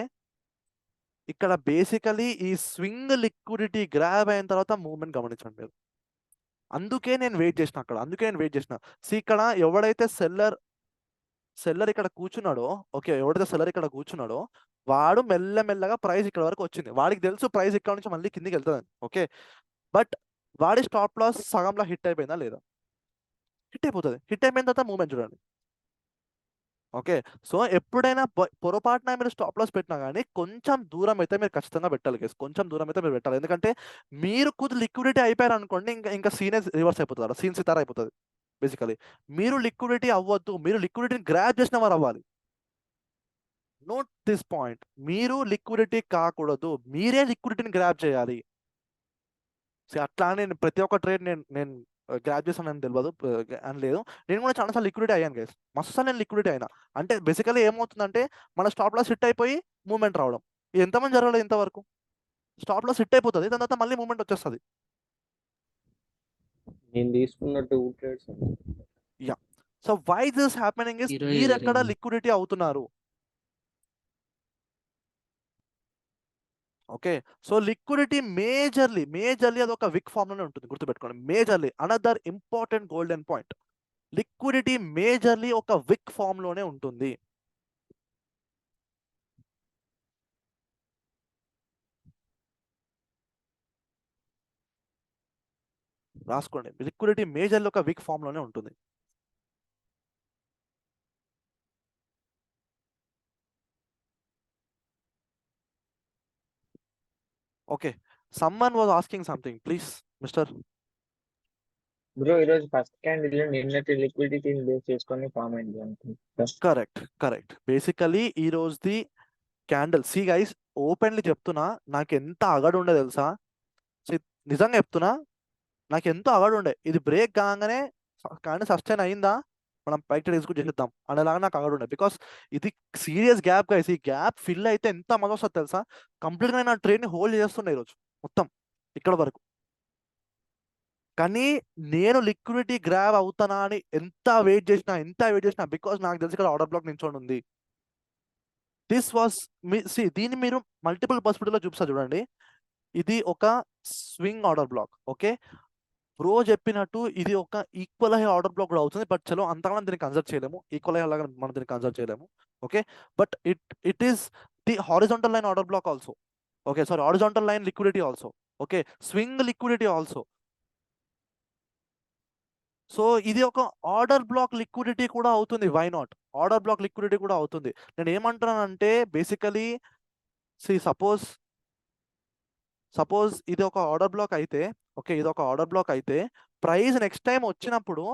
ఇక్కడ బేసికలీ ఈ స్వింగ్ లిక్విడిటీ గ్రాబ్ అయిన తర్వాత మూవ్మెంట్ గమనించండి మీరు. అందుకే నేను వెయిట్ చేసిన. ఇక్కడ ఎవడైతే సెల్లర్ ఇక్కడ కూర్చున్నాడో, ఓకే, ఎవడైతే సెల్లర్ ఇక్కడ కూర్చున్నాడో వాడు మెల్లమెల్లగా ప్రైస్ ఇక్కడ వరకు వచ్చింది. వాడికి తెలుసు ప్రైస్ ఇక్కడ నుంచి మళ్ళీ కిందికి వెళ్తుందని. ఓకే, బట్ వాడి స్టాప్ లాస్ సగంలో హిట్ అయిపోయిందా లేదా? హిట్ అయిపోతుంది. హిట్ అయిపోయిన తర్వాత మూవ్మెంట్ చూడండి. ఓకే, సో ఎప్పుడైనా పొరపాటున మీరు స్టాప్ లాస్ పెట్టినా కానీ కొంచెం దూరం అయితే మీరు ఖచ్చితంగా పెట్టాలి గైస్. కొంచెం దూరం అయితే మీరు పెట్టాలి. ఎందుకంటే మీరు కొద్ది లిక్విడిటీ అయిపోయారు అనుకోండి, ఇంకా సీన్ రివర్స్ అయిపోతుంది, సీన్ సితారా అయిపోతుంది. బేసికలీ మీరు లిక్విడిటీ అవ్వద్దు, మీరు లిక్విడిటీని గ్రాబ్ చేసిన వారు అవ్వాలి. నోట్ దిస్ పాయింట్, మీరు లిక్విడిటీ కాకూడదు, మీరే లిక్విడిటీని గ్రాబ్ చేయాలి. అట్లా నేను ప్రతి ఒక్క ట్రేడ్ నేను గ్రాబ్ చేశానని తెలియదు అని లేదు. నేను కూడా చాలాసార్లు లిక్విడిటీ అయ్యాను గైస్, మస్తు నేను లిక్విడిటీ అయినా. అంటే బేసికలీ ఏమవుతుందంటే మన స్టాప్ లాస్ హిట్ అయిపోయి మూవ్మెంట్ రావడం. ఎంతమంది జరగలేదు ఇంతవరకు? స్టాప్ లాస్ హిట్ అయిపోతుంది, దాని తర్వాత మళ్ళీ మూవ్మెంట్ వచ్చేస్తుంది. నేను తీసుకున్న 2 trades. Yeah, so why this happening is మీరు ఎక్కడ లిక్విడిటీ అవుతున్నారు. ఓకే, సో లిక్విడిటీ మేజర్లీ అది ఒక విక్ ఫామ్ లోనే ఉంటుంది, గుర్తుపెట్టుకోండి. Majorly another important golden point, liquidity majorly ఒక విక్ ఫామ్ లోనే ఉంటుంది. రాసుకోండి, లిక్విడిటీ మేజర్లీ ఒక విక్ ఫామ్ లోనే ఉంటుంది. Okay, someone was asking something, please, Mr. Bro ఈరోజు ఫస్ట్ క్యాండిల్ నిన్నటి లిక్విడిటీని బేస్ చేసుకొని ఫామ్ అయింది అనుకుంటా. కరెక్ట్. బేసికలీ ఈ రోజుది క్యాండిల్ గైస్, ఓపెన్లీ చెప్తున్నా, నాకు ఎంత అగడు ఉండే తెలుసా? నిజంగా చెప్తున్నా, నాకు ఎంతో అగడు ఉండే. ఇది బ్రేక్ కాగానే కానీ సస్టైన్ అయిందా? మనం పైకి ట్రేడ్ ఎగ్జిక్యూట్ చేసేద్దాం అనేలాగా నాకు అక్కడ ఉండే. బికాస్ ఇది సీరియస్ గ్యాప్ గైస్. ఈ గ్యాప్ ఫిల్ అయితే ఎంత మంది వస్తుంది తెలుసా? కంప్లీట్గా నా ట్రేడ్ని హోల్డ్ చేస్తున్నా ఈరోజు మొత్తం ఇక్కడ వరకు. కానీ నేను లిక్విడిటీ గ్రాబ్ అవుతానా అని ఎంత వెయిట్ చేసినా బికాస్ నాకు తెలిసి ఇక్కడ ఆర్డర్ బ్లాక్ నించోని ఉంది. దిస్ వాస్ దీన్ని మీరు మల్టిపుల్ పర్స్పెక్టివ్లో చూపిస్తారు చూడండి. ఇది ఒక swing order black. Okay, bro చెప్పినట్టు ఇది ఒక ఈక్వల్ హై ఆర్డర్ బ్లాక్ కూడా అవుతుంది. బట్ చలో అంతగా దీన్ని కన్సిడర్ చేయలేము, ఈక్వల్ హై లాగా మనం దీన్ని కన్సిడర్ చేయలేము. Okay, but it is the horizontal line order block also. Okay, sorry, horizontal line liquidity also. Okay, swing liquidity also. So ఇది ఒక ఆర్డర్ బ్లాక్ లిక్విడిటీ కూడా అవుతుంది. Why not? Order block liquidity కూడా అవుతుంది. నేను ఏమంటున్నానంటే బేసికలీ సపోజ్ ఇది ఒక ఆర్డర్ బ్లాక్ అయితే, ఓకే, ఇది ఒక ఆర్డర్ బ్లాక్ అయితే ప్రైస్ నెక్స్ట్ టైం వచ్చినప్పుడు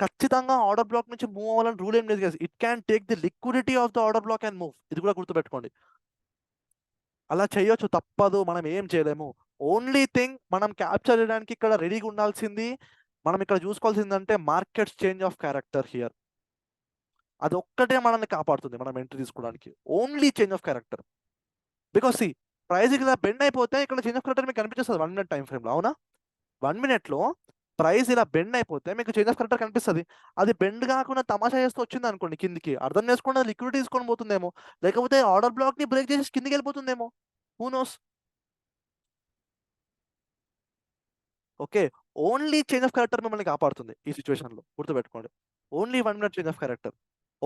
ఖచ్చితంగా ఆర్డర్ బ్లాక్ నుంచి మూవ్ అవ్వాలని రూల్ ఏం లేదు. It can take the liquidity of the order block and move. ఇది కూడా గుర్తుపెట్టుకోండి. అలా చేయొచ్చు, తప్పదు, మనం ఏం చేయలేము. ఓన్లీ థింగ్ మనం క్యాప్చర్ చేయడానికి ఇక్కడ రెడీగా ఉండాల్సింది, మనం ఇక్కడ చూసుకోవాల్సిందంటే markets change of character here. అది ఒక్కటే మనల్ని కాపాడుతుంది మనం ఎంట్రీ తీసుకోవడానికి. Only change of character. Because price ఇలా బెండ్ అయిపోతే ఇక్కడ చేంజ్ ఆఫ్ క్యారెక్టర్ మీకు కనిపిస్తుంది 1 minute టైం ఫ్రేమ్లో. అవునా? 1 minute ప్రైస్ ఇలా బెండ్ అయిపోతే మీకు చేంజ్ ఆఫ్ క్యారెక్టర్ కనిపిస్తుంది. అది బెండ్ కాకుండా తమాషా చేస్తూ వచ్చింది అనుకోండి కిందికి, అర్థం చేసుకోండి లిక్విడిటీ తీసుకొని పోతుందేమో, లేకపోతే ఆర్డర్ బ్లాక్ ని బ్రేక్ చేసి కిందికి వెళ్ళిపోతుందేమో. Who knows? Okay, only change of character మిమ్మల్ని కాపాడుతుంది ఈ సిచ్యువేషన్ లో, గుర్తుపెట్టుకోండి. Only 1 minute change of character.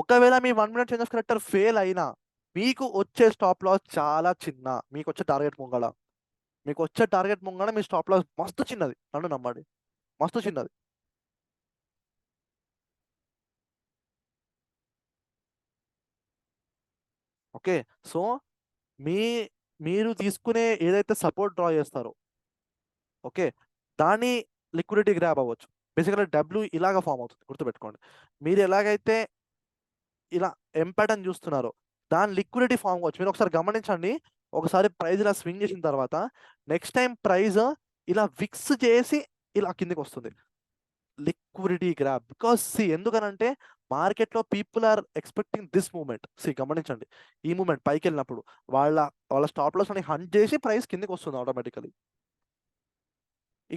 ఒకవేళ మీ 1 minute change of character fail అయినా మీకు వచ్చే స్టాప్ లాస్ చాలా చిన్న. మీకు వచ్చే టార్గెట్ ముంగడ మీ స్టాప్ లాస్ మస్తు చిన్నది, నన్ను నమ్మండి, మస్తు చిన్నది. ఓకే, సో మీరు తీసుకునే ఏదైతే సపోర్ట్ డ్రా చేస్తారో, ఓకే, దాని లిక్విడిటీ గ్రాబ్ అవ్వచ్చు. బేసికల్లీ డబ్ల్యూ ఇలాగా ఫామ్ అవుతుంది, గుర్తుపెట్టుకోండి. మీరు ఎలాగైతే ఇలా ఎం ప్యాటర్న్ చూస్తున్నారో దాని లిక్విడిటీ ఫామ్ అవ్వచ్చు. మీరు ఒకసారి గమనించండి, ఒకసారి ప్రైస్ ఇలా స్వింగ్ చేసిన తర్వాత నెక్స్ట్ టైం ప్రైస్ ఇలా విక్స్ చేసి ఇలా కిందికి వస్తుంది. Liquidity grab. బికాస్ ఎందుకనంటే మార్కెట్లో people are expecting this moment. గమనించండి, ఈ మూమెంట్ పైకి వెళ్ళినప్పుడు వాళ్ళ స్టాప్ లాస్ అని హంట్ చేసి ప్రైస్ కిందికి వస్తుంది ఆటోమేటికలీ.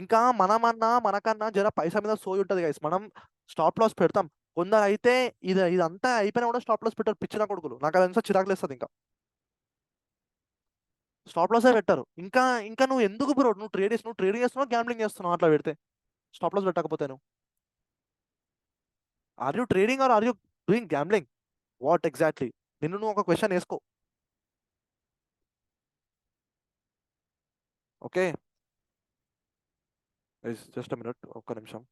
ఇంకా మనకన్నా జర పైసా మీద సోయి ఉంటుంది గైస్. మనం స్టాప్ లాస్ పెడతాం. కొందరు అయితే ఇదంతా అయిపోయినా కూడా స్టాప్ లాస్ పెట్టారు, పిచ్చిన కొడుకులు. నాకు అదంతా చిరాకులు వేస్తుంది. ఇంకా స్టాప్ లాసే పెట్టారు. ఇంకా నువ్వు ఎందుకు బ్రో నువ్వు ట్రేడింగ్ చేస్తున్నావు, గ్యాంబ్లింగ్ చేస్తున్నావు అట్లా పెడితే, స్టాప్ లాస్ పెట్టకపోతే నువ్వు. Are you trading or are you doing gambling? What exactly? నువ్వు ఒక క్వశ్చన్ వేసుకో. ఓకే, జస్ట్ మినిట్, ఒక్క నిమిషం.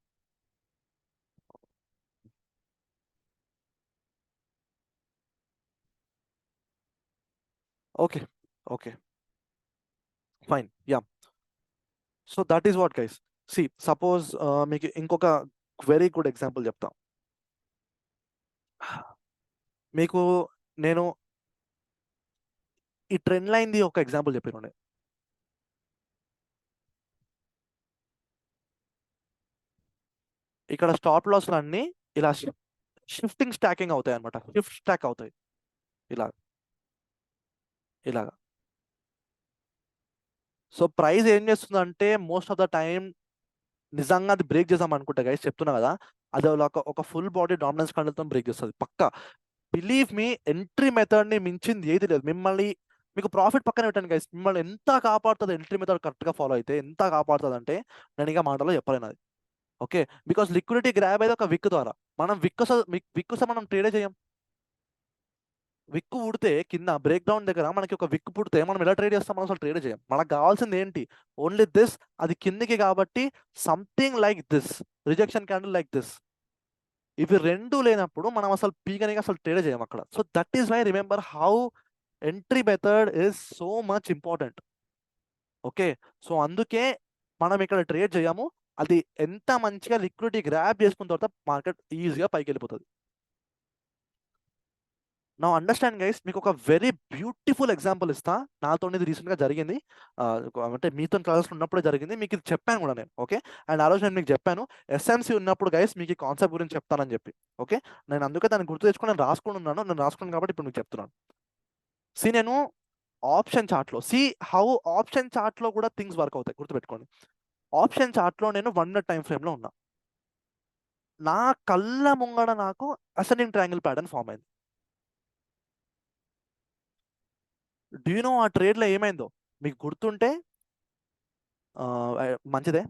Okay fine, yeah. So that is what guys. Suppose మీకు ఇంకొక వెరీ గుడ్ ఎగ్జాంపుల్ చెప్తా. మీకు నేను ఈ ట్రెండ్ లైన్ది ఒక ఎగ్జాంపుల్ చెప్పినండి. ఇక్కడ స్టాప్ లాస్లు అన్నీ ఇలా షిఫ్టింగ్ స్టాకింగ్ అవుతాయి అనమాట. షిఫ్ట్ స్టాక్ అవుతాయి ఇలాగా. సో ప్రైస్ ఏం చేస్తుందంటే మోస్ట్ ఆఫ్ ద టైం నిజంగా అది బ్రేక్ చేద్దాం అనుకుంటా గైస్, చెప్తున్నా కదా, అది ఒక ఫుల్ బాడీ డామినెన్స్ కండల్తో బ్రేక్ చేస్తుంది పక్కా. బిలీవ్ మీ, ఎంట్రీ మెథడ్ ని మించింది ఏది లేదు. మీకు ప్రాఫిట్ పక్కన పెట్టండి గైస్, మిమ్మల్ని ఎంత కాపాడుతుంది ఎంట్రీ మెథడ్ కరెక్ట్గా ఫాలో అయితే, ఎంత కాపాడుతుంది అంటే నేను ఇంకా మాటలో చెప్పలేను అది. ఓకే, బికాస్ లిక్విడిటీ గ్రాబ్ అయితే ఒక విక్ ద్వారా. మనం విక్ మనం ట్రేడే చేయం. విక్కు పుడితే కింద బ్రేక్ డౌన్ దగ్గర మనకి ఒక విక్కు పుడితే మనం ఎలా ట్రేడ్ చేస్తాం? మనం అసలు ట్రేడ్ చేయం. మనకు కావాల్సింది ఏంటి? Only this. అది కిందికి కాబట్టి something like this, rejection candle like this. ఇవి రెండు లేనప్పుడు మనం అసలు పీకనికి అసలు ట్రేడ్ చేయం అక్కడ. So that is why remember how entry method is so much important. Okay, so అందుకే మనం ఇక్కడ ట్రేడ్ చేయము. అది ఎంత మంచిగా లిక్విడిటీ గ్రాబ్ చేసుకున్న తర్వాత మార్కెట్ ఈజీగా పైకి వెళ్ళిపోతుంది. నా అండర్స్టాండ్ గైస్, మీకు ఒక వెరీ బ్యూటిఫుల్ ఎగ్జాంపుల్ ఇస్తా. నాతో ఇది రీసెంట్గా జరిగింది, అంటే మీతో క్లాసెస్ ఉన్నప్పుడే జరిగింది, మీకు ఇది చెప్పాను కూడా నేను. ఓకే, అండ్ ఆ రోజు నేను మీకు చెప్పాను ఎస్ఎంసి ఉన్నప్పుడు గైస్ మీకు ఈ కాన్సెప్ట్ గురించి చెప్తానని చెప్పి. ఓకే, నేను అందుకే దాన్ని గుర్తు తెచ్చుకొని నేను రాసుకుని ఉన్నాను, నేను రాసుకున్నాను కాబట్టి ఇప్పుడు మీకు చెప్తున్నాను. నేను ఆప్షన్ చార్ట్లో హౌ ఆప్షన్ చార్ట్లో కూడా థింగ్స్ వర్క్ అవుతాయి, గుర్తుపెట్టుకోండి. ఆప్షన్ చార్ట్లో నేను 1 మినిట్ టైం ఫ్రేమ్లో ఉన్నా. నా కళ్ళ ముంగడ నాకు అసెండింగ్ ట్రయాంగిల్ ప్యాటర్న్ ఫామ్ అయింది. డ్యూనో ఆ ట్రేడ్లో ఏమైందో మీకు గుర్తుంటే మంచిదే.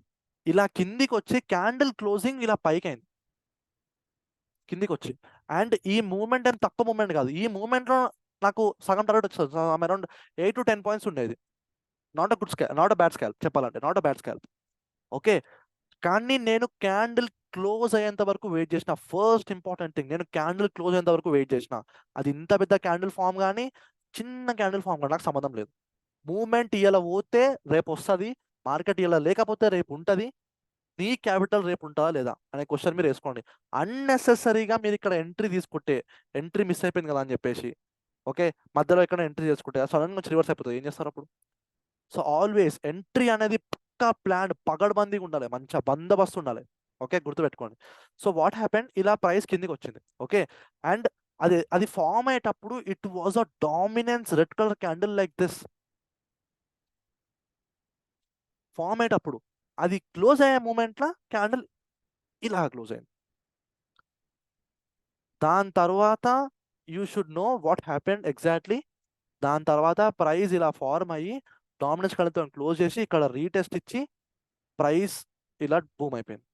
ఇలా కిందికి వచ్చి క్యాండిల్ క్లోజింగ్ ఇలా పైకి అయింది, కిందికి వచ్చి. అండ్ ఈ మూమెంట్ అని తక్కువ మూమెంట్ కాదు, ఈ మూమెంట్లో నాకు సగం టార్గెట్ వచ్చింది, అరౌండ్ 8 to 10 పాయింట్స్ ఉండేది. Not a good scalp, not a bad scalp చెప్పాలంటే, not a bad scalp. Okay, కానీ నేను క్యాండిల్ క్లోజ్ అయ్యేంత వరకు వెయిట్ చేసిన. ఫస్ట్ ఇంపార్టెంట్ థింగ్, నేను క్యాండిల్ క్లోజ్ అయ్యేంత వరకు వెయిట్ చేసిన. అది ఇంత పెద్ద క్యాండిల్ ఫామ్ కానీ చిన్న క్యాండిల్ ఫామ్ కానీ నాకు సంబంధం లేదు. మూమెంట్ ఇలా పోతే రేపు వస్తుంది, మార్కెట్ ఇలా లేకపోతే రేపు ఉంటుంది. నీ క్యాపిటల్ రేపు ఉంటుందా లేదా అనే క్వశ్చన్ మీరు వేసుకోండి. అన్నెసెసరీగా మీరు ఇక్కడ ఎంట్రీ తీసుకుంటే, ఎంట్రీ మిస్ అయిపోయింది కదా అని చెప్పేసి, ఓకే, మధ్యలో ఎక్కడ ఎంట్రీ చేసుకుంటే సడన్గా వచ్చి రివర్స్ అయిపోతుంది, ఏం చేస్తారు అప్పుడు? సో ఆల్వేస్ ఎంట్రీ అనేది పక్కా ప్లాన్, పగడ్బందీగా ఉండాలి, మంచిగా బందోబస్తు ఉండాలి. ఓకే, గుర్తుపెట్టుకోండి. సో వాట్ హ్యాపెండ్, ఇలా ప్రైస్ కిందికి వచ్చింది. ఓకే, అండ్ అది ఫామ్ అయ్యేటప్పుడు it was a dominance red colour candle like this. Form అయ్యేటప్పుడు అది క్లోజ్ అయ్యే మూమెంట్లో క్యాండిల్ ఇలా క్లోజ్ అయింది. దాని తర్వాత you should know what happened exactly. దాని తర్వాత ప్రైస్ ఇలా ఫార్మ్ అయ్యి డామినెన్స్ కలర్తో క్లోజ్ చేసి ఇక్కడ రీటెస్ట్ ఇచ్చి ప్రైస్ ఇలా బూమ్ అయిపోయింది.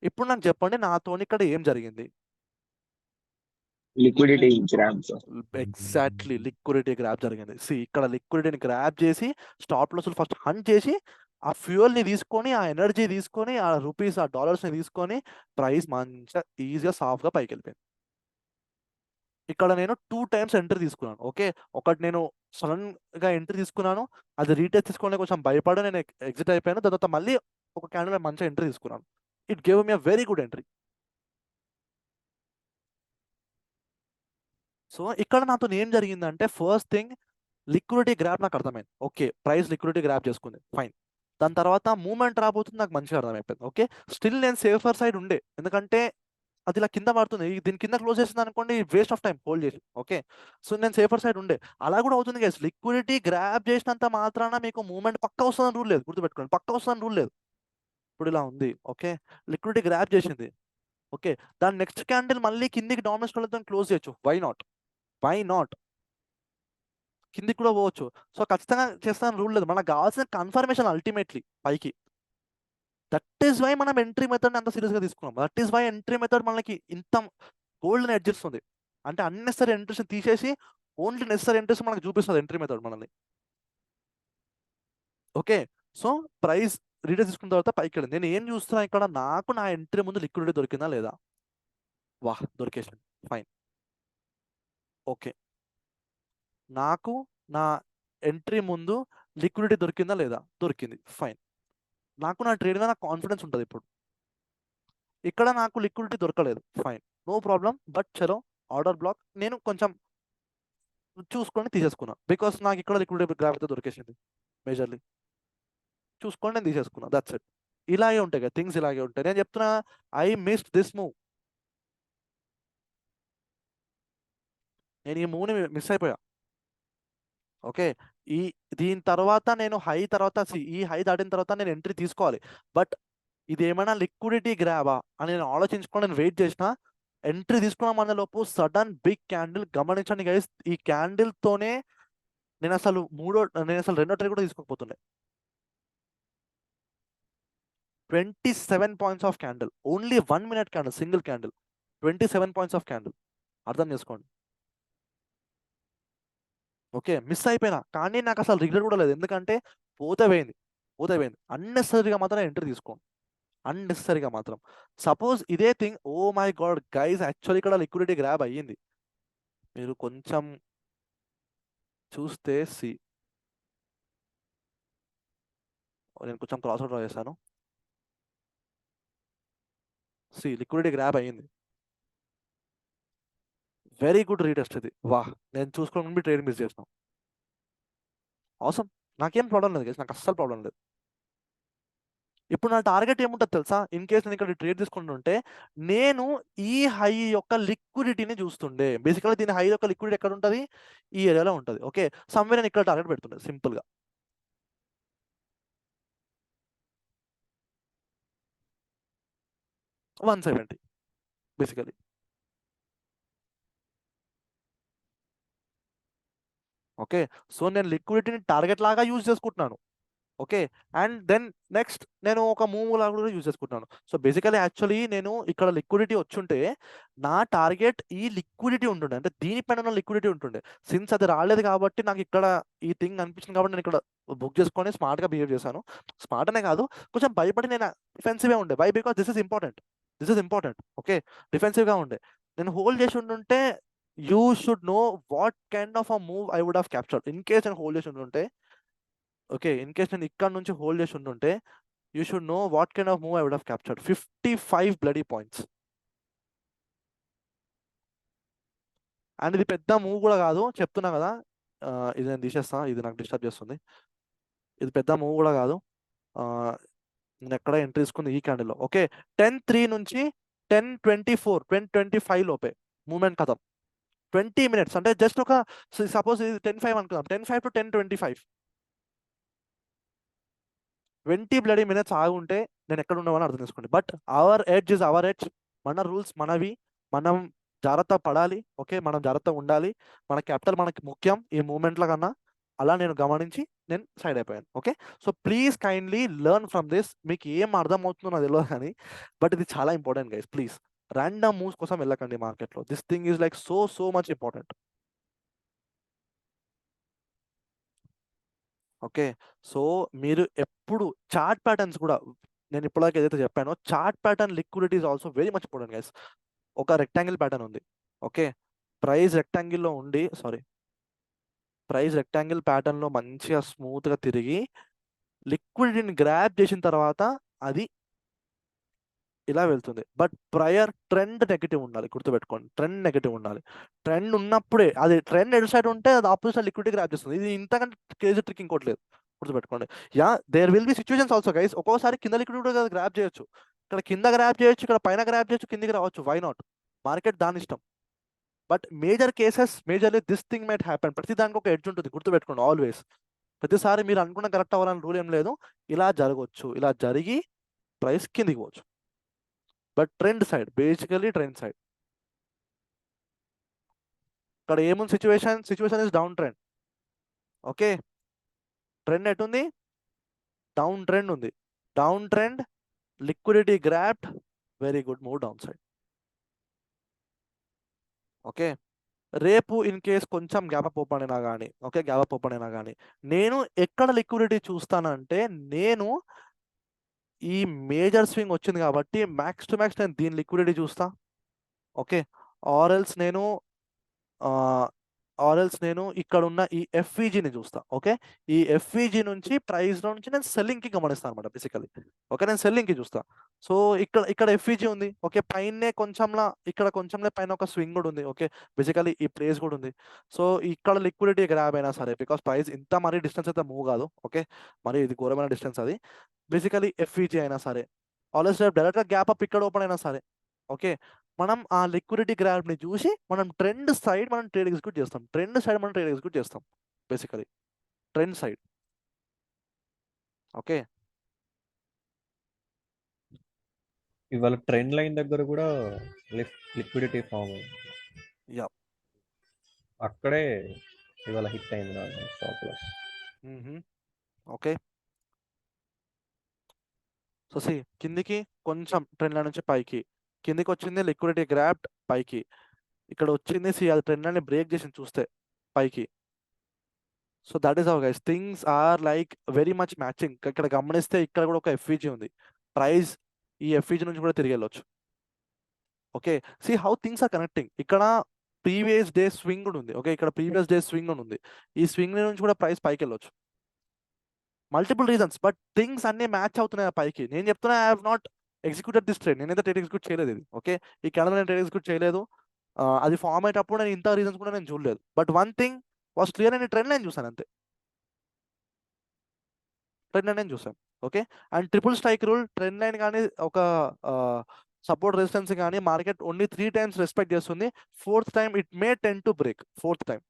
ఇప్పుడు నాకు చెప్పండి, నాతో ఇక్కడ ఏం జరిగింది? Liquidity grab. Exactly liquidity grab జరిగింది. ఇక్కడ లిక్విడిటీని గ్రాప్ చేసి స్టాప్ లాస్ ఫస్ట్ హంట్ చేసి ఆ ఫ్యూయల్ని తీసుకొని, ఆ ఎనర్జీ తీసుకొని, ఆ రూపీస్, ఆ డాలర్స్ని తీసుకొని ప్రైస్ మంచిగా ఈజీగా సాఫ్ట్గా పైకి వెళ్ళిపోయింది. ఇక్కడ నేను 2 times ఎంట్రీ తీసుకున్నాను. ఓకే, ఒకటి నేను సడన్గా ఎంట్రీ తీసుకున్నాను, అది రీటెస్ట్ తీసుకొని కొంచెం భయపడి నేను ఎగ్జిట్ అయిపోయాను. దాని తర్వాత మళ్ళీ ఒక క్యాండిల్ మంచిగా ఎంట్రీ తీసుకున్నాను. It gave me a very good entry. So ఇక్కడ నాతో ఏం జరిగిందంటే, ఫస్ట్ థింగ్ లిక్విడిటీ గ్రాప్ నాకు అర్థమైంది. ఓకే, ప్రైస్ లిక్విడిటీ గ్రాప్ చేసుకుంది, ఫైన్. దాని తర్వాత మూమెంట్ రాబోతుంది నాకు మంచిగా అర్థమైపోయింది. ఓకే, స్టిల్ నేను సేఫర్ సైడ్ ఉండే, ఎందుకంటే అది ఇలా కింద పడుతుంది, దీని కింద క్లోజ్ చేసింది అనుకోండి, వేస్ట్ ఆఫ్ టైం హోల్డ్ చేసి. ఓకే, సో నేను సేఫర్ సైడ్ ఉండే. అలా కూడా అవుతుంది గైస్, లిక్విడిటీ గ్రాప్ చేసినంత మాత్రాన మీకు మూమెంట్ పక్క వస్తుందని రూల్ లేదు, గుర్తుపెట్టుకోండి, పక్క వస్తుందని రూల్ లేదు. ఇప్పుడు ఇలా ఉంది, ఓకే, లిక్విడిటీ గ్రాప్ చేసింది. ఓకే, దాని నెక్స్ట్ క్యాండిల్ మళ్ళీ కిందికి డామినెన్స్ కలర్తో క్లోజ్ చేయొచ్చు. వై నాట్ కిందికి కూడా పోవచ్చు. సో ఖచ్చితంగా చేస్తాను రూల్ లేదు, మనకు కావాల్సిన కన్ఫర్మేషన్ అల్టిమేట్లీ పైకి. దట్ ఈస్ వై మనం ఎంట్రీ మెథడ్ అంత సీరియస్గా తీసుకున్నాం. That is why entry method మనకి ఇంత గోల్డ్ని ఎడ్జ్ ఇస్తుంది. అంటే అన్నెసరీ ఎంట్రీస్ తీసేసి ఓన్లీ నెసరీ ఎంట్రీస్ మనకు చూపిస్తుంది ఎంట్రీ మెథడ్ మనల్ని. ఓకే, సో ప్రైస్ రీటెస్ట్ తీసుకున్న తర్వాత పైకి వెళ్ళింది. నేను ఏం చూస్తున్నా ఇక్కడ, నాకు నా ఎంట్రీ ముందు లిక్విడిటీ దొరికిందా లేదా? వాహ్, దొరికేసింది, ఫైన్. ఓకే, నాకు నా ఎంట్రీ ముందు లిక్విడిటీ దొరికిందా లేదా? దొరికింది, ఫైన్. నాకు నా ట్రేడ్ మీద నాకు కాన్ఫిడెన్స్ ఉంటుంది. ఇప్పుడు ఇక్కడ నాకు లిక్విడిటీ దొరకలేదు, ఫైన్, నో ప్రాబ్లం. బట్ చలో, ఆర్డర్ బ్లాక్ నేను కొంచెం చూసుకొని తీసేసుకున్నా, బికాస్ నాకు ఇక్కడ లిక్విడిటీ గ్రాఫ్ అయితే దొరికేసింది మేజర్లీ. చూసుకొని నేను తీసేసుకున్నా, దట్స్ ఇట్. ఇలాగే ఉంటాయి కదా థింగ్స్, ఇలాగే ఉంటాయి. నేను చెప్తున్నా, ఐ మిస్డ్ దిస్ మూవ్. నేను ఈ మూవ్ని మిస్ అయిపోయా. ఓకే, దీని తర్వాత నేను హై తర్వాత ఈ హై దాటిన తర్వాత నేను ఎంట్రీ తీసుకోవాలి. బట్ ఇది ఏమైనా లిక్విడిటీ గ్రాబా అని నేను ఆలోచించుకొని నేను వెయిట్ చేసిన. ఎంట్రీ తీసుకున్నాం అనే లోపు సడన్ బిగ్ క్యాండిల్, గమనించండి గైస్, ఈ క్యాండిల్తోనే నేను అసలు రెండో ట్రేడ్ కూడా తీసుకోకపోతుండే. 27 points of candle, only 1 minute candle, single candle, 27 points of candle. అర్థం చేసుకోండి. ఓకే, మిస్ అయిపోయినా, కానీ నాకు అసలు రిగ్రెట్ కూడా లేదు, ఎందుకంటే పోతే పోయింది. అన్నెసరీగా మాత్రం ఎంట్రీ తీసుకోండి, అన్నెసరీగా మాత్రం. సపోజ్ ఇదే thing, oh my god guys, actually ఇక్కడ లిక్విడిటీ గ్రాబ్ అయ్యింది. మీరు కొంచెం చూస్తే నేను కొంచెం క్రాస్ అవుట్ డ్రా చేశాను. లిక్విడిటీ గ్రాబ్ అయ్యింది, వెరీ గుడ్ రీటెస్ట్ ఇది. వాహ్, నేను చూసుకోవడం నుండి ట్రేడ్ మిస్ చేసినాం. అవసరం, నాకేం ప్రాబ్లం లేదు guys, నాకు అస్సలు ప్రాబ్లం లేదు. ఇప్పుడు నా టార్గెట్ ఏముంటుంది తెలుసా? ఇన్ కేస్ నేను ఇక్కడ ట్రేడ్ తీసుకుంటుంటే నేను ఈ హై యొక్క లిక్విడిటీని చూస్తుండే. బేసికల్గా దీని హై యొక్క లిక్విడిటీ ఎక్కడ ఉంటుంది? ఈ ఏరియాలో ఉంటుంది. ఓకే, సమ్వేర్ నేను ఇక్కడ టార్గెట్ పెడుతుండే సింపుల్గా. 170 బేసికలీ. ఓకే, సో నేను లిక్విడిటీని టార్గెట్ లాగా యూజ్ చేసుకుంటున్నాను. ఓకే, అండ్ దెన్ నెక్స్ట్ నేను ఒక మూవ్ లాగా కూడా యూజ్ చేసుకుంటున్నాను. సో బేసికలీ యాక్చువల్లీ నేను ఇక్కడ లిక్విడిటీ వచ్చుంటే నా టార్గెట్ ఈ లిక్విడిటీ ఉంటుండే, అంటే దీనిపైన ఉన్న లిక్విడిటీ ఉంటుండే. సిన్స్ అది రాలేదు కాబట్టి నాకు ఇక్కడ ఈ థింగ్ అనిపించింది కాబట్టి నేను ఇక్కడ బుక్ చేసుకొని స్మార్ట్గా బిహేవ్ చేశాను. స్మార్ట్ అనే కాదు, కొంచెం భయపడి నేను డిఫెన్సివ్గా ఉండే. Why? Because this is important. Okay, డిఫెన్సివ్గా ఉండే. నేను హోల్డ్ చేసి ఉంటుంటే you should know what kind of a move I would have captured in case నేను హోల్డ్ చేసి ఉంటుంటే. ఓకే, ఇన్ కేస్ నేను ఇక్కడ నుంచి హోల్డ్ చేసి ఉంటుంటే you should know what kind of move I would have captured. 55 bloody points. And ఇది పెద్ద మూవ్ కూడా కాదు, చెప్తున్నా కదా. ఇది నేను తీసేస్తా, ఇది నాకు డిస్టర్బ్ చేస్తుంది. ఇది పెద్ద మూవ్ కూడా కాదు. నేను ఎక్కడ ఎంట్రీ తీసుకుంది ఈ క్యాండిల్లో. ఓకే, 10:03 నుంచి 10:24 10:25 లోపే మూమెంట్ కథం. 20 minutes అంటే జస్ట్ ఒక సపోజ్ ఇది 10:05 అనుకుందాం, 10:05 to 10:25 20 బ్లడీ మినిట్స్ ఆగుంటే నేను ఎక్కడ ఉండవని అర్థం చేసుకోండి. But our edge is our edge. మన రూల్స్ మనవి, మనం జాగ్రత్త పడాలి. ఓకే, మనం జాగ్రత్త ఉండాలి. మన క్యాపిటల్ మనకి ముఖ్యం ఈ మూమెంట్ల కన్నా. అలా నేను గమనించి నేను సైడ్ అయిపోయాను. Okay, so please kindly learn from this. మీకు ఏం అర్థం అవుతుందో నాకు తెలియదు కానీ బట్ ఇది చాలా important guys. Please random moves కోసం వెళ్ళకండి మార్కెట్లో. This thing is like so much important. Okay, so మీరు ఎప్పుడు చార్ట్ ప్యాటర్న్స్ కూడా, నేను ఇప్పటిదాకా ఏదైతే చెప్పానో chart pattern liquidity is also very much important guys. ఒక రెక్టాంగిల్ ప్యాటర్న్ ఉంది. ఓకే, ప్రైస్ రెక్టాంగిల్లో ఉండి ప్రైస్ రెక్టాంగిల్ ప్యాటర్న్లో మంచిగా స్మూత్గా తిరిగి లిక్విడిటీని గ్రాప్ చేసిన తర్వాత అది ఇలా వెళ్తుంది. బట్ ప్రయర్ ట్రెండ్ నెగిటివ్ ఉండాలి, గుర్తుపెట్టుకోండి. ట్రెండ్ నెగిటివ్ ఉండాలి. ట్రెండ్ ఉన్నప్పుడే, అది ట్రెండ్ ఎటు సైడ్ ఉంటే అది ఆపోజిట్ లిక్విడిటీ గ్రాప్ చేస్తుంది. ఇది ఇంతకంటే క్రేజీ ట్రిక్ ఇంకోటి లేదు, గుర్తుపెట్టుకోండి. Yeah, there will be situations also guys. ఒక్కోసారి కింద లిక్విడిటీ కూడా గ్రాప్ చేయొచ్చు. ఇక్కడ కింద గ్రాప్ చేయొచ్చు, ఇక్కడ పైన గ్రాప్ చేయొచ్చు, కిందికి రావచ్చు. Why not? మార్కెట్ దాని ఇష్టం. But majorly this thing might happen. ప్రతి దానికి ఒక ఎడ్జ్ ఉంటుంది, గుర్తుపెట్టుకోండి ఆల్వేస్. ప్రతిసారి మీరు అనుకున్న కరెక్ట్ అవ్వాలని రూల్ ఏం లేదు. ఇలా జరగవచ్చు, ఇలా జరిగి ప్రైస్ కిందికి పోవచ్చు. But trend side, basically trend side. ఇక్కడ ఏముంది situation is down trend. Okay, trend ఎటుంది? డౌన్ ట్రెండ్ ఉంది. Down trend, liquidity grabbed, very good move down side. Okay, రేపు ఇన్ కేస్ కొంచెం గ్యాప్ అప్ ఓపెన్ అయినా కానీ నేను ఎక్కడ లిక్విడిటీ చూస్తానంటే, నేను ఈ మేజర్ స్వింగ్ వచ్చింది కాబట్టి మ్యాక్స్ టు మ్యాక్స్ నేను దీని లిక్విడిటీ చూస్తా. ఓకే, ఆర్ఎల్స్ నేను ఇక్కడ ఉన్న ఈ ఎఫ్ఈజీని చూస్తా. ఓకే, ఈ ఎఫ్ఈజీ నుంచి ప్రైస్లో నుంచి నేను సెల్లింగ్కి గమనిస్తాను అనమాట బేసికలీ. ఓకే, నేను సెల్లింగ్కి చూస్తా. సో ఇక్కడ ఎఫ్ఈజీ ఉంది. ఓకే, పైనే కొంచెంలో పైన ఒక స్వింగ్ కూడా ఉంది. ఓకే, బేసికలీ ఈ ప్లేస్ కూడా ఉంది. సో ఇక్కడ లిక్విడిటీ గ్రాబ్ అయినా సరే, బికాస్ ప్రైస్ ఇంత మరీ డిస్టెన్స్ అయితే మూవ్ కాదు. ఓకే, మరి ఇది ఘోరమైన డిస్టెన్స్ అది. బేసికలీ ఎఫ్ఈజీ అయినా సరే, ఆల్వేస్ డైరెక్ట్గా గ్యాప్ అప్ ఇక్కడ ఓపెన్ అయినా సరే. ఓకే, మనం ఆ లిక్విడిటీ గ్రాఫ్ని చూసి మనం ట్రెండ్ సైడ్ ట్రేడ్ ఎగ్జిక్యూట్ చేస్తాం. Basically trend side. ఓకే, ఇవాళ ట్రెండ్ లైన్ దగ్గర కూడా లిక్విడిటీ ఫామ్ అయింది. యా, అక్కడే ఇవాళ హిట్ అయింది నా స్టాప్ లాస్. ఓకే, సో కిందికి కొంచెం ట్రెండ్ లైన్ నుంచి పైకి, కిందికి వచ్చింది లిక్విడిటీ గ్రాప్డ్ పైకి, ఇక్కడ వచ్చింది అది ట్రెండ్ లైన్ బ్రేక్ చేసి చూస్తే పైకి. So that is how guys things are like very much matching. ఇక్కడ గమనిస్తే ఇక్కడ కూడా ఒక ఎఫ్ఈజీ ఉంది. ప్రైస్ ఈ ఎఫ్ఈజీ నుంచి కూడా తిరిగి వెళ్ళొచ్చు. Okay, see how things are connecting. ఇక్కడ ప్రీవియస్ డే స్వింగ్ కూడా ఉంది. ఓకే, ఇక్కడ ప్రీవియస్ డే స్వింగ్ కూడా ఉంది. ఈ స్వింగ్ నుంచి కూడా ప్రైస్ పైకి వెళ్ళొచ్చు. మల్టిపుల్ రీజన్స్, బట్ థింగ్స్ అన్ని మ్యాచ్ అవుతున్నాయి పైకి. నేను చెప్తున్నా I have not executed this trade. నేనైతే ట్రేడ్ ఎగ్జిక్యూట్ చేయలేదు ఇది. ఓకే, ఈ క్యాండిల్ నేను ట్రేడ్ ఎగ్జిక్యూట్ చేయలేదు. అది ఫామ్ అయ్యేటప్పుడు నేను ఇంత రీజన్స్ కూడా నేను చూడలేదు. But one thing was clear, నేను ట్రెండ్ లైన్ చూసాను అంతే, ట్రెండ్ లైన్ చూసాను. Okay, and triple strike rule, trend line కానీ ఒక సపోర్ట్ రెసిస్టెన్స్ కానీ మార్కెట్ ఓన్లీ 3 times రెస్పెక్ట్ చేస్తుంది. 4th time it may ten to break. 4th time.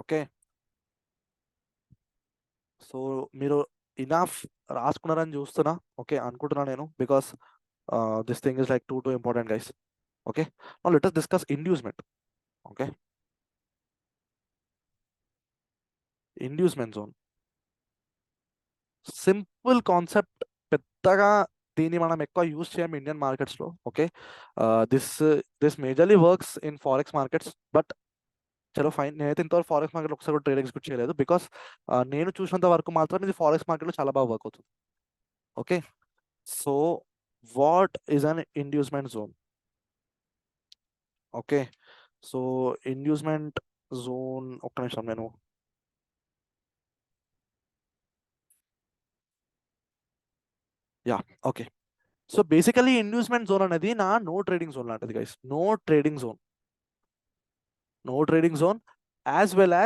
Okay, so మీరు enough రాసుకున్నారని చూస్తున్నా, ఓకే అనుకుంటున్నా నేను, because this thing is like two important guys. Okay, now let us discuss inducement. Okay, inducement zone simple concept, పెద్దగా దీన్ని మనం ఎక్కువ use చేయం Indian మార్కెట్స్లో. Okay, this majorly works in forex markets, but చలో ఫైన్, నేనైతే ఇంతవరకు ఫారెక్స్ మార్కెట్ ఒకసారి కూడా ట్రేడ్ ఎగ్జిక్యూట్ చేయలేదు, బికాస్ నేను చూసినంత వరకు మాత్రం ఇది ఫారెక్స్ మార్కెట్లో చాలా బాగా వర్క్ అవుతుంది. Okay, so what is an inducement zone? Okay, so inducement zone, ఒక్క నిమిషం నేను okay, so basically inducement zone అనేది నా నో ట్రేడింగ్ జోన్ లాంటిది guys. No trading zone, no trading zone as well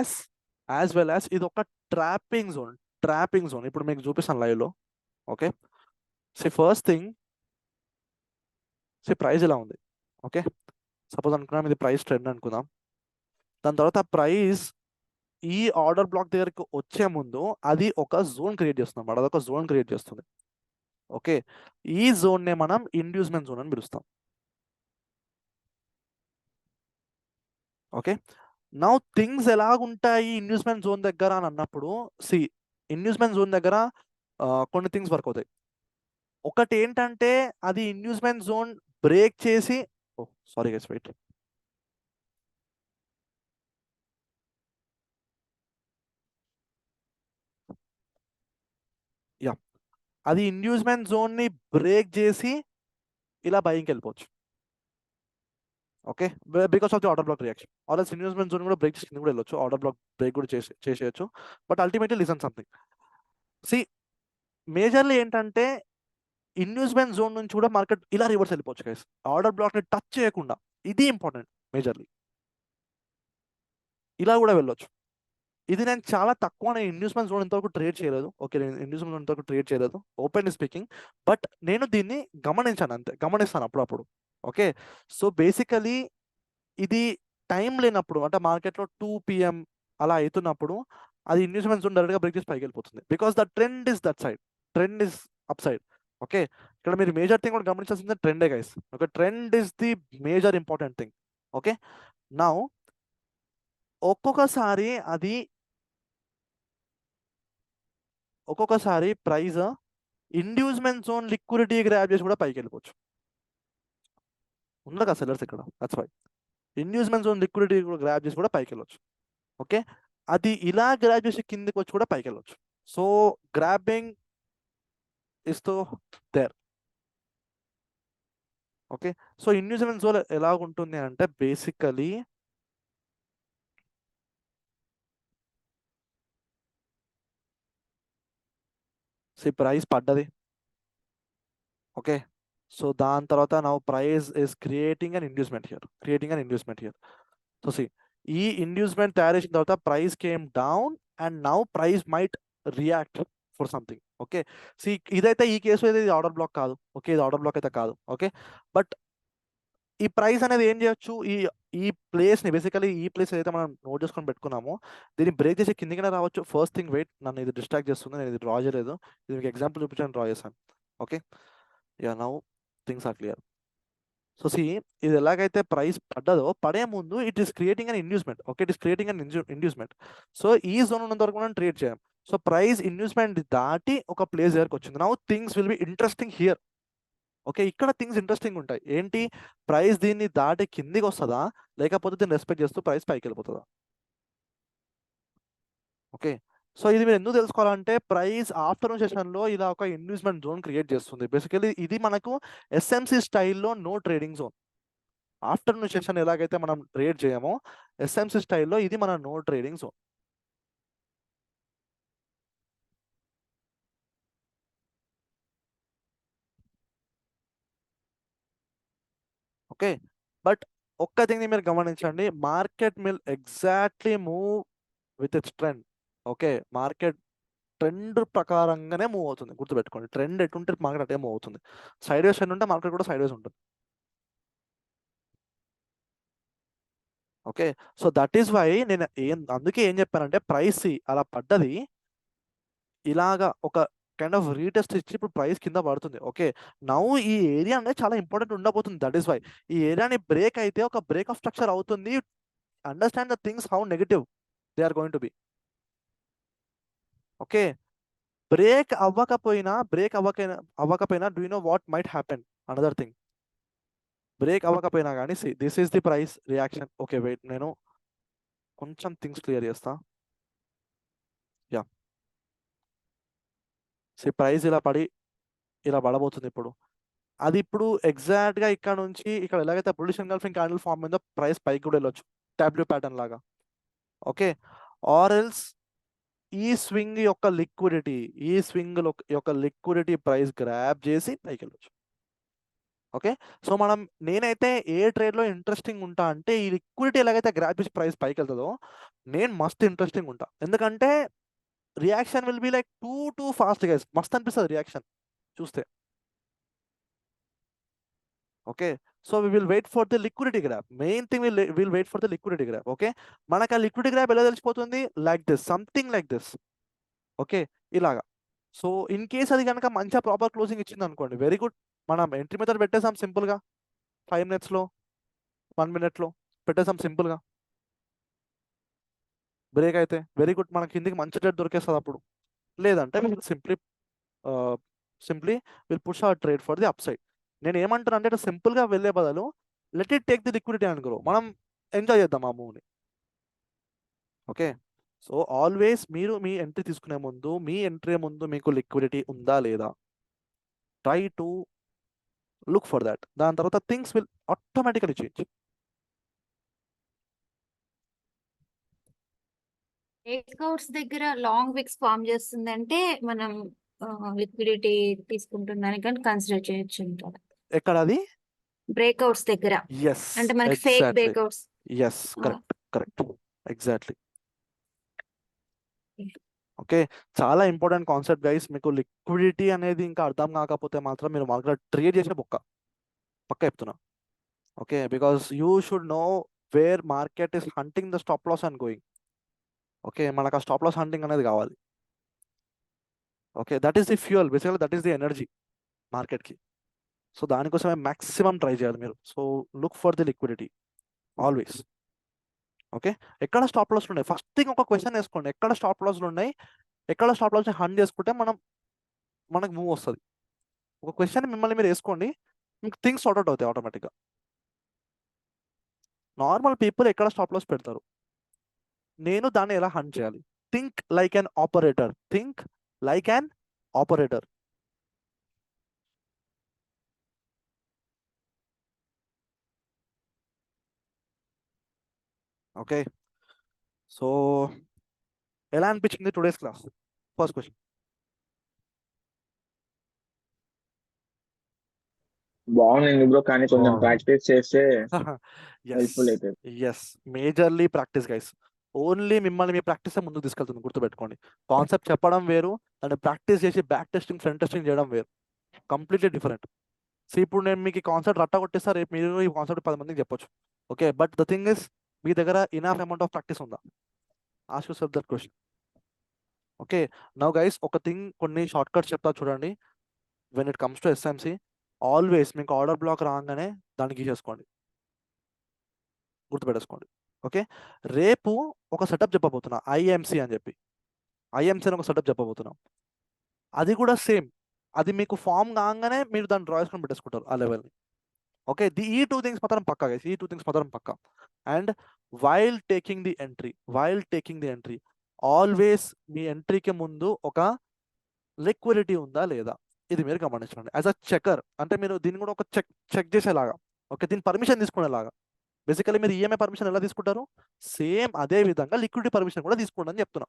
as ఇది ఒక ట్రాపింగ్ జోన్. ట్రాపింగ్ జోన్ ఇప్పుడు మీకు చూపిస్తాను లైవ్ లో. Okay, so first thing, so price ఇలా ఉంది. ఓకే, సపోజ్ అనుకున్నాం ఇది ప్రైస్ ట్రెండ్ అనుకుందాం. దాని తర్వాత ప్రైస్ ఈ ఆర్డర్ బ్లాక్ దగ్గరికి వచ్చే ముందు అది ఒక జోన్ క్రియేట్ చేస్తుంది అన్నమాట, అదొక జోన్ క్రియేట్ చేస్తుంది. ఓకే, ఈ జోన్నే మనం ఇండ్యూస్మెంట్ జోన్ అని పిలుస్తాం. ఓకే, నౌ థింగ్స్ ఎలాగుంటాయి ఇండ్యూస్మెంట్ జోన్ దగ్గర అని అన్నప్పుడు, ఇండ్యూస్మెంట్ జోన్ దగ్గర కొన్ని థింగ్స్ వర్క్ అవుతాయి. ఒకటి ఏంటంటే అది ఇండ్యూస్మెంట్ జోన్ బ్రేక్ చేసి, సారీ గైస్ వెయిట్, అది ఇండ్యూస్మెంట్ జోన్ ని బ్రేక్ చేసి ఇలా బయింగ్కి వెళ్ళిపోవచ్చు. Okay, because of the order block reaction, or inducement zone కూడా బ్రేక్ చేసి కింద కూడా వెళ్ళొచ్చు, ఆర్డర్ బ్లాక్ బ్రేక్ కూడా చేసేయచ్చు. But ultimately listen something, majorly ఏంటంటే ఇండ్యూస్మెంట్ జోన్ నుంచి కూడా మార్కెట్ ఇలా రివర్స్ వెళ్ళిపోవచ్చు గైస్, ఆర్డర్ బ్లాక్ ని టచ్ చేయకుండా. ఇది ఇంపార్టెంట్, మేజర్లీ ఇలా కూడా వెళ్ళొచ్చు. ఇది నేను చాలా తక్కువ, నేను ఇండ్యూస్మెంట్ జోన్ ఇంతవరకు ట్రేడ్ చేయలేదు. ఓకే, నేను ఇండ్యూస్మెంట్ జోన్ ఇంతవరకు ట్రేడ్ చేయలేదు, ఓపెన్ స్పీకింగ్, బట్ నేను దీన్ని గమనించాను అంతే, గమనిస్తాను అప్పుడప్పుడు. ఓకే, సో బేసికలీ ఇది టైం లేనప్పుడు, అంటే మార్కెట్లో 2 PM అలా అవుతున్నప్పుడు అది ఇండ్యూస్మెంట్ జోన్ డైరెక్ట్గా బ్రేక్ చేసి పైకి వెళ్ళిపోతుంది, because the trend is that side, trend is up side. Okay, ఇక్కడ మీరు మేజర్ థింగ్ కూడా గమనించాల్సింది ట్రెండే guys. Okay, trend is the major important thing. Okay, now ఒక్కొక్కసారి price inducement zone liquidity grab చేసి కూడా పైకి వెళ్ళిపోవచ్చు. ఉన్నారు కదా సెల్లర్స్ ఇక్కడ, that's why inducement zone liquidity కూడా గ్రాబ్ చేసి కూడా పైకి వెళ్ళొచ్చు. ఓకే, అది ఇలా గ్రాబ్ చేసి కిందికి వచ్చి కూడా పైకి వెళ్ళొచ్చు. సో గ్రాబింగ్ ఇస్ తో there. Okay, so inducement zone ఎలా ఉంటుంది అంటే బేసికలీ ప్రైస్ పడ్డది. ఓకే, సో దాని తర్వాత now price is creating an inducement here, so ఈ ఇండ్యూస్మెంట్ తయారు చేసిన తర్వాత price came down and now price might react for something. Okay, ఇదైతే ఈ కేసు అయితే ఇది ఆర్డర్ బ్లాక్ కాదు. ఓకే, ఇది ఆర్డర్ బ్లాక్ అయితే కాదు. ఓకే, బట్ ఈ ప్రైస్ అనేది ఏం చేయొచ్చు, ఈ ప్లేస్ని బేసికలీ ఈ ప్లేస్ ఏదైతే మనం నోట్ చేసుకొని పెట్టుకున్నామో దీన్ని బ్రేక్ చేసి కిందికి రావచ్చు. ఫస్ట్ థింగ్ వెయిట్, నన్ను ఇది డిస్ట్రాక్ట్ చేస్తుంది, నేను ఇది డ్రా చేయలేదు, ఇది మీకు ఎగ్జాంపుల్ చూపించాను, డ్రా చేశాను. Okay, now things are clear. So ఇది ఎలాగైతే ప్రైస్ పడ్డదో, పడే ముందు it is creating an inducement. Okay, it is creating an inducement. So ఈ జోన్ ఉన్నంత వరకు మనం ట్రేడ్ చేయం. సో ప్రైస్ ఇండ్యూస్మెంట్ దాటి ఒక ప్లేస్ దగ్గరకు వచ్చింది. Now things will be interesting here. Okay, ఇక్కడ థింగ్స్ ఇంట్రెస్టింగ్ ఉంటాయి. ఏంటి, ప్రైస్ దీన్ని దాటి కిందికి వస్తుందా, లేకపోతే దీన్ని రెస్పెక్ట్ చేస్తూ ప్రైస్ పైకి వెళ్ళిపోతుందా? ఓకే, సో ఇది మీరు ఎందుకు తెలుసుకోవాలంటే ప్రైస్ ఆఫ్టర్నూన్ సెషన్లో ఇలా ఒక ఇండ్యూస్మెంట్ జోన్ క్రియేట్ చేస్తుంది. బేసికలీ ఇది మనకు ఎస్ఎంసి స్టైల్లో no trading zone. Afternoon session ఎలాగైతే మనం ట్రేడ్ చేయమో ఎస్ఎంసి స్టైల్లో ఇది మన no trading zone. Okay, but ఒక్క థింగ్ మీరు గమనించండి, market will exactly move with its trend. Okay, market trend ప్రకారంగానే మూవ్ అవుతుంది, గుర్తుపెట్టుకోండి. ట్రెండ్ ఎటుంటే మార్కెట్ అటే మూవ్ అవుతుంది. సైడ్ వేస్ ట్రెండ్ ఉంటే మార్కెట్ కూడా సైడ్ వేస్ ఉంటుంది. Okay, so that is why నేను అందుకే ఏం చెప్పానంటే ప్రైస్ అలా పడ్డది, ఇలాగా ఒక కైండ్ ఆఫ్ రీటెస్ట్ ఇచ్చి ఇప్పుడు ప్రైస్ కింద పడుతుంది. ఓకే, నౌ ఈ ఏరియా అనేది చాలా ఇంపార్టెంట్ ఉండబోతుంది. దట్ ఈస్ వై ఈ ఏరియాని బ్రేక్ అయితే ఒక బ్రేక్ ఆఫ్ స్ట్రక్చర్ అవుతుంది. Understand the things how negative they are going to be. Okay, break అవ్వకపోయినా do you know what might happen? Another thing, break అవ్వకపోయినా కానీ this is the price reaction. Okay wait, నేను కొంచెం things clear చేస్తా. Yeah, price ఇలా పడబోతుంది ఇప్పుడు. అది ఇప్పుడు ఎగ్జాక్ట్ గా ఇక్కడ నుంచి ఇక్కడ ఎలాగైతే పొజిషన్ గల్ఫింగ్ క్యాండిల్ ఫామ్ అయిందో ప్రైస్ పైకి కూడా వెళ్ళొచ్చు, టాబ్లూ ప్యాటర్న్ లాగా. ఓకే, ఆర్ ఎల్స్ ఈ స్వింగ్ యొక్క లిక్విడిటీ ప్రైస్ గ్రాబ్ చేసి పైకి వెళ్ళొచ్చు. ఓకే, సో నేనైతే ఏ ట్రేడ్ లో ఇంట్రెస్టింగ్ ఉంటా అంటే, ఈ లిక్విడిటీ ఎలాగైతే గ్రాబ్ చేసి ప్రైస్ పైకి వెళ్తుందో నేను మస్తు ఇంట్రెస్టింగ్ ఉంటా. ఎందుకంటే reaction will be like too fast guys, మస్తు అనిపిస్తుంది రియాక్షన్ చూస్తే. Okay, so we will wait for the liquidity grab. Main thing will wait for the liquidity grab. Okay, మనకు ఆ లిక్విడిటీ గ్రాబ్ ఎలా తెలిసిపోతుంది? Like this, something like this. Okay, ఇలాగా. So in case అది కనుక మంచిగా ప్రాపర్ క్లోజింగ్ ఇచ్చింది అనుకోండి, వెరీ గుడ్. మనం ఎంట్రీ మెథడ్ పెట్టేసాం సింపుల్గా, 5 minutes లో 1 minute లో పెట్టేసాం సింపుల్గా. బ్రేక్ అయితే వెరీ గుడ్, మన కిందికి మంచి ట్రేడ్ దొరికేస్తుంది అప్పుడు. లేదంటే simply will push hour trade for the up side. నేను ఏమంటాను అంటే, సింపుల్గా వెళ్ళే బదులు let it take the liquidity and grow, మనం ఎంజాయ్ చేద్దాం ఆ మూవ్ని. ఓకే, సో ఆల్వేస్ మీరు మీ ఎంట్రీ తీసుకునే ముందు, మీ ఎంట్రీ ముందు మీకు లిక్విడిటీ ఉందా లేదా, try to look for that. దాని తర్వాత things will automatically change. Breakouts దగ్గర లాంగ్ విక్స్ ఫామ్ చేస్తుందంటే మనం లిక్విడిటీ తీసుకుంటుందని కానీ కన్సిడర్ చేయొచ్చు అంటారు. ఎక్కడ అది? బ్రేక్అవుట్స్ దగ్గర, ఎస్, అంటే మనకి fake exactly. Breakouts. Yes, correct, exactly. Okay, చాలా ఇంపార్టెంట్ కాన్సెప్ట్ గైస్. మీకు లిక్విడిటీ అనేది ఇంకా అర్థం కాకపోతే మాత్రం మీరు మార్కెట్ ట్రేడ్ చేసే పక్క చెప్తున్నా. Okay, because you should know where market is hunting the stop loss and going. Okay, మనకు ఆ స్టాప్ లాస్ హంటింగ్ అనేది కావాలి. Okay, that is the fuel, basically that is the energy మార్కెట్కి. సో దానికోసమే maximum try చేయాలి మీరు. So look for the liquidity always. Okay, ఎక్కడ stop లాస్లు ఉన్నాయి? ఫస్ట్ థింగ్ ఒక క్వశ్చన్ వేసుకోండి, ఎక్కడ స్టాప్ లాస్లు ఉన్నాయి, ఎక్కడ స్టాప్ లాస్ని హండ్ చేసుకుంటే మనకు మూవ్ వస్తుంది. ఒక క్వశ్చన్ మిమ్మల్ని మీరు వేసుకోండి, మీకు థింగ్స్ సార్ట్ అవుట్ అవుతాయి ఆటోమేటిక్గా. నార్మల్ పీపుల్ ఎక్కడ స్టాప్ లాస్ పెడతారు, నేను దాన్ని ఎలా హండ్ చేయాలి? Think like an operator. Okay, so ఎలా అనిపించింది టుడేస్ క్లాస్? First question. బాగుంది బ్రో, కానీ కొంచెం ప్రాక్టీస్ చేస్తే హెల్ప్ఫుల్ ఎస్, అవుతుంది. Yes, majorly practice guys. Only మిమ్మల్ని మీ ప్రాక్టీస్ ముందుకు తీసుకెళ్తుంది, గుర్తుపెట్టుకోండి. కాన్సెప్ట్ చెప్పడం వేరు, దాన్ని ప్రాక్టీస్ చేసి బ్యాక్ టెస్టింగ్ ఫ్రంట్ టెస్టింగ్ చేయడం వేరు, కంప్లీట్లీ డిఫరెంట్. సో ఇప్పుడు నేను మీకు ఈ కాన్సెప్ట్ రట్ట కొట్టేస్తా, రేపు మీరు ఈ కాన్సెప్ట్ 10 మందికి చెప్పొచ్చు. Okay, but the thing is, మీ దగ్గర ఇనఫ్ అమౌంట్ ఆఫ్ ప్రాక్టీస్ ఉందా? Ask yourself that question. Okay, now guys కొన్ని షార్ట్ కట్స్ చెప్తా చూడండి. When it comes to SMC, always మీకు ఆర్డర్ బ్లాక్ రాగానే దాన్ని గీసేసుకోండి, గుర్తుపెట్టేసుకోండి. ఓకే, రేపు ఒక సెటప్ చెప్పబోతున్నా, ఐఎంసి అని చెప్పి. ఐఎంసి అని ఒక సెటప్ చెప్పబోతున్నాం. అది కూడా సేమ్, అది మీకు ఫామ్ కాగానే మీరు దాన్ని డ్రా చేసుకొని పెట్టేసుకుంటారు ఆ లెవెల్ని. ఓకే, ఈ 2 things మాత్రం పక్కా గైస్, ఈ 2 things మాత్రం పక్కా. And while taking the entry, always మీ ఎంట్రీకి ముందు ఒక లిక్విడిటీ ఉందా లేదా, ఇది మీరు గమనించండి. యాజ్ అ చెకర్ అంటే మీరు దీన్ని కూడా ఒక చెక్ చేసేలాగా. ఓకే, దీని పర్మిషన్ తీసుకునేలాగా. బేసికలీ మీరు ఈఎంఐ పర్మిషన్ ఎలా తీసుకుంటారు, సేమ్ అదే విధంగా లిక్విడిటీ పర్మిషన్ కూడా తీసుకోండి అని చెప్తున్నా.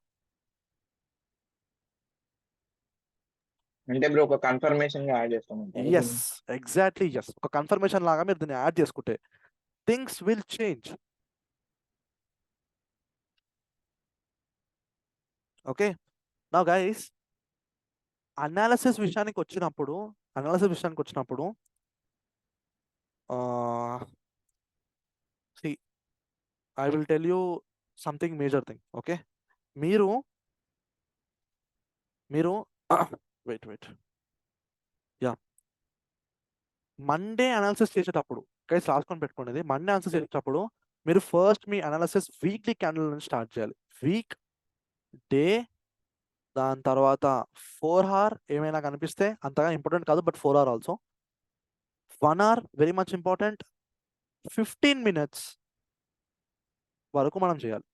అంటే బ్రో ఒక కన్ఫర్మేషన్ గా యాడ్ చేస్తామంటారు ఎస్, ఎగ్జాక్ట్లీ ఎస్. ఒక కన్ఫర్మేషన్ లాగా మీరు దీన్ని యాడ్ చేసుకుంటే things will change. Okay, now guys, analysis విషయానికి వచ్చినప్పుడు I will tell you something major thing. Okay, మీరు వెయిట్ యా, మండే అనాలిసిస్ చేసేటప్పుడు గైస్ రాసుకొని పెట్టుకునేది, మండే అనాలిసిస్ చేసేటప్పుడు మీరు ఫస్ట్ మీ అనాలిసిస్ వీక్లీ క్యాండిల్ నుంచి స్టార్ట్ చేయాలి. వీక్, డే, దాని తర్వాత 4 hour ఏమైనా కనిపిస్తే అంతగా ఇంపార్టెంట్ కాదు, but 4 hour also. 1 hour very much important. 15 minutes వరకు మనం చేయాలి.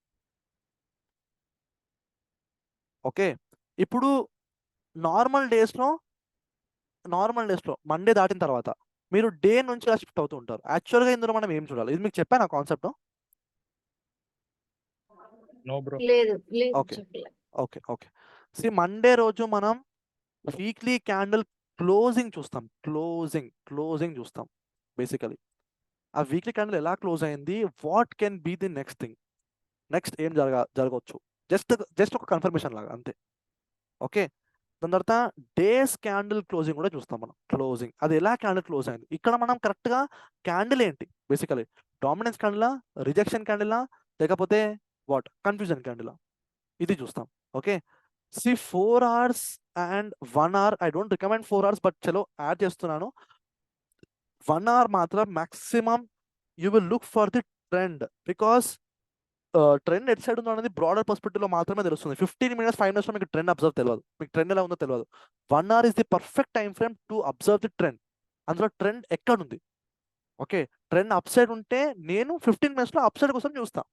ఓకే, ఇప్పుడు నార్మల్ డేస్లో మండే దాటిన తర్వాత మీరు డే నుంచి షిఫ్ట్ అవుతూ ఉంటారు. యాక్చువల్గా ఇందులో మనం ఏం చూడాలి, ఇది మీకు చెప్పాను ఆ కాన్సెప్ట్. No bro. లేదు లేదు ఓకే చెప్పలే. ఓకే ఓకే సి, మండే రోజు మనం వీక్లీ క్యాండిల్ క్లోజింగ్ చూస్తాం. క్లోజింగ్ చూస్తాం బేసికలీ. ఆ వీక్లీ క్యాండిల్ ఎలా క్లోజ్ అయింది, what can be the next thing, next ఏం జరగవచ్చు, జస్ట్ ఒక కన్ఫర్మేషన్ లాగా అంతే. ఓకే, దాని తర్వాత డేస్ క్యాండిల్ క్లోజింగ్ కూడా చూస్తాం మనం. క్లోజింగ్ అది ఎలా క్యాండిల్ క్లోజ్ అయింది, ఇక్కడ మనం కరెక్ట్గా క్యాండిల్ ఏంటి, బేసికలీ డామినెన్స్ క్యాండిలా, రిజెక్షన్ క్యాండిలా, లేకపోతే కన్ఫ్యూజన్ క్యాండిలా, ఇది చూస్తాం. Okay, see 4 hours and 1 hour, I don't recommend 4 hours, but చలో యాడ్ చేస్తున్నాను. 1 hour మాత్రం maximum you will look for the trend, because trend ఎట్ సైడ్ ఉందో అనేది బ్రాడర్ పర్స్పెక్టివ్ లో మాత్రమే తెలుస్తుంది. 15 minutes 5 minutes లో మీకు ట్రెండ్ అబ్జర్వ్ తెలియదు, మీకు ట్రెండ్ ఎలా ఉందో తెలియదు. 1 hour is the perfect time frame to observe the trend. అందులో ట్రెండ్ ఎక్కడుంది. ఓకే, ట్రెండ్ అప్ సైడ్ ఉంటే నేను 15 minutes లో అప్ సైడ్ కోసం చూస్తా.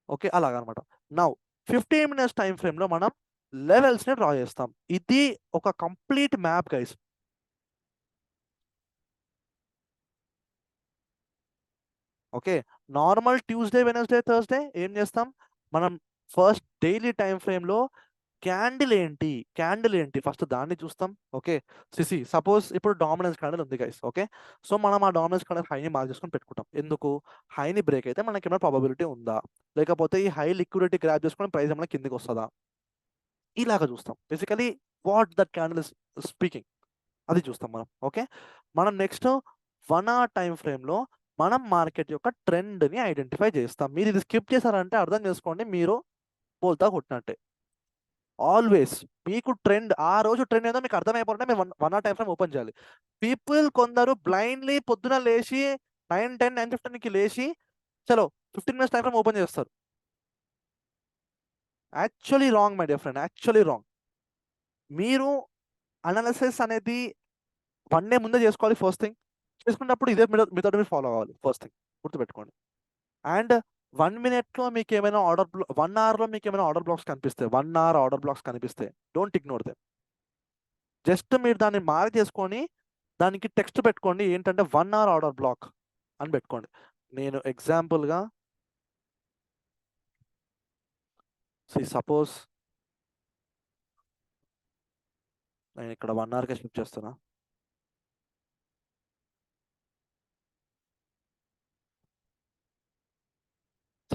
ఓకే, అలాగనమాట. నౌ 15 minutes టైం ఫ్రేమ్ లో మనం లెవెల్స్ ని డ్రా చేస్తాం. ఇది ఒక complete map guys. Okay, normal Tuesday, Wednesday, Thursday ఏం చేస్తాం మనం, ఫస్ట్ డైలీ టైం ఫ్రేమ్ లో క్యాండిల్ ఏంటి ఫస్ట్ దాన్ని చూస్తాం. ఓకే, సపోజ్ ఇప్పుడు డామినెన్స్ క్యాండిల్ ఉంది గైస్. ఓకే, సో మనం ఆ డామినెన్స్ క్యాండిల్ హైని మార్క్ చేసుకొని పెట్టుకుంటాం. ఎందుకు, హైని బ్రేక్ అయితే మనకి ఏమైనా ప్రాబబిలిటీ ఉందా, లేకపోతే ఈ హై లిక్విడిటీ గ్రాప్ చేసుకొని ప్రైస్ ఏమైనా కిందికి వస్తుందా, ఇలాగా చూస్తాం. Basically what that candle is speaking, అది చూస్తాం మనం. ఓకే, మనం నెక్స్ట్ 1 hour టైం ఫ్రేమ్ లో మనం మార్కెట్ యొక్క ట్రెండ్ ని ఐడెంటిఫై చేస్తాం. మీరు ఇది స్కిప్ చేశారంటే అర్థం చేసుకోండి, మీరు బోల్తా కొట్టినట్టే. ఆల్వేస్ మీకు ట్రెండ్, ఆ రోజు ట్రెండ్ ఏదో మీకు అర్థమైపోతుంటే మీరు 1 hour టైం ఫ్రేమ్ ఓపెన్ చేయాలి. పీపుల్ కొందరు బ్లైండ్లీ పొద్దున లేచి 9, 10, 9:15కి లేచి చలో 15 minutes టైం ఫ్రేమ్ ఓపెన్ చేస్తారు. Actually wrong my dear friend, actually wrong. మీరు అనాలిసిస్ అనేది 1 day ముందే చేసుకోవాలి. ఫస్ట్ థింగ్ చేసుకున్నప్పుడు ఇదే మెథడ్ మీరు ఫాలో అవ్వాలి. ఫస్ట్ థింగ్ గుర్తుపెట్టుకోండి. అండ్ 1 minute లో మీకు ఏమైనా 1 hour లో మీకు ఏమైనా ఆర్డర్ బ్లాక్స్ కనిపిస్తే, 1 hour ఆర్డర్ బ్లాక్స్ కనిపిస్తే డోంట్ ఇగ్నోర్ దెమ్. జస్ట్ మీరు దాన్ని మార్క్ చేసుకొని దానికి టెక్స్ట్ పెట్టుకోండి, ఏంటంటే 1 hour ఆర్డర్ బ్లాక్ అని పెట్టుకోండి. నేను ఎగ్జాంపుల్గా సపోజ్ నేను ఇక్కడ 1 hourకే షిఫ్ట్ చేస్తున్నా.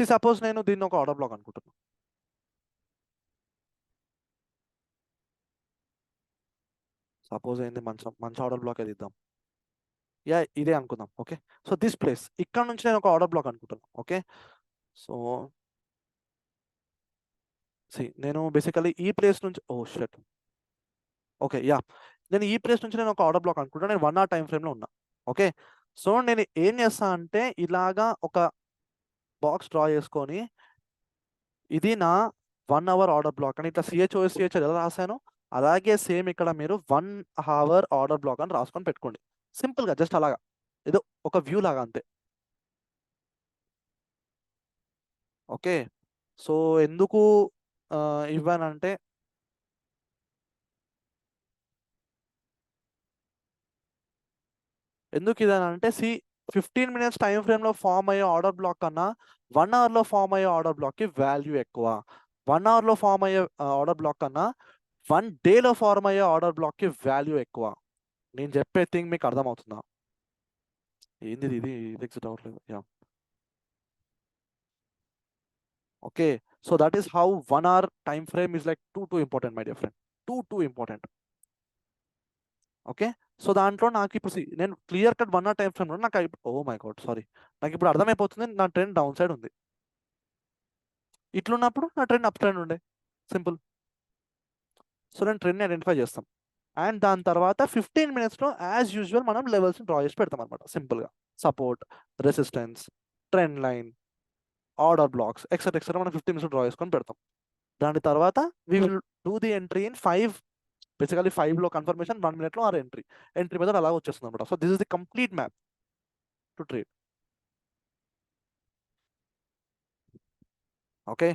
సపోజ్ నేను దీన్ని ఒక ఆర్డర్ బ్లాక్ అనుకుంటున్నాను. సపోజ్ ఏంది మంచి ఆర్డర్ బ్లాక్ అది ఇద్దాం. ఇదే అనుకుందాం. ఓకే, సో దిస్ ప్లేస్ ఇక్కడ నుంచి నేను ఒక ఆర్డర్ బ్లాక్ అనుకుంటున్నాను. ఓకే, సో నేను బేసికలీ ఈ ప్లేస్ నుంచి ఓకే నేను ఈ ప్లేస్ నుంచి నేను ఒక ఆర్డర్ బ్లాక్ అనుకుంటాను. నేను 1 hour టైం ఫ్రేమ్ లో ఉన్నా. ఓకే, సో నేను ఏం చేస్తా అంటే ఇలాగా ఒక బాక్స్ డ్రా చేసుకొని ఇది నా 1 hour ఆర్డర్ బ్లాక్ అని ఇట్లా CHOS ఎలా రాశాను అలాగే సేమ్ ఇక్కడ మీరు 1 hour ఆర్డర్ బ్లాక్ అని రాసుకొని పెట్టుకోండి. సింపుల్ గా జస్ట్ అలాగా ఏదో ఒక వ్యూ లాగా అంతే. ఓకే, సో ఎందుకు ఇవ్వనంటే ఎందుకు ఇదనంటే 15 minutes టైం ఫ్రేమ్ లో ఫామ్ అయ్యే ఆర్డర్ బ్లాక్ కన్నా 1 hour లో ఫామ్ అయ్యే ఆర్డర్ బ్లాక్ కి వాల్యూ ఎక్కువ. 1 hour లో ఫామ్ అయ్యే ఆర్డర్ బ్లాక్ కన్నా 1 డేలో ఫార్మ్ అయ్యే ఆర్డర్ బ్లాక్కి వాల్యూ ఎక్కువ. నేను చెప్పే థింగ్ మీకు అర్థమవుతుందా? ఏంది ఇది ఎగ్జిట్ అవ్వట్లేదు. Yeah, okay. So that is how 1 hour time frame is like two important my dear friend, two important. Okay. So దాంట్లో నాకు ఇప్పుడు నేను clear cut 1 hour time frame నాకు ఓ మై గాడ్ సారీ, నాకు ఇప్పుడు అర్థమైపోతుంది నా ట్రెండ్ డౌన్ సైడ్ ఉంది. ఇట్లున్నప్పుడు నా ట్రెండ్ అప్ ట్రెండ్ ఉండే, సింపుల్. సో నేను ట్రెండ్ని ఐడెంటిఫై చేస్తాం అండ్ దాని తర్వాత 15 minutesలో యాజ్ యూజువల్ మనం లెవెల్స్ని డ్రా చేసి పెడతాం అనమాట సింపుల్గా. Support, resistance, trend line, order blocks etcetera మనం 15 minutes డ్రా చేసుకొని పెడతాం. దాని తర్వాత we will do the entry in 5, basically 5లో confirmation, 1 minute or entry method అలా వచ్చేస్తుంది అనమాట. So this is the complete map to trade. Okay.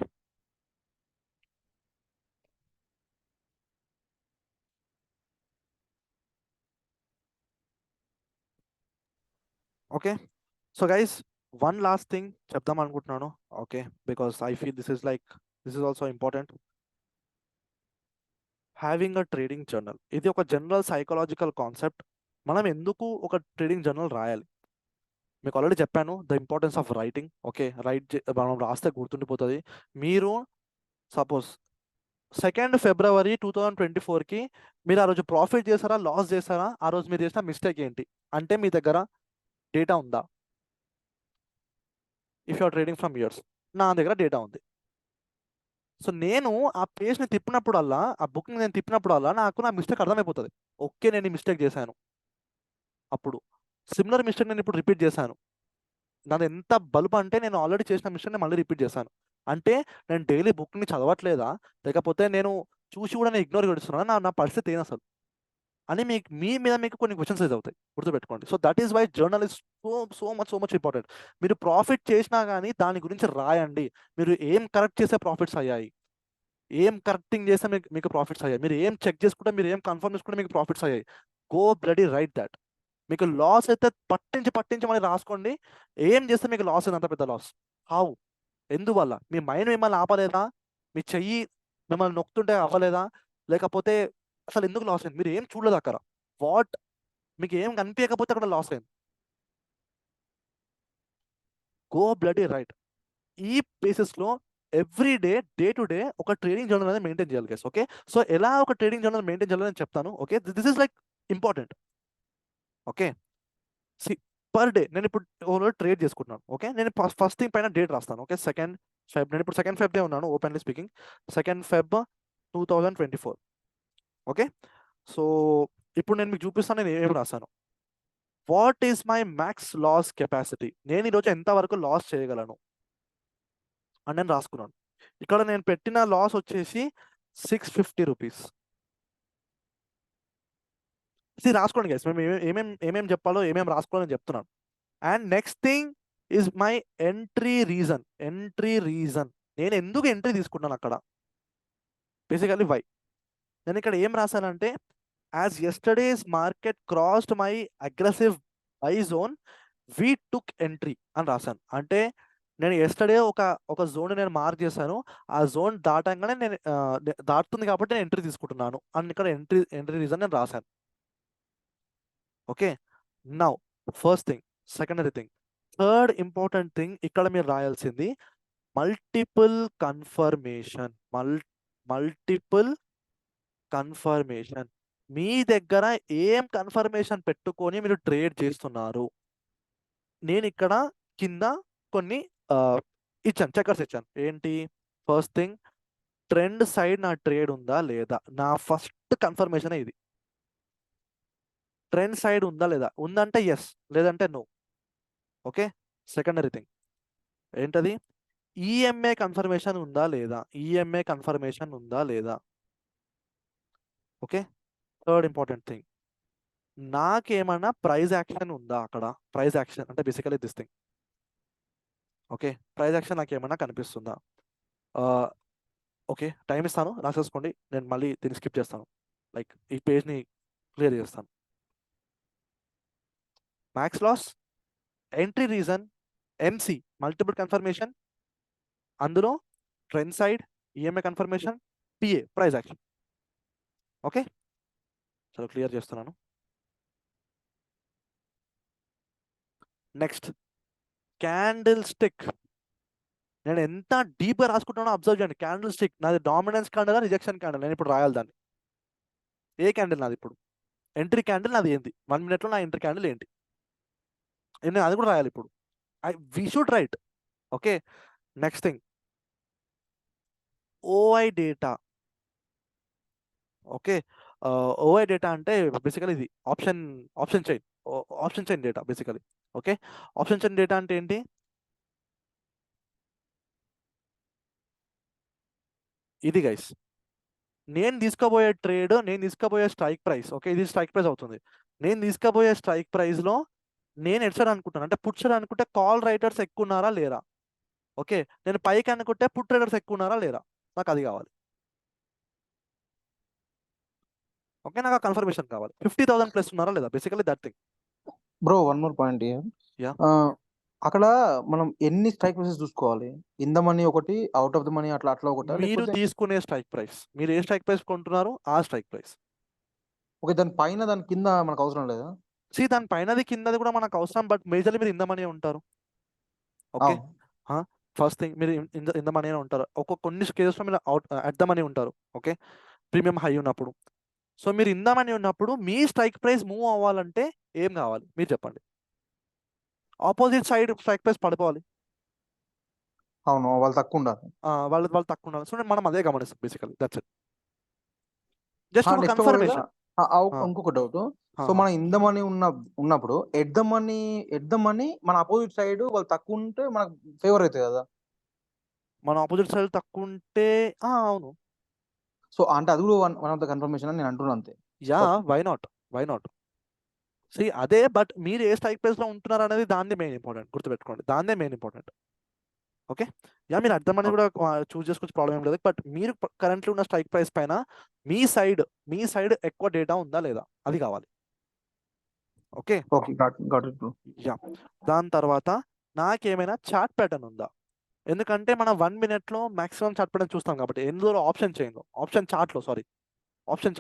Okay. So guys, one last thing చెప్దాం అనుకుంటున్నాను. Okay, because I feel this is also important. Having a trading journal, ఇది ఒక general psychological concept. మనం ఎందుకు ఒక ట్రేడింగ్ జర్నల్ రాయాలి? మీకు already చెప్పాను the importance of writing. Okay, మనం రాస్తే గుర్తుండిపోతుంది. మీరు సపోజ్ 2nd February 2024కి మీరు ఆ రోజు ప్రాఫిట్ చేశారా, లాస్ చేశారా, ఆ రోజు మీరు చేసిన మిస్టేక్ ఏంటి అంటే మీ దగ్గర డేటా ఉందా? If you are trading from years, నా దగ్గర డేటా ఉంది. సో నేను ఆ పేజ్ని తిప్పినప్పుడల్లా, ఆ బుక్ని నేను తిప్పినప్పుడల్లా నాకు నా మిస్టేక్ అర్థమైపోతుంది. ఓకే, నేను ఈ మిస్టేక్ చేశాను. అప్పుడు సిమిలర్ మిస్టేక్ నేను ఇప్పుడు రిపీట్ చేశాను. నాది ఎంత బల్బ్ అంటే నేను ఆల్రెడీ చేసిన మిస్టేక్ మళ్ళీ రిపీట్ చేశాను. అంటే నేను డైలీ బుక్ని చదవట్లేదా, లేకపోతే నేను చూసి కూడా నేను ఇగ్నోర్ చేస్తున్నాను, నా పరిస్థితి ఏంది అసలు అని మీ మీద మీకు కొన్ని క్వశ్చన్స్ రైజ్ అవుతాయి, గుర్తుపెట్టుకోండి. So that is why journal is so much important. మీరు ప్రాఫిట్ చేసినా కానీ దాని గురించి రాయండి. మీరు ఏం కరెక్ట్ చేసే ప్రాఫిట్స్ అయ్యాయి, ఏం కరెక్టింగ్ చేస్తే మీకు ప్రాఫిట్స్ అయ్యాయి, మీరు ఏం చెక్ చేసుకుంటే, మీరు ఏం కన్ఫర్మ్ చేసుకుంటే మీకు ప్రాఫిట్స్ అయ్యాయి. Go bloody right that. మీకు లాస్ అయితే పట్టించి మళ్ళీ రాసుకోండి. ఏం చేస్తే మీకు లాస్ అయింది, అంత పెద్ద లాస్, హౌ, ఎందువల్ల? మీ మైండ్ మిమ్మల్ని ఆపలేదా? మీ చెయ్యి మిమ్మల్ని నొక్కుతుంటే అవ్వలేదా? లేకపోతే అసలు ఎందుకు లాస్ అయింది? మీరు ఏం చూడలేదు అక్కడ. వాట్ మీకు ఏం కనిపించకపోతే అక్కడ లాస్ అయింది. Go bloody right. ఈ బేసిస్లో ఎవ్రీ డే టు డే ఒక ట్రేడింగ్ జర్నల్ అనేది మెయింటైన్ చేయాలి గైస్. ఓకే, సో ఎలా ఒక ట్రేడింగ్ జర్నల్ మెయింటైన్ చేయాలని నేను చెప్తాను. Okay, this is like important. Okay, per day నేను ఇప్పుడు ట్రేడ్ చేసుకుంటున్నాను. ఓకే, నేను ఫస్ట్ థింగ్ పైన డేట్ రాస్తాను. ఓకే, 2nd Feb, నేను ఇప్పుడు 2nd Feb ఉన్నాను, openly speaking. 2nd Feb 2024. Okay, so ఇప్పుడు నేను మీకు చూపిస్తాను నేను ఏం రాశాను. What is my max loss capacity, నేను ఈరోజు ఎంతవరకు లాస్ చేయగలను అని నేను రాసుకున్నాను. ఇక్కడ నేను పెట్టిన లాస్ వచ్చేసి 650 రూపీస్. ఇది రాసుకోండి గైస్, మేము ఏమేం చెప్పాలో, ఏమేమి రాసుకోవాలని చెప్తున్నాను. And next thing is my entry reason. నేను ఎందుకు ఎంట్రీ తీసుకున్నాను అక్కడ, బేసికలీ వై. నేను ఇక్కడ ఏం రాశానంటే, as yesterday's market crossed my aggressive buy zone, we took entry అని రాశాను. అంటే నేను యెస్టర్డే ఒక జోన్ నేను మార్క్ చేశాను, ఆ జోన్ దాటంగానే నేను దాటుతుంది కాబట్టి నేను ఎంట్రీ తీసుకుంటున్నాను అని ఇక్కడ ఎంట్రీ రీజన్ నేను రాశాను. Okay, now first thing, secondary thing, third important thing ఇక్కడ మీరు రాయాల్సింది మల్టిపుల్ కన్ఫర్మేషన్. మీ దగ్గర ఏం కన్ఫర్మేషన్ పెట్టుకొని మీరు ట్రేడ్ చేస్తున్నారు? నేను ఇక్కడ కింద కొన్ని ఇచ్చాను, చెక్కర్స్ ఇచ్చాను. ఏంటి? ఫస్ట్ థింగ్, ట్రెండ్ సైడ్ నా ట్రేడ్ ఉందా లేదా, నా ఫస్ట్ కన్ఫర్మేషన్ ఇది. ట్రెండ్ సైడ్ ఉందా లేదా, ఉందంటే ఎస్, లేదంటే నో. ఓకే, సెకండరీ థింగ్ ఏంటది? ఈఎంఏ కన్ఫర్మేషన్ ఉందా లేదా. ఓకే, థర్డ్ ఇంపార్టెంట్ థింగ్, నాకేమన్నా ప్రైజ్ యాక్షన్ ఉందా అక్కడ. ప్రైజ్ యాక్షన్ అంటే basically this thing. Okay, price action నాకేమన్నా కనిపిస్తుందా? ఓకే, టైం ఇస్తాను, రాసేసుకోండి. నేను మళ్ళీ దీన్ని స్కిప్ చేస్తాను, లైక్ ఈ పేజ్ని క్లియర్ చేస్తాను. Max loss, entry reason, MC multiple confirmation, అందులో trend side, EMA confirmation, PA price action. Okay, చలో క్లియర్ చేస్తున్నాను. Next candlestick. నేను ఎంత డీప్గా రాసుకుంటానో అబ్జర్వ్ చేయండి. క్యాండిల్ స్టిక్ నాది డామినెన్స్ క్యాండిల్, రిజెక్షన్ క్యాండిల్. నేను ఇప్పుడు రాయాలి దాన్ని. ఏ క్యాండిల్ నాది ఇప్పుడు? ఎంట్రీ క్యాండిల్ నాది ఏంటి? 1 minute నా ఎంట్రీ క్యాండిల్ ఏంటి? నేను అది కూడా రాయాలి ఇప్పుడు. We should write. Okay, next thing OI data. Okay, OI data అంటే బేసికలీ ఇది option chain data basically. Okay, option chain data అంటే ఏంటి? ఇది గైస్, నేను తీసుకోబోయే స్ట్రైక్ ప్రైస్. ఓకే, ఇది స్ట్రైక్ ప్రైస్ అవుతుంది. నేను తీసుకోబోయే స్ట్రైక్ ప్రైస్లో నేను ఎడ్ సైడ్ అనుకుంటాను, అంటే పుట్ సైడ్ అనుకుంటే కాల్ రైటర్స్ ఎక్కువ ఉన్నారా లేరా. ఓకే, నేను పైకి అనుకుంటే పుట్ రైటర్స్ ఎక్కువ ఉన్నారా లేరా, నాకు అది కావాలి. ఓకే, నాకు ఆ కన్ఫర్మేషన్ కావాలి. 50,000 ప్లస్ ఉన్నారా లేదా, basically that thing. Bro one more point Yeah. అక్కడ మనం ఎన్ని స్ట్రైక్ ప్రైసెస్ చూసుకోవాలి? ఇన్ ద మనీ ఒకటి, అవుట్ ఆఫ్ ద మనీ అట్లా ఒకటి, మీరు తీసుకునే స్ట్రైక్ ప్రైస్, మీరు ఏ స్ట్రైక్ ప్రైస్ కొంటున్నారు ఆ స్ట్రైక్ ప్రైస్. ఓకే, దాని పైన దాని కింద మనకు అవసరం లేదా? దాని పైనది కిందది కూడా మనకు అవసరం, బట్ మేజర్లీ మీరు ఇందమనే ఉంటారు. ఓకే, ఫస్ట్ థింగ్ మీరు ఇందమనే ఉంటారు. కొన్ని కేసెస్లో మీరు అట్ ద మనీ ఉంటారు. ఓకే, ప్రీమియం హై ఉన్నప్పుడు. సో మీరు ఇందామని ఉన్నప్పుడు మీ స్ట్రైక్ ప్రైస్ మూవ్ అవ్వాలంటే ఏం కావాలి మీరు చెప్పండి. ఆపోజిట్ సైడ్ స్ట్రైక్ ప్రైస్ పడిపోవాలి. అవును, వాళ్ళు తక్కువ ఉండాలి. వాళ్ళు తక్కువ ఉండాలి. సో మనం అదే గమనిస్తాం బేసికలీ. That's it. జస్ట్ ఒక కన్ఫర్మేషన్. ఇంకొక డౌట్. సో మనం ఇన్ ద మనీ ఉన్నప్పుడు ఎట్ ద మనీ మన అపోజిట్ సైడ్ వాళ్ళు తక్కువ ఉంటే మనకు ఫేవర్ అవుతుంది కదా. మన ఆపోజిట్ సైడ్ తక్కువ ఉంటే అవును. సో అంటే అది కూడా వన్ ఆఫ్ ద కన్ఫర్మేషన్ అని నేను అంటున్నాను అంతే. Yeah, why not. అదే, బట్ మీరు ఏ స్ట్రైక్ ప్రైస్ లో ఉంటున్నారు అనేది దాన్ని మెయిన్ ఇంపార్టెంట్, గుర్తుపెట్టుకోండి. దాన్నే మెయిన్ ఇంపార్టెంట్. ఓకే, మీరు అర్థమని కూడా చూస్ చేసుకోవచ్చు, ప్రాబ్లం ఏం లేదు. బట్ మీరు కరెంట్లీ ఉన్న స్ట్రైక్ ప్రైస్ పైన మీ సైడ్ ఎక్కువ డేటా ఉందా లేదా అది కావాలి. Okay, yeah. దాని తర్వాత నాకేమైనా చార్ట్ ప్యాటర్న్ ఉందా? ఎందుకంటే మనం 1 minute లో మాక్సిమం చార్ట్ ప్యాటర్న్ చూస్తాం కాబట్టి, ఎందులో ఆప్షన్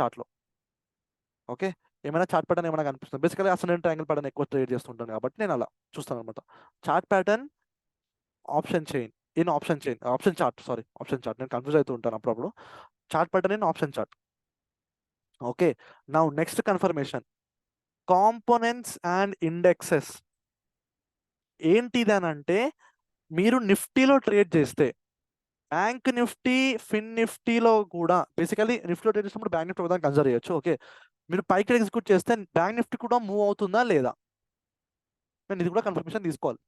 చార్ట్లో. ఓకే, ఏమైనా చార్ట్ ప్యాటర్న్ ఏమైనా కనిపిస్తుంది. బేసికలీ అసలు ట్రయాంగిల్ ప్యాటర్న్ ఎక్కువ ట్రేడ్ చేస్తుంటాను కాబట్టి నేను అలా చూస్తాను అనమాట. చార్ట్ ప్యాటర్న్, ఆప్షన్ చార్ట్ నేను కన్ఫ్యూజ్ అవుతూ ఉంటాను అప్పుడప్పుడు. Chart pattern in option chart. Okay, now next confirmation, components and indexes. ఏంటిది అని అంటే, మీరు నిఫ్టీలో ట్రేడ్ చేస్తే బ్యాంక్ నిఫ్టీ, ఫిన్ నిఫ్టీలో కూడా బేసికలీ నిఫ్టీలో ట్రేడ్ చేసినప్పుడు బ్యాంక్ నిఫ్టీ ఒకదాన్ని కన్సిడర్ చేయొచ్చు. ఓకే, మీరు పైకి ఎగ్జిక్యూట్ చేస్తే బ్యాంక్ నిఫ్టీ కూడా మూవ్ అవుతుందా లేదా, నేను ఇది కూడా కన్ఫర్మేషన్ తీసుకోవాలి.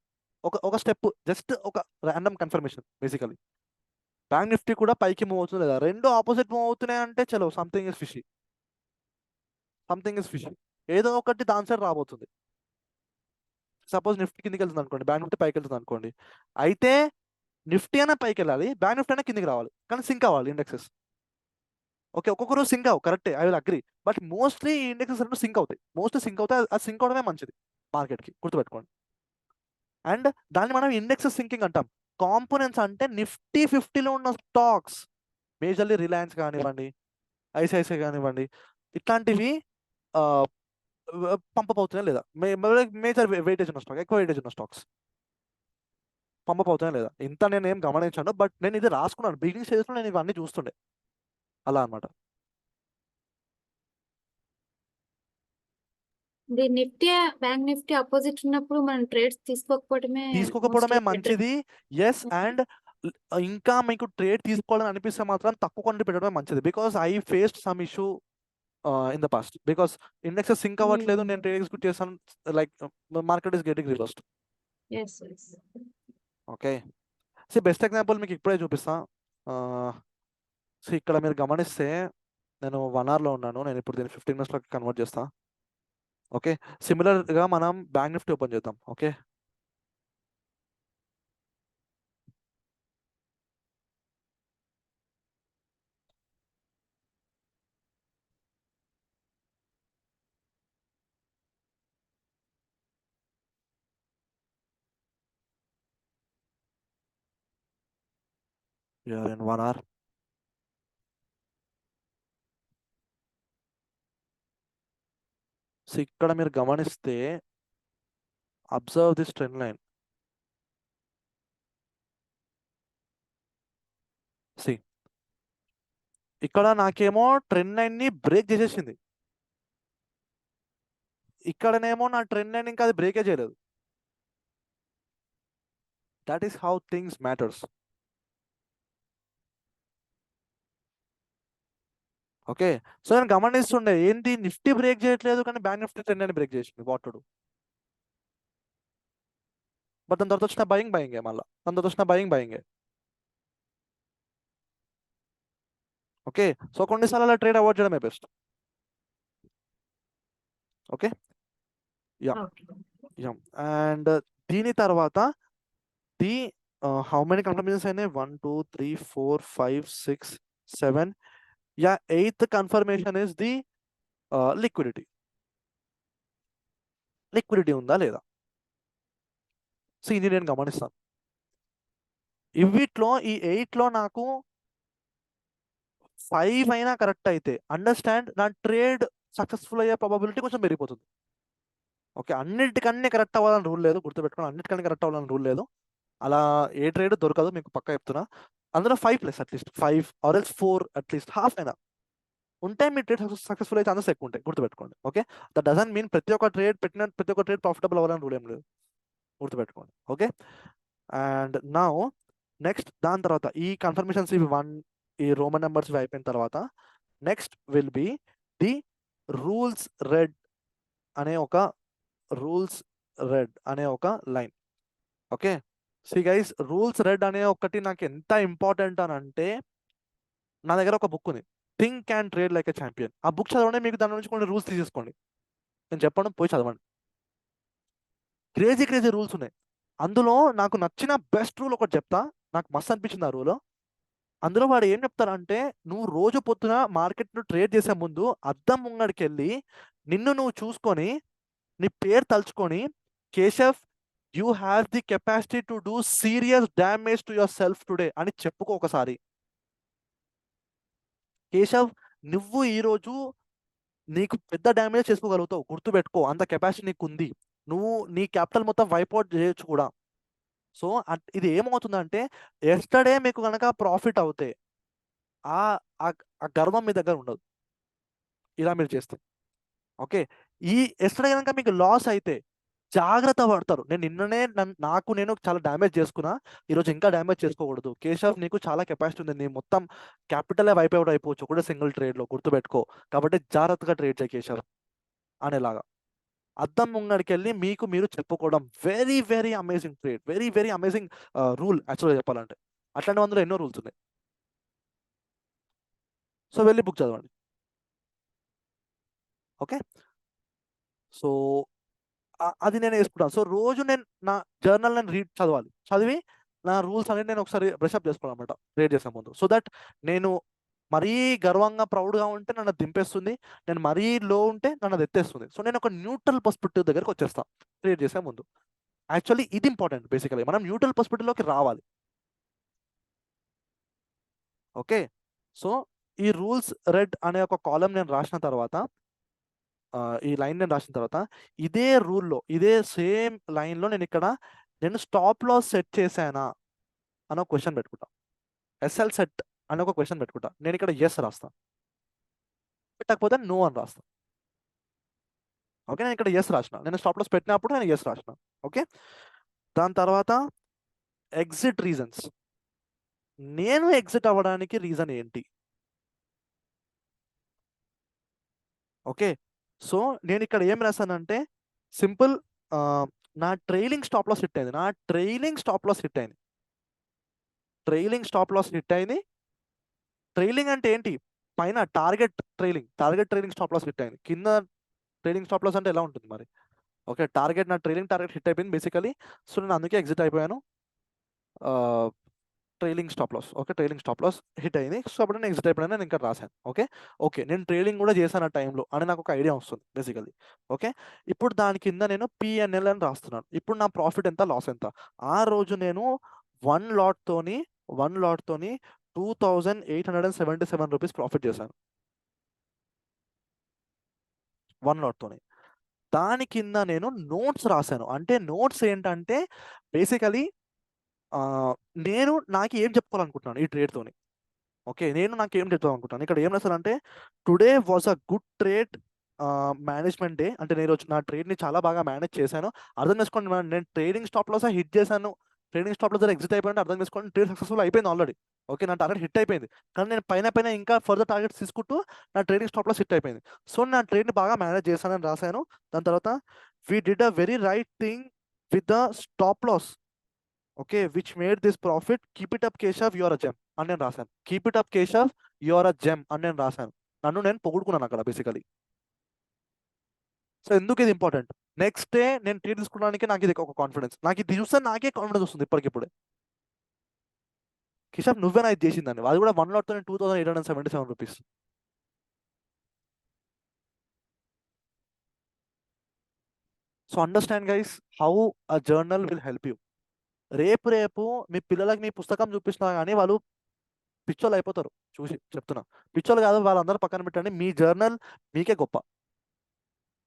ఒక స్టెప్, జస్ట్ ఒక random confirmation. Basically bank Nifty కూడా పైకి మూవ్ అవుతుందా లేదా, రెండు ఆపోజిట్ మూవ్ అవుతున్నాయి అంటే చలో సంథింగ్ ఇస్ ఫిషీ. ఏదో ఒకటి దాని సైడ్ రాబోతుంది. సపోజ్ నిఫ్టీ కిందికి వెళ్తుంది అనుకోండి, బ్యాంక్ నిఫ్టీ పైకి వెళ్తుంది అనుకోండి, అయితే నిఫ్టీ అయినా పైకి వెళ్ళాలి, బ్యాంక్ నిఫ్టీ అయినా కిందికి రావాలి, కానీ సింక్ అవ్వాలి ఇండెక్సెస్. ఓకే, ఒక్కొక్కరు సింక్ అవ్వు, కరెక్టే, I will agree. But mostly ఈ ఇండెక్సెస్ రెండు సింక్ అవుతాయి. అది సింక్ అవడమే మంచిది మార్కెట్కి, గుర్తుపెట్టుకోండి. అండ్ దాన్ని మనం ఇండెక్సెస్ సింకింగ్ అంటాం. కాంపోనెంట్స్ అంటే నిఫ్టీ 50లో ఉన్న స్టాక్స్, మేజర్లీ రిలయన్స్ కానివ్వండి, ఐసిఐసిఐ కానివ్వండి, ఇట్లాంటివి పంపప్ అవుతున్నాయి లేదా, మేజర్ వెయిటేజ్ ఉన్న స్టాక్, ఎక్కువ వెయిటేజ్ ఉన్న స్టాక్స్ పంపప్ అవుతున్నాయి లేదా, ఇంత నేను ఏం గమనించాను. బట్ నేను ఇది రాసుకున్నాను బిగినింగ్ స్టేజ్లో, నేను ఇవన్నీ చూస్తుండే అలా అనమాట. నిఫ్టీ బ్యాంక్ నిఫ్టీ అపోజిట్ ఉన్నప్పుడు మనం ట్రేడ్స్ తీసుకోకపోవడమే మంచిది. ఎస్, అండ్ ఇంకా మీకు ట్రేడ్ తీసుకోవాలని అనిపిస్తే మాత్రం తక్కువ క్వాంటిటీ పెట్టడమే మంచిది. Because I faced some issue in the past, because indexes sync అవ్వట్లేదు, నేను ట్రేడ్ ఎగ్జిక్యూట్ చేశాను, like market is getting reversed. Okay, best example మీకు ఇప్పుడే చూపిస్తా. ఇక్కడ మీరు గమనిస్తే నేను 1 hourలో ఉన్నాను, నేను ఇప్పుడు దీన్ని 15 minutesలోకి కన్వర్ట్ చేస్తా. ఓకే, సిమిలర్గా మనం బ్యాంక్ నిఫ్టీ ఓపెన్ చేద్దాం. Okay, we are in 1 hour. So ఇక్కడ మీరు గమనిస్తే observe this trend line. See ఇక్కడ నాకేమో ట్రెండ్ లైన్ ని బ్రేక్ చేసేసింది, ఇక్కడనేమో నా ట్రెండ్ లైన్ ఇంకా అది బ్రేకే చేయలేదు. That is how things matters. Okay, so నేను గమనిస్తుండే ఏంటి నిఫ్టీ బ్రేక్ చేయట్లేదు కానీ bank Nifty trend line break చేసింది, వాట్ టు డు. బట్ దాని తర్వాత వచ్చిన బయింగే, మళ్ళీ దాని తర్వాత వచ్చిన బయింగే. ఓకే, సో కొన్నిసార్లు అలా ట్రేడ్ అవాయిడ్ చేయడమే best. Okay, yeah yeah. And దీని తర్వాత ది హౌ మెనీ కన్ఫర్మేషన్స్ అయినాయి? 1 2 3 4 5 6 7. Yeah, 8th confirmation is the liquidity. Liquidity ఉందా లేదా? సో ఇది నేను గమనిస్తాను. ఇవిట్లో ఈ 8లో నాకు 5 అయినా కరెక్ట్ అయితే అండర్స్టాండ్ నా ట్రేడ్ సక్సెస్ఫుల్ అయ్యే ప్రాబబిలిటీ కొంచెం పెరిగిపోతుంది. ఓకే, అన్నిటికన్నీ కరెక్ట్ అవ్వాలని రూల్ లేదు, గుర్తుపెట్టుకోండి. అన్నిటికన్నీ కరెక్ట్ అవ్వాలని రూల్ లేదు. అలా ఏ ట్రేడ్ దొరకదు మీకు, పక్కా చెప్తున్నా. అందులో 5+ at least 5 or else 4 at least half అయినా ఉంటే మీ ట్రేడ్ సక్సెస్ఫుల్ అయితే ఛాన్సెస్ ఎక్కువ ఉంటాయి, గుర్తుపెట్టుకోండి. ఓకే, దట్ డజంట్ మీన్ ప్రతి ఒక్క ట్రేడ్ ప్రాఫిటబుల్ అవ్వాలని రూల్ ఏం లేదు, గుర్తుపెట్టుకోండి. ఓకే, అండ్ నౌ నెక్స్ట్ దాని తర్వాత ఈ కన్ఫర్మేషన్స్ ఇవి 1 ఈ రోమన్ నెంబర్స్ అయిపోయిన తర్వాత next will be the rules red అనే ఒక line. Okay, see guys, rules red అనే ఒకటి నాకు ఎంత ఇంపార్టెంట్ అని అంటే, నా దగ్గర ఒక బుక్ ఉంది, think and trade like a champion. ఆ బుక్ చదవండి, మీకు దాని నుంచి కొన్ని రూల్స్ తీసేసుకోండి. నేను చెప్పడం పోయి చదవండి. క్రేజీ రూల్స్ ఉన్నాయి అందులో. నాకు నచ్చిన బెస్ట్ రూల్ ఒకటి చెప్తా, నాకు మస్తు అనిపించింది ఆ రూల్. అందులో వాడు ఏం చెప్తారంటే, నువ్వు రోజు పొద్దున మార్కెట్ను ట్రేడ్ చేసే ముందు అద్దం ముంగడికి వెళ్ళి నిన్ను నువ్వు చూసుకొని నీ పేరు తలుచుకొని, Keshav you have the capacity to do serious damage to your self today అని చెప్పుకో ఒకసారి. కేశవ్, నువ్వు ఈరోజు నీకు పెద్ద డ్యామేజ్ చేసుకోగలుగుతావు, గుర్తుపెట్టుకో, అంత కెపాసిటీ నీకు ఉంది. నువ్వు నీ క్యాపిటల్ మొత్తం వైప్అవుట్ చేయొచ్చు కూడా. సో ఇది ఏమవుతుందంటే, ఎస్టర్డే మీకు కనుక ప్రాఫిట్ అవుతే ఆ గర్వం మీ దగ్గర ఉండదు ఇలా మీరు చేస్తే. ఓకే, ఈ ఎస్టర్డే కనుక మీకు లాస్ అయితే జాగ్రత్త పడతారు. నేను నిన్ననే నేను చాలా డ్యామేజ్ చేసుకున్నా, ఈరోజు ఇంకా డ్యామేజ్ చేసుకోకూడదు. కేశవ్, నీకు చాలా కెపాసిటీ ఉంది, నీ మొత్తం క్యాపిటలే వైప్అవుట్ అయిపోవచ్చు ఒకటే సింగిల్ ట్రేడ్లో, గుర్తుపెట్టుకో. కాబట్టి జాగ్రత్తగా ట్రేడ్ చేయి కేశవ్ అనేలాగా అద్దం ముంగడికి వెళ్ళి మీకు మీరు చెప్పుకోవడం. Very amazing trade, very amazing rule యాక్చువల్గా చెప్పాలంటే. అట్లాంటి అందులో ఎన్నో రూల్స్ ఉన్నాయి. సో వెళ్ళి బుక్ చదవండి. ఓకే, సో అది నేను వేసుకుంటాను. సో రోజు నేను నా జర్నల్ నేను చదివి నా రూల్స్ అనేది నేను ఒకసారి బ్రషప్ చేసుకోవాలి అనమాట ట్రేడ్ చేసే ముందు. సో దట్ నేను మరీ గర్వంగా ప్రౌడ్గా ఉంటే నన్ను దింపేస్తుంది, నేను మరీ లో ఉంటే నన్ను అది ఎత్తేస్తుంది. సో నేను ఒక న్యూట్రల్ పర్స్పెక్టివ్ దగ్గరకు వచ్చేస్తాను ట్రేడ్ చేసే ముందు. యాక్చువల్లీ ఇది ఇంపార్టెంట్. బేసికలీ మనం న్యూట్రల్ పర్స్పెక్టివ్లోకి రావాలి. ఓకే, సో ఈ రూల్స్ రెడ్ అనే ఒక కాలం నేను రాసిన తర్వాత, ఈ లైన్ నేను రాసిన తర్వాత, ఇదే రూల్లో ఇదే సేమ్ లైన్లో నేను స్టాప్ లాస్ సెట్ చేశానా అని ఒక క్వశ్చన్ పెట్టుకుంటా. ఎస్ఎల్ సెట్ అని ఒక క్వశ్చన్ పెట్టుకుంటా. నేను ఇక్కడ ఎస్ రాస్తా, పెట్టకపోతే నో అని రాస్తా. ఓకే, నేను ఇక్కడ ఎస్ రాసిన, నేను స్టాప్ లాస్ పెట్టినప్పుడు నేను ఎస్ రాసిన. ఓకే, దాని తర్వాత ఎగ్జిట్ రీజన్స్. నేను ఎగ్జిట్ అవ్వడానికి రీజన్ ఏంటి? ఓకే, సో నేను ఇక్కడ ఏం రాశానంటే సింపుల్, నా ట్రైలింగ్ స్టాప్ లాస్ హిట్ అయింది. ట్రైలింగ్ అంటే ఏంటి? పైన target trailing stop loss hit అయింది. కింద ట్రైలింగ్ స్టాప్ లాస్ అంటే ఎలా ఉంటుంది మరి? ఓకే, నా ట్రైలింగ్ టార్గెట్ హిట్ అయిపోయింది బేసికలీ. సో నేను అందుకే ఎగ్జిట్ అయిపోయాను. ట్రైలింగ్ స్టాప్ లాస్ హిట్ అయింది. సో అప్పుడు నేను ఎగ్జిట్ అయిపోయాను, నేను ఇంకా రాశాను. ఓకే, నేను ట్రేడింగ్ కూడా చేశాను ఆ టైంలో అని నాకు ఒక ఐడియా వస్తుంది బేసికలీ. ఓకే, ఇప్పుడు దాని కింద నేను పిఎన్ఎల్ అని రాస్తున్నాను. ఇప్పుడు నా ప్రాఫిట్ ఎంత, లాస్ ఎంత. ఆ రోజు నేను 1 lot తోని 2,877 రూపీస్ ప్రాఫిట్ చేశాను 1 lot తోని. దాని కింద నేను నోట్స్ రాశాను. అంటే నోట్స్ ఏంటంటే బేసికలీ నేను నాకు ఏం చెప్పుకోవాలనుకుంటున్నాను ఈ ట్రేడ్తోని. ఓకే, నేను నాకు ఏం చెప్తామనుకుంటాను ఇక్కడ ఏం రాశానంటే today was a good trade management day. అంటే నేను నా ట్రేడ్ని చాలా బాగా మేనేజ్ చేశాను. అర్థం చేసుకోండి, నేను ట్రేడింగ్ స్టాప్ లాస్ హిట్ చేశాను. ట్రేడింగ్ స్టాప్ లాస్ ఎగ్జిట్ అయిపోయింది, అర్థం చేసుకోండి ట్రేడ్ సక్సెస్ఫుల్ అయిపోయింది ఆల్రెడీ. ఓకే, నా టార్గెట్ హిట్ అయిపోయింది. కానీ నేను పైన ఇంకా ఫర్దర్ టార్గెట్స్ తీసుకుంటూ నా ట్రేడింగ్ స్టాప్ లాస్ హిట్ అయిపోయింది. సో నా ట్రేడ్ని బాగా మేనేజ్ చేశానని రాశాను. దాని తర్వాత we did a very right thing with the stop loss. Okay, which made this profit. Keep it up Keshav, your a gem అని నేను రాశాను. Keep it up Keshav, your a gem అని నేను రాశాను. నన్ను నేను పొగుడుకున్నాను అక్కడ బేసికలీ. సో ఎందుకు ఇది ఇంపార్టెంట్? నెక్స్ట్ డే నేను ట్రేడ్ తీసుకోవడానికి నాకు ఇది ఒక కాన్ఫిడెన్స్. నాకు ఇది చూస్తే నాకే కాన్ఫిడెన్స్ వస్తుంది ఇప్పటికిప్పుడే. కిషోర్ నువ్వేనా ఇది చేసిందని, అది కూడా 1 lot 2877 rupees. So understand guys how a journal will help you. రేపు మీ పిల్లలకి మీ పుస్తకం చూపిస్తున్నా కానీ వాళ్ళు పిచ్చోళ్ళు అయిపోతారు చూసి చెప్తున్నా. పిచ్చోళ్ళు కాదు, వాళ్ళందరూ పక్కన పెట్టండి, మీ జర్నల్ మీకే గొప్ప.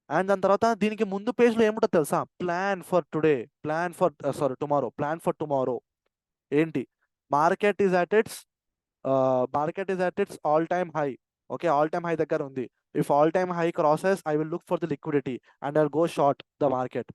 అండ్ దాని తర్వాత దీనికి ముందు పేజ్లో ఏముంటుంది తెలుసా? Plan for today, plan for tomorrow, plan for tomorrow. ఏంటి? Market is at its all time high. Okay, all time high దగ్గర ఉంది. If all time high crosses I will look for the liquidity and I will go short the market.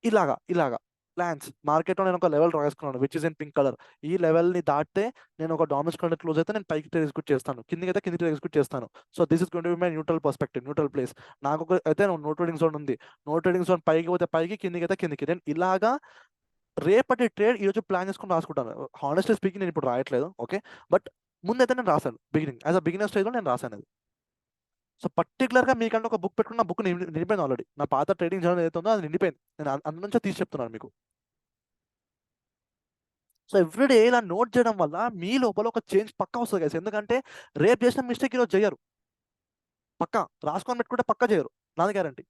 ఇలాగా plans. మార్కెట్లో నేను ఒక level రాసుకున్నాను which is in pink colour. ఈ లెవెల్ని దాటితే నేను ఒక డామినెన్స్ కంటే క్లోజ్ అయితే నేను పైకి ఎగ్జిక్యూట్ చేస్తాను, కిందికి అయితే కిందికి ఎగ్జిక్యూట్ చేస్తాను. So this is going to be my neutral perspective, neutral place. నాకు అయితే నో ట్రేడింగ్ జోన్ ఉంది, నో ట్రేడింగ్ జోన్ పైకి పోతే పైకి, కిందికి అయితే కిందికి. నేను ఇలాగా రేపటి ట్రేడ్ ఈరోజు ప్లాన్ చేసుకుని రాసుకుంటాను. హానెస్ట్లీ స్పీకింగ్ నేను ఇప్పుడు రాయట్లేదు. ఓకే, బట్ ముందైతే నేను రాశాను యాజ్ అ బిగినర్ స్టేజ్లో నేను రాశాను అది. సో పర్టికులర్గా మీకంటే ఒక బుక్ పెట్టుకున్న బుక్ నిండిపోయింది ఆల్రెడీ. నా పాత ట్రేడింగ్ జర్నల్ ఏదైతే ఉందో అది నిండిపోయింది. నేను అందులోంచే తీసి చెప్తున్నాను మీకు. సో ఎవ్రీడే ఇలా నోట్ చేయడం వల్ల మీ లోపల ఒక చేంజ్ పక్కా వస్తుంది కదా. ఎందుకంటే రేపు చేసిన మిస్టేక్ ఈరోజు చేయరు, పక్కా రాసుకొని పెట్టుకుంటే పక్కా చేయరు, నాది గ్యారంటీ.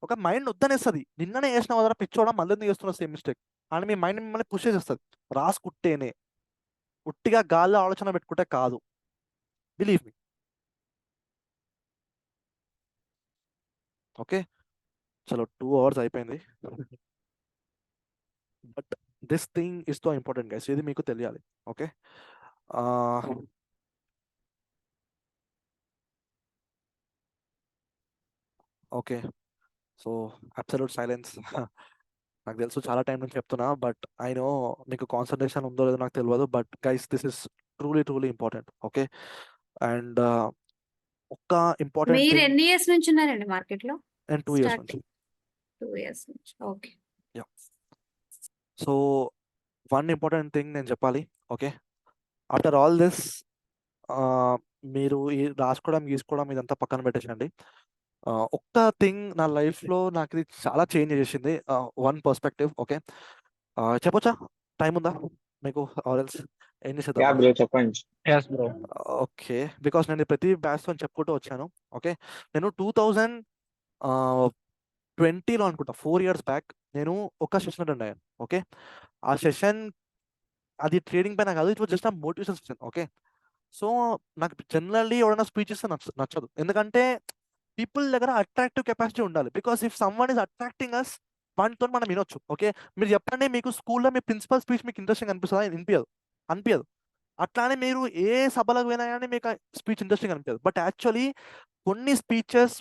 ఒక మైండ్ వద్దనేస్తుంది, నిన్ననే చేసిన వదర పిచ్చోడా మళ్ళీ ఎందుకు చేస్తున్న సేమ్ మిస్టేక్ అని మీ మైండ్ మిమ్మల్ని పుష్ చేసేస్తుంది. రాసుకుంటేనే, ఉట్టిగా గాల్లో ఆలోచన పెట్టుకుంటే కాదు, బిలీవ్ మీ. ఓకే, చలో 2 hours అయిపోయింది. But this thing is so important guys, ఇది మీకు తెలియాలి. Okay, okay, so absolute silence. నాకు తెలుసు చాలా టైం నుంచి చెప్తున్నా, బట్ ఐ నో మీకు కాన్సన్ట్రేషన్ ఉందో లేదో నాకు తెలియదు. But guys this is truly important. Okay, and ఒక్క ఇంపార్టెంట్ మీరు థింగ్. ఎన్ని ఇయర్స్ నుంచి ఉన్నారండి మార్కెట్ లో? నేను 2 years నుంచి. 2 years నుంచి. Okay. Yeah, so one important thing నేను చెప్పాలి. ఓకే, ఆఫ్టర్ ఆల్ దిస్ మీరు ఈ రాసుకోవడం గీసుకోవడం ఇదంతా పక్కన పెట్టేసండి. ఒక్క థింగ్ నా లైఫ్లో నాకు ఇది చాలా చేంజ్ చేసింది, వన్ పర్స్పెక్టివ్. ఓకే, చెప్పొచ్చా? టైం ఉందా మీకు? ఆరెల్స్ ఏం చేసేద్దాం? బ్రో చెప్పండి. ఓకే, బికాస్ నేను ప్రతి బ్యాచ్తో చెప్పుకుంటూ వచ్చాను. ఓకే, నేను 2020లో అనుకుంటా, 4 years బ్యాక్ నేను ఒక సెషన్ అటెండ్ అయ్యాను. ఓకే, ఆ సెషన్ అది ట్రేడింగ్ పైన కాదు, it was just a motivation session. Okay, so నాకు జనరల్లీ ఎవరైనా స్పీచ్ ఇస్తే నచ్చదు, ఎందుకంటే పీపుల్ దగ్గర అట్రాక్టివ్ కెపాసిటీ ఉండాలి. Because if someone is attracting us, వాటితో మనం వినొచ్చు. ఓకే, మీరు చెప్పండి, మీకు స్కూల్లో మీ ప్రిన్సిపల్ స్పీచ్ మీకు ఇంట్రెస్టింగ్ అనిపిస్తుందా? అనిపించదు. అట్లానే మీరు ఏ సభలకు పోయినా కానీ మీకు స్పీచ్ ఇంట్రెస్టింగ్ అనిపించదు. బట్ యాక్చువల్లీ కొన్ని స్పీచెస్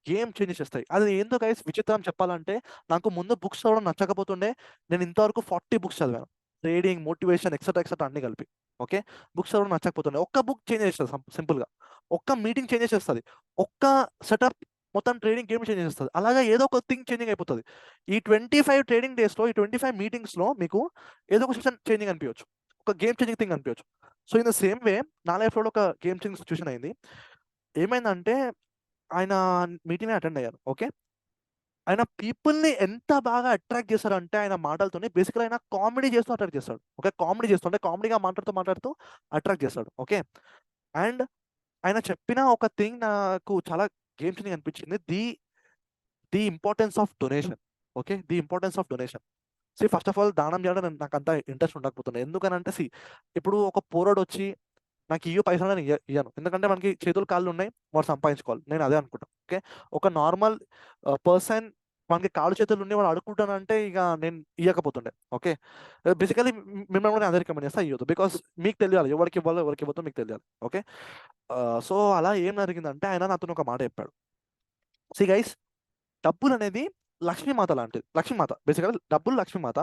గేమ్ చేంజ్ చేస్తాయి. అది ఏందో గైస్ విచిత్రం చెప్పాలంటే, నాకు ముందు బుక్స్ చదవడం నచ్చకపోతుండే. నేను ఇంతవరకు 40 books చదివాను, ట్రేడింగ్, మోటివేషన్, ఎక్సెట్రా అన్ని కలిపి. ఓకే, బుక్స్ చదవడం నచ్చకపోతుండే. ఒక్క బుక్ చేంజ్ చేస్తుంది సింపుల్గా, ఒక్క మీటింగ్ చేంజ్ చేస్తుంది, ఒక్క సెటప్ మొత్తం ట్రేడింగ్ గేమ్ చేంజ్ చేస్తుంది. అలాగా ఏదో ఒక థింగ్ చేంజింగ్ అయిపోతుంది. ఈ 25 ట్రేడింగ్ డేస్లో, ఈ 25 మీటింగ్స్లో మీకు ఏదో ఒక సెషన్ చేంజింగ్ అనిపించవచ్చు, ఒక గేమ్ చేంజింగ్ థింగ్ అనిపించవచ్చు. So in the same way నా లైఫ్లో ఒక గేమ్ చేంజింగ్ సిచ్యువేషన్ అయింది. ఏమైందంటే ఆయన మీటింగ్ అటెండ్ అయ్యారు. ఓకే, ఆయన పీపుల్ని ఎంత బాగా అట్రాక్ట్ చేస్తారంటే ఆయన మాటలతోనే, బేసికల్ ఆయన కామెడీ చేస్తూ అట్రాక్ట్ చేస్తాడు. ఓకే, కామెడీ చేస్తుంటే కామెడీగా మాట్లాడుతూ అట్రాక్ట్ చేస్తాడు. ఓకే, అండ్ ఆయన చెప్పిన ఒక థింగ్ నాకు చాలా గేమ్ చేంజింగ్ అనిపించింది, the importance of donation. Okay, the importance of donation. First of all దానం చేయడం నాకు అంత ఇంట్రెస్ట్ ఉండకపోతుండే. ఎందుకనంటే ఇప్పుడు ఒక పోరాడు వచ్చి నాకు ఇయ్యో పైసలు నేను ఇయ్యను, ఎందుకంటే మనకి చేతులు కాళ్ళు ఉన్నాయి, వాడు సంపాదించుకోవాలి, నేను అదే అనుకుంటాను. ఓకే, ఒక నార్మల్ పర్సన్ మనకి కాళ్ళు చేతులు ఉండి వాడు అడుగుకుంటానంటే ఇక నేను ఇవ్వకపోతుండే. ఓకే, బేసికలీ మిమ్మల్ని కూడా అదే రికమెండ్ చేస్తా, ఇవ్వదు, బికాస్ మీకు తెలియాలి ఎవరికి ఇవ్వాలో ఎవరికి ఇవ్వద్దో మీకు తెలియాలి. ఓకే, సో అలా ఏం జరిగిందంటే ఆయన నాతో ఒక మాట చెప్పాడు. సి గైస్, డబ్బులు అనేది లక్ష్మీమాత లాంటిది. లక్ష్మీమాత బేసికల్ డబ్బులు లక్ష్మీమాత.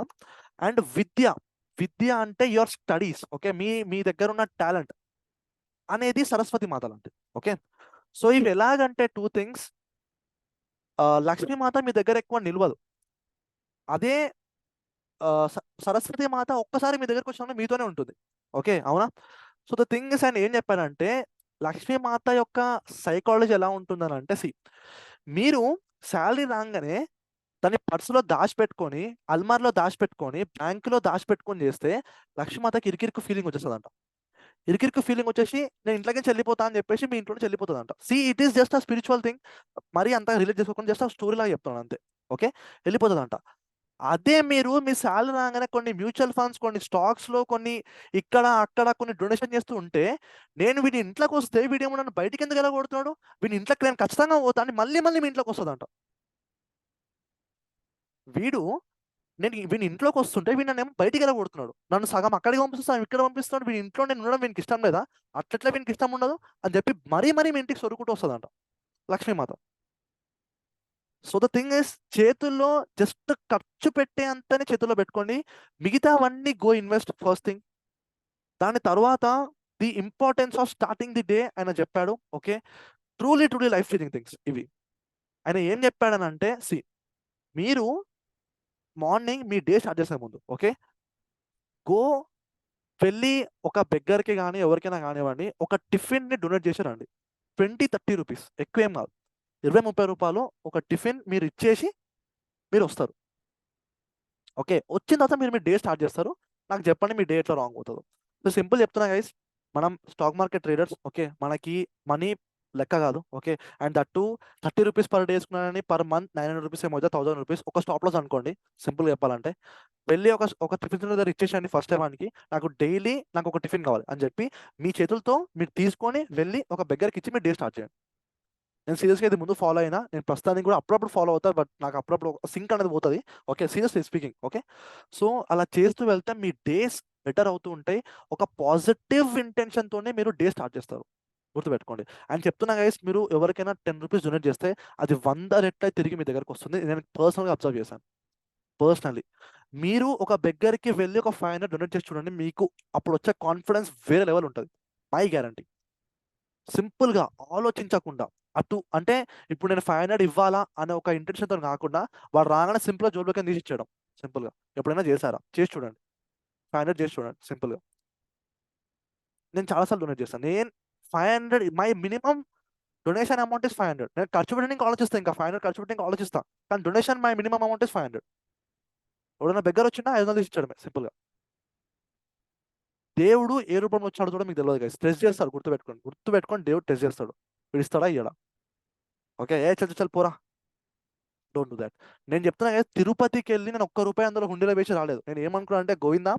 అండ్ విద్య అంటే యువర్ స్టడీస్, ఓకే, మీ దగ్గర ఉన్న టాలెంట్ అనేది సరస్వతి మాత లాంటిది. ఓకే, సో ఇవి ఎలాగంటే 2 థింగ్స్, లక్ష్మీమాత మీ దగ్గర ఎక్కువ నిలవదు, అదే సరస్వతి మాత ఒక్కసారి మీ దగ్గరకు వచ్చిన మీతోనే ఉంటుంది. ఓకే, అవునా? సో ద థింగ్ ఇస్, ఆయన ఏం చెప్పారంటే లక్ష్మీమాత యొక్క సైకాలజీ ఎలా ఉంటుందని అంటే, మీరు శాలరీ రాగానే దాన్ని పర్సులో దాచిపెట్టుకొని, అల్మార్లో దాచిపెట్టుకొని, బ్యాంకులో దాచిపెట్టుకొని చేస్తే లక్ష్మీమాతకి ఇరికిరికి ఫీలింగ్ వచ్చేస్తుందంట. ఇరికిరికి ఫీలింగ్ వచ్చేసి నేను ఇంట్లోకి వెళ్ళిపోతా అని చెప్పేసి మీ ఇంట్లో నుంచి వెళ్ళిపోతుందంట. It is just a spiritual thing, మరీ అంత రిలేట్ చేసుకోకుండా జస్ట్ ఆ స్టోరీ లాగా చెప్తాను అంతే. ఓకే, వెళ్ళిపోతుందంట. అదే మీరు మీ శాలరీ రాగానే కొన్ని మ్యూచువల్ ఫండ్స్, కొన్ని స్టాక్స్లో, కొన్ని ఇక్కడ అక్కడ కొన్ని డొనేషన్ చేస్తూ ఉంటే, నేను వీడి ఇంట్లోకి వస్తే వీడేమో నన్ను బయటికి ఎందుకు వెళ్ళగొడుతున్నాడు, వీడి ఇంట్లోకి నేను ఖచ్చితంగా పోతా అని మళ్ళీ మీ ఇంట్లోకి వస్తుందంట. వీని ఇంట్లోకి వస్తుంటే వీడు నన్ను బయటికి వెళ్ళగొడుతున్నాడు, నన్ను సగం అక్కడికి పంపిస్తాను, ఇక్కడ పంపిస్తున్నాడు, వీడి ఇంట్లో నేను ఉండడం వీనికి ఇష్టం లేదా, అట్లట్లా వీనికి ఇష్టం ఉండదు అని చెప్పి మరీ మీ ఇంటికి సొరుకుంటూ వస్తుందంట లక్ష్మీమాత. సో ద థింగ్ ఇస్, చేతుల్లో జస్ట్ ఖర్చు పెట్టే అంతనే చేతుల్లో పెట్టుకోండి, మిగతావన్నీ గో ఇన్వెస్ట్ ఫస్ట్ థింగ్. దాని తర్వాత the importance of starting the day ఆయన చెప్పాడు. Okay, truly life changing things ఇవి. ఆయన ఏం చెప్పాడనంటే, మీరు మార్నింగ్ మీ డే స్టార్ట్ చేసే ముందు, ఓకే, వెళ్ళి ఒక బెగ్గర్కి కానీ ఎవరికైనా కానివ్వండి, ఒక టిఫిన్ని డొనేట్ చేసి రండి. 20-30 రూపీస్, ఎక్కువ ఏం కాదు, 20-30 రూపాయలు ఒక టిఫిన్ మీరు ఇచ్చేసి మీరు వస్తారు. ఓకే, వచ్చిన తర్వాత మీరు మీ డే స్టార్ట్ చేస్తారు. నాకు చెప్పండి మీ డే ఎట్లా రాంగ్ అవుతుందో. సో సింపుల్ చెప్తున్నా గైస్, మనం స్టాక్ మార్కెట్ ట్రేడర్స్. ఓకే, మనకి మనీ లెక్క కాదు. Okay, and that 30 rupees per day వేసుకున్నానని పర్ మంత్ 900 రూపీస్ ఏమో 1000 రూపీస్ ఒక స్టాప్ లాస్ అనుకోండి. సింపుల్ చెప్పాలంటే వెళ్ళి ఒక టిఫిన్ దగ్గర ఇచ్చేసండి ఫస్ట్ టైంకి, నాకు డైలీ నాకు ఒక టిఫిన్ కావాలి అని చెప్పి మీ చేతులతో మీరు తీసుకొని వెళ్ళి ఒక బెగ్గర్కి ఇచ్చి మీరు డే స్టార్ట్ చేయండి. నేను సీరియస్గా ఇది ముందు ఫాలో అయినా, నేను ప్రస్తుతానికి కూడా అప్పుడప్పుడు ఫాలో అవుతాను, బట్ నాకు అప్పుడప్పుడు సింక్ అనేది పోతుంది. Okay, seriously speaking. Okay, so అలా చేస్తూ వెళ్తే మీ డేస్ బెటర్ అవుతూ ఉంటాయి. ఒక పాజిటివ్ ఇంటెన్షన్తోనే మీరు డే స్టార్ట్ చేస్తారు, గుర్తుపెట్టుకోండి. అండ్ చెప్తున్నా గైస్, మీరు ఎవరికైనా 10 రూపీస్ డొనేట్ చేస్తే అది 100 రెట్ల తిరిగి మీ దగ్గరకు వస్తుంది. నేను పర్సనల్గా అబ్జర్వ్ చేశాను. పర్సనలీ మీరు ఒక బెగ్గర్కి వెళ్ళి ఒక 500 డొనేట్ చేసి చూడండి, మీకు అప్పుడు వచ్చే కాన్ఫిడెన్స్ వేరే లెవెల్ ఉంటుంది, మై గ్యారంటీ. సింపుల్గా ఆలోచించకుండా, అటు అంటే ఇప్పుడు నేను 500 ఇవ్వాలా అనే ఒక ఇంటెన్షన్తో కాకుండా, వాడు రాగానే సింపుల్గా జోబులోకి తీసి ఇచ్చేయడం. సింపుల్గా ఎప్పుడైనా చేశారా? చేసి చూడండి, 500 చేసి చూడండి సింపుల్గా. నేను చాలాసార్లు డొనేట్ చేస్తాను. నేను 500 my minimum donation amount is 500. నేను ఖర్చు పెట్టడానికి ఆలోచిస్తాను, ఇంకా 500 ఖర్చు పెట్టడానికి ఆలోచిస్తాను, కానీ donation my minimum amount is 500. ఎవడైనా దగ్గర వచ్చినా 500 తీసి ఇచ్చడమే సింపుల్గా. దేవుడు ఏ రూపంలో వచ్చాడు కూడా మీకు తెలియదు గైస్, టెస్ట్ చేస్తాడు. గుర్తుపెట్టుకోండి, దేవుడు టెస్ట్ చేస్తాడు, పిలుస్తాడా ఇయ్యడా. ఓకే, చల్ పోరా, డోంట్ డూ దాట్. నేను చెప్తున్నా కదా, తిరుపతికి వెళ్ళి నేను ₹1 అందులో హుండీలో వేసి రాలేదు. నేను ఏమనుకున్నా అంటే, గోవిందా,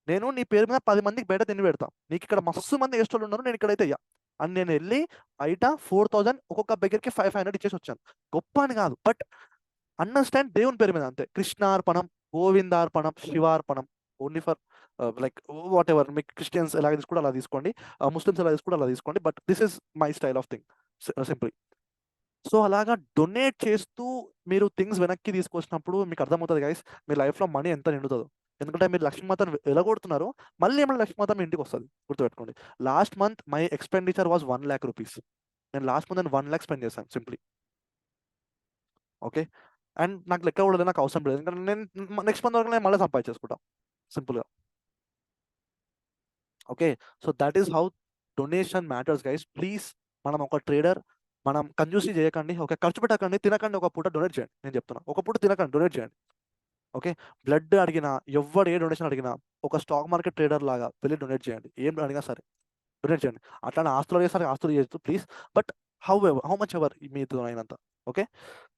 నేను నీ పేరు మీద 10 మందికి బయట తిని పెడతా, నీకు ఇక్కడ మస్తు మంది గెస్టులు ఉన్నారు, నేను ఇక్కడైతే అయ్యా అని నేను వెళ్ళి బయట 4000 ఒక్కొక్క బెగ్గర్కి 500 ఇచ్చేసి వచ్చాను. గొప్ప అని కాదు, బట్ అండర్స్టాండ్, దేవుని పేరు మీద అంతే. కృష్ణార్పణం, గోవిందార్పణం, శివార్పణం, only for like whatever. మీకు క్రిస్టియన్స్ ఎలా తీసుకోండి అలా తీసుకోండి, ముస్లిమ్స్ ఎలా తీసుకోండి అలా తీసుకోండి, but this is my style of thing simple. So అలాగా డొనేట్ చేస్తూ మీరు థింగ్స్ వెనక్కి తీసుకొచ్చినప్పుడు మీకు అర్థమవుతుంది గైస్, మీ లైఫ్లో మనీ ఎంత నిండుతుందో. ఎందుకంటే మీరు లక్ష్మీమాతను ఎలాగొడుతున్నారు, మళ్ళీ ఏమైనా లక్ష్మీమాత మీ ఇంటికి వస్తుంది, గుర్తుపెట్టుకోండి. Last month my expenditure was 1 lakh rupees. నేను లాస్ట్ మంత్ నేను 1 lakh స్పెండ్ చేశాను సింప్లీ. ఓకే, అండ్ నాకు లెక్క కూడా నాకు అవసరం లేదు, ఎందుకంటే నేను నెక్స్ట్ మంత్ వరకు నేను మళ్ళీ సంపాదించేసుకుంటా సింపుల్గా. Okay, so that is how donation matters guys. Please, మనం ఒక ట్రేడర్, మనం కంజూసీ చేయకండి. ఓకే, ఖర్చు పెట్టకండి, తినకండి, ఒక పూట డొనేట్ చేయండి. నేను చెప్తున్నా, ఒక పూట తినకండి, డొనేట్ చేయండి. ఓకే, బ్లడ్ అడిగినా, ఎవరు ఏ డొనేషన్ అడిగినా, ఒక స్టాక్ మార్కెట్ ట్రేడర్ లాగా వెళ్ళి డొనేట్ చేయండి. ఏం అడిగినా సరే డొనేట్ చేయండి. అట్లానే ఆస్తులు అడిగేసరికి ఆస్తులు చేయొచ్చు please, but how much ever మీతో అయినంత. Okay,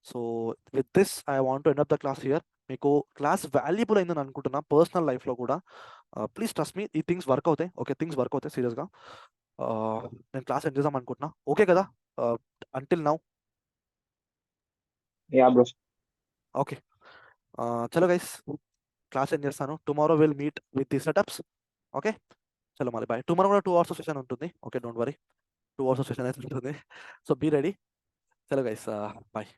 so with this I want to end up the class here. మీకు క్లాస్ వాల్యుబుల్ అయిందని అనుకుంటున్నా పర్సనల్ లైఫ్లో కూడా. ప్లీజ్ ట్రస్ట్ మీ, ఈ థింగ్స్ వర్క్ అవుతాయి. ఓకే, థింగ్స్ వర్క్ అవుతాయి సీరియస్గా. నేను క్లాస్ ఎండ్ చేద్దాం అనుకుంటున్నా. ఓకే కదా until now? Yeah bro. Okay, చలో గైస్, క్లాస్ ఎండ్ చేస్తాను. Tomorrow will meet with the setups. Okay, చలో మళ్ళీ బాయ్. టుమారో కూడా 2 hours సెషన్ ఉంటుంది. Okay, don't worry, 2 hours session అయితే ఉంటుంది. So be ready. చలో గైస్, బాయ్.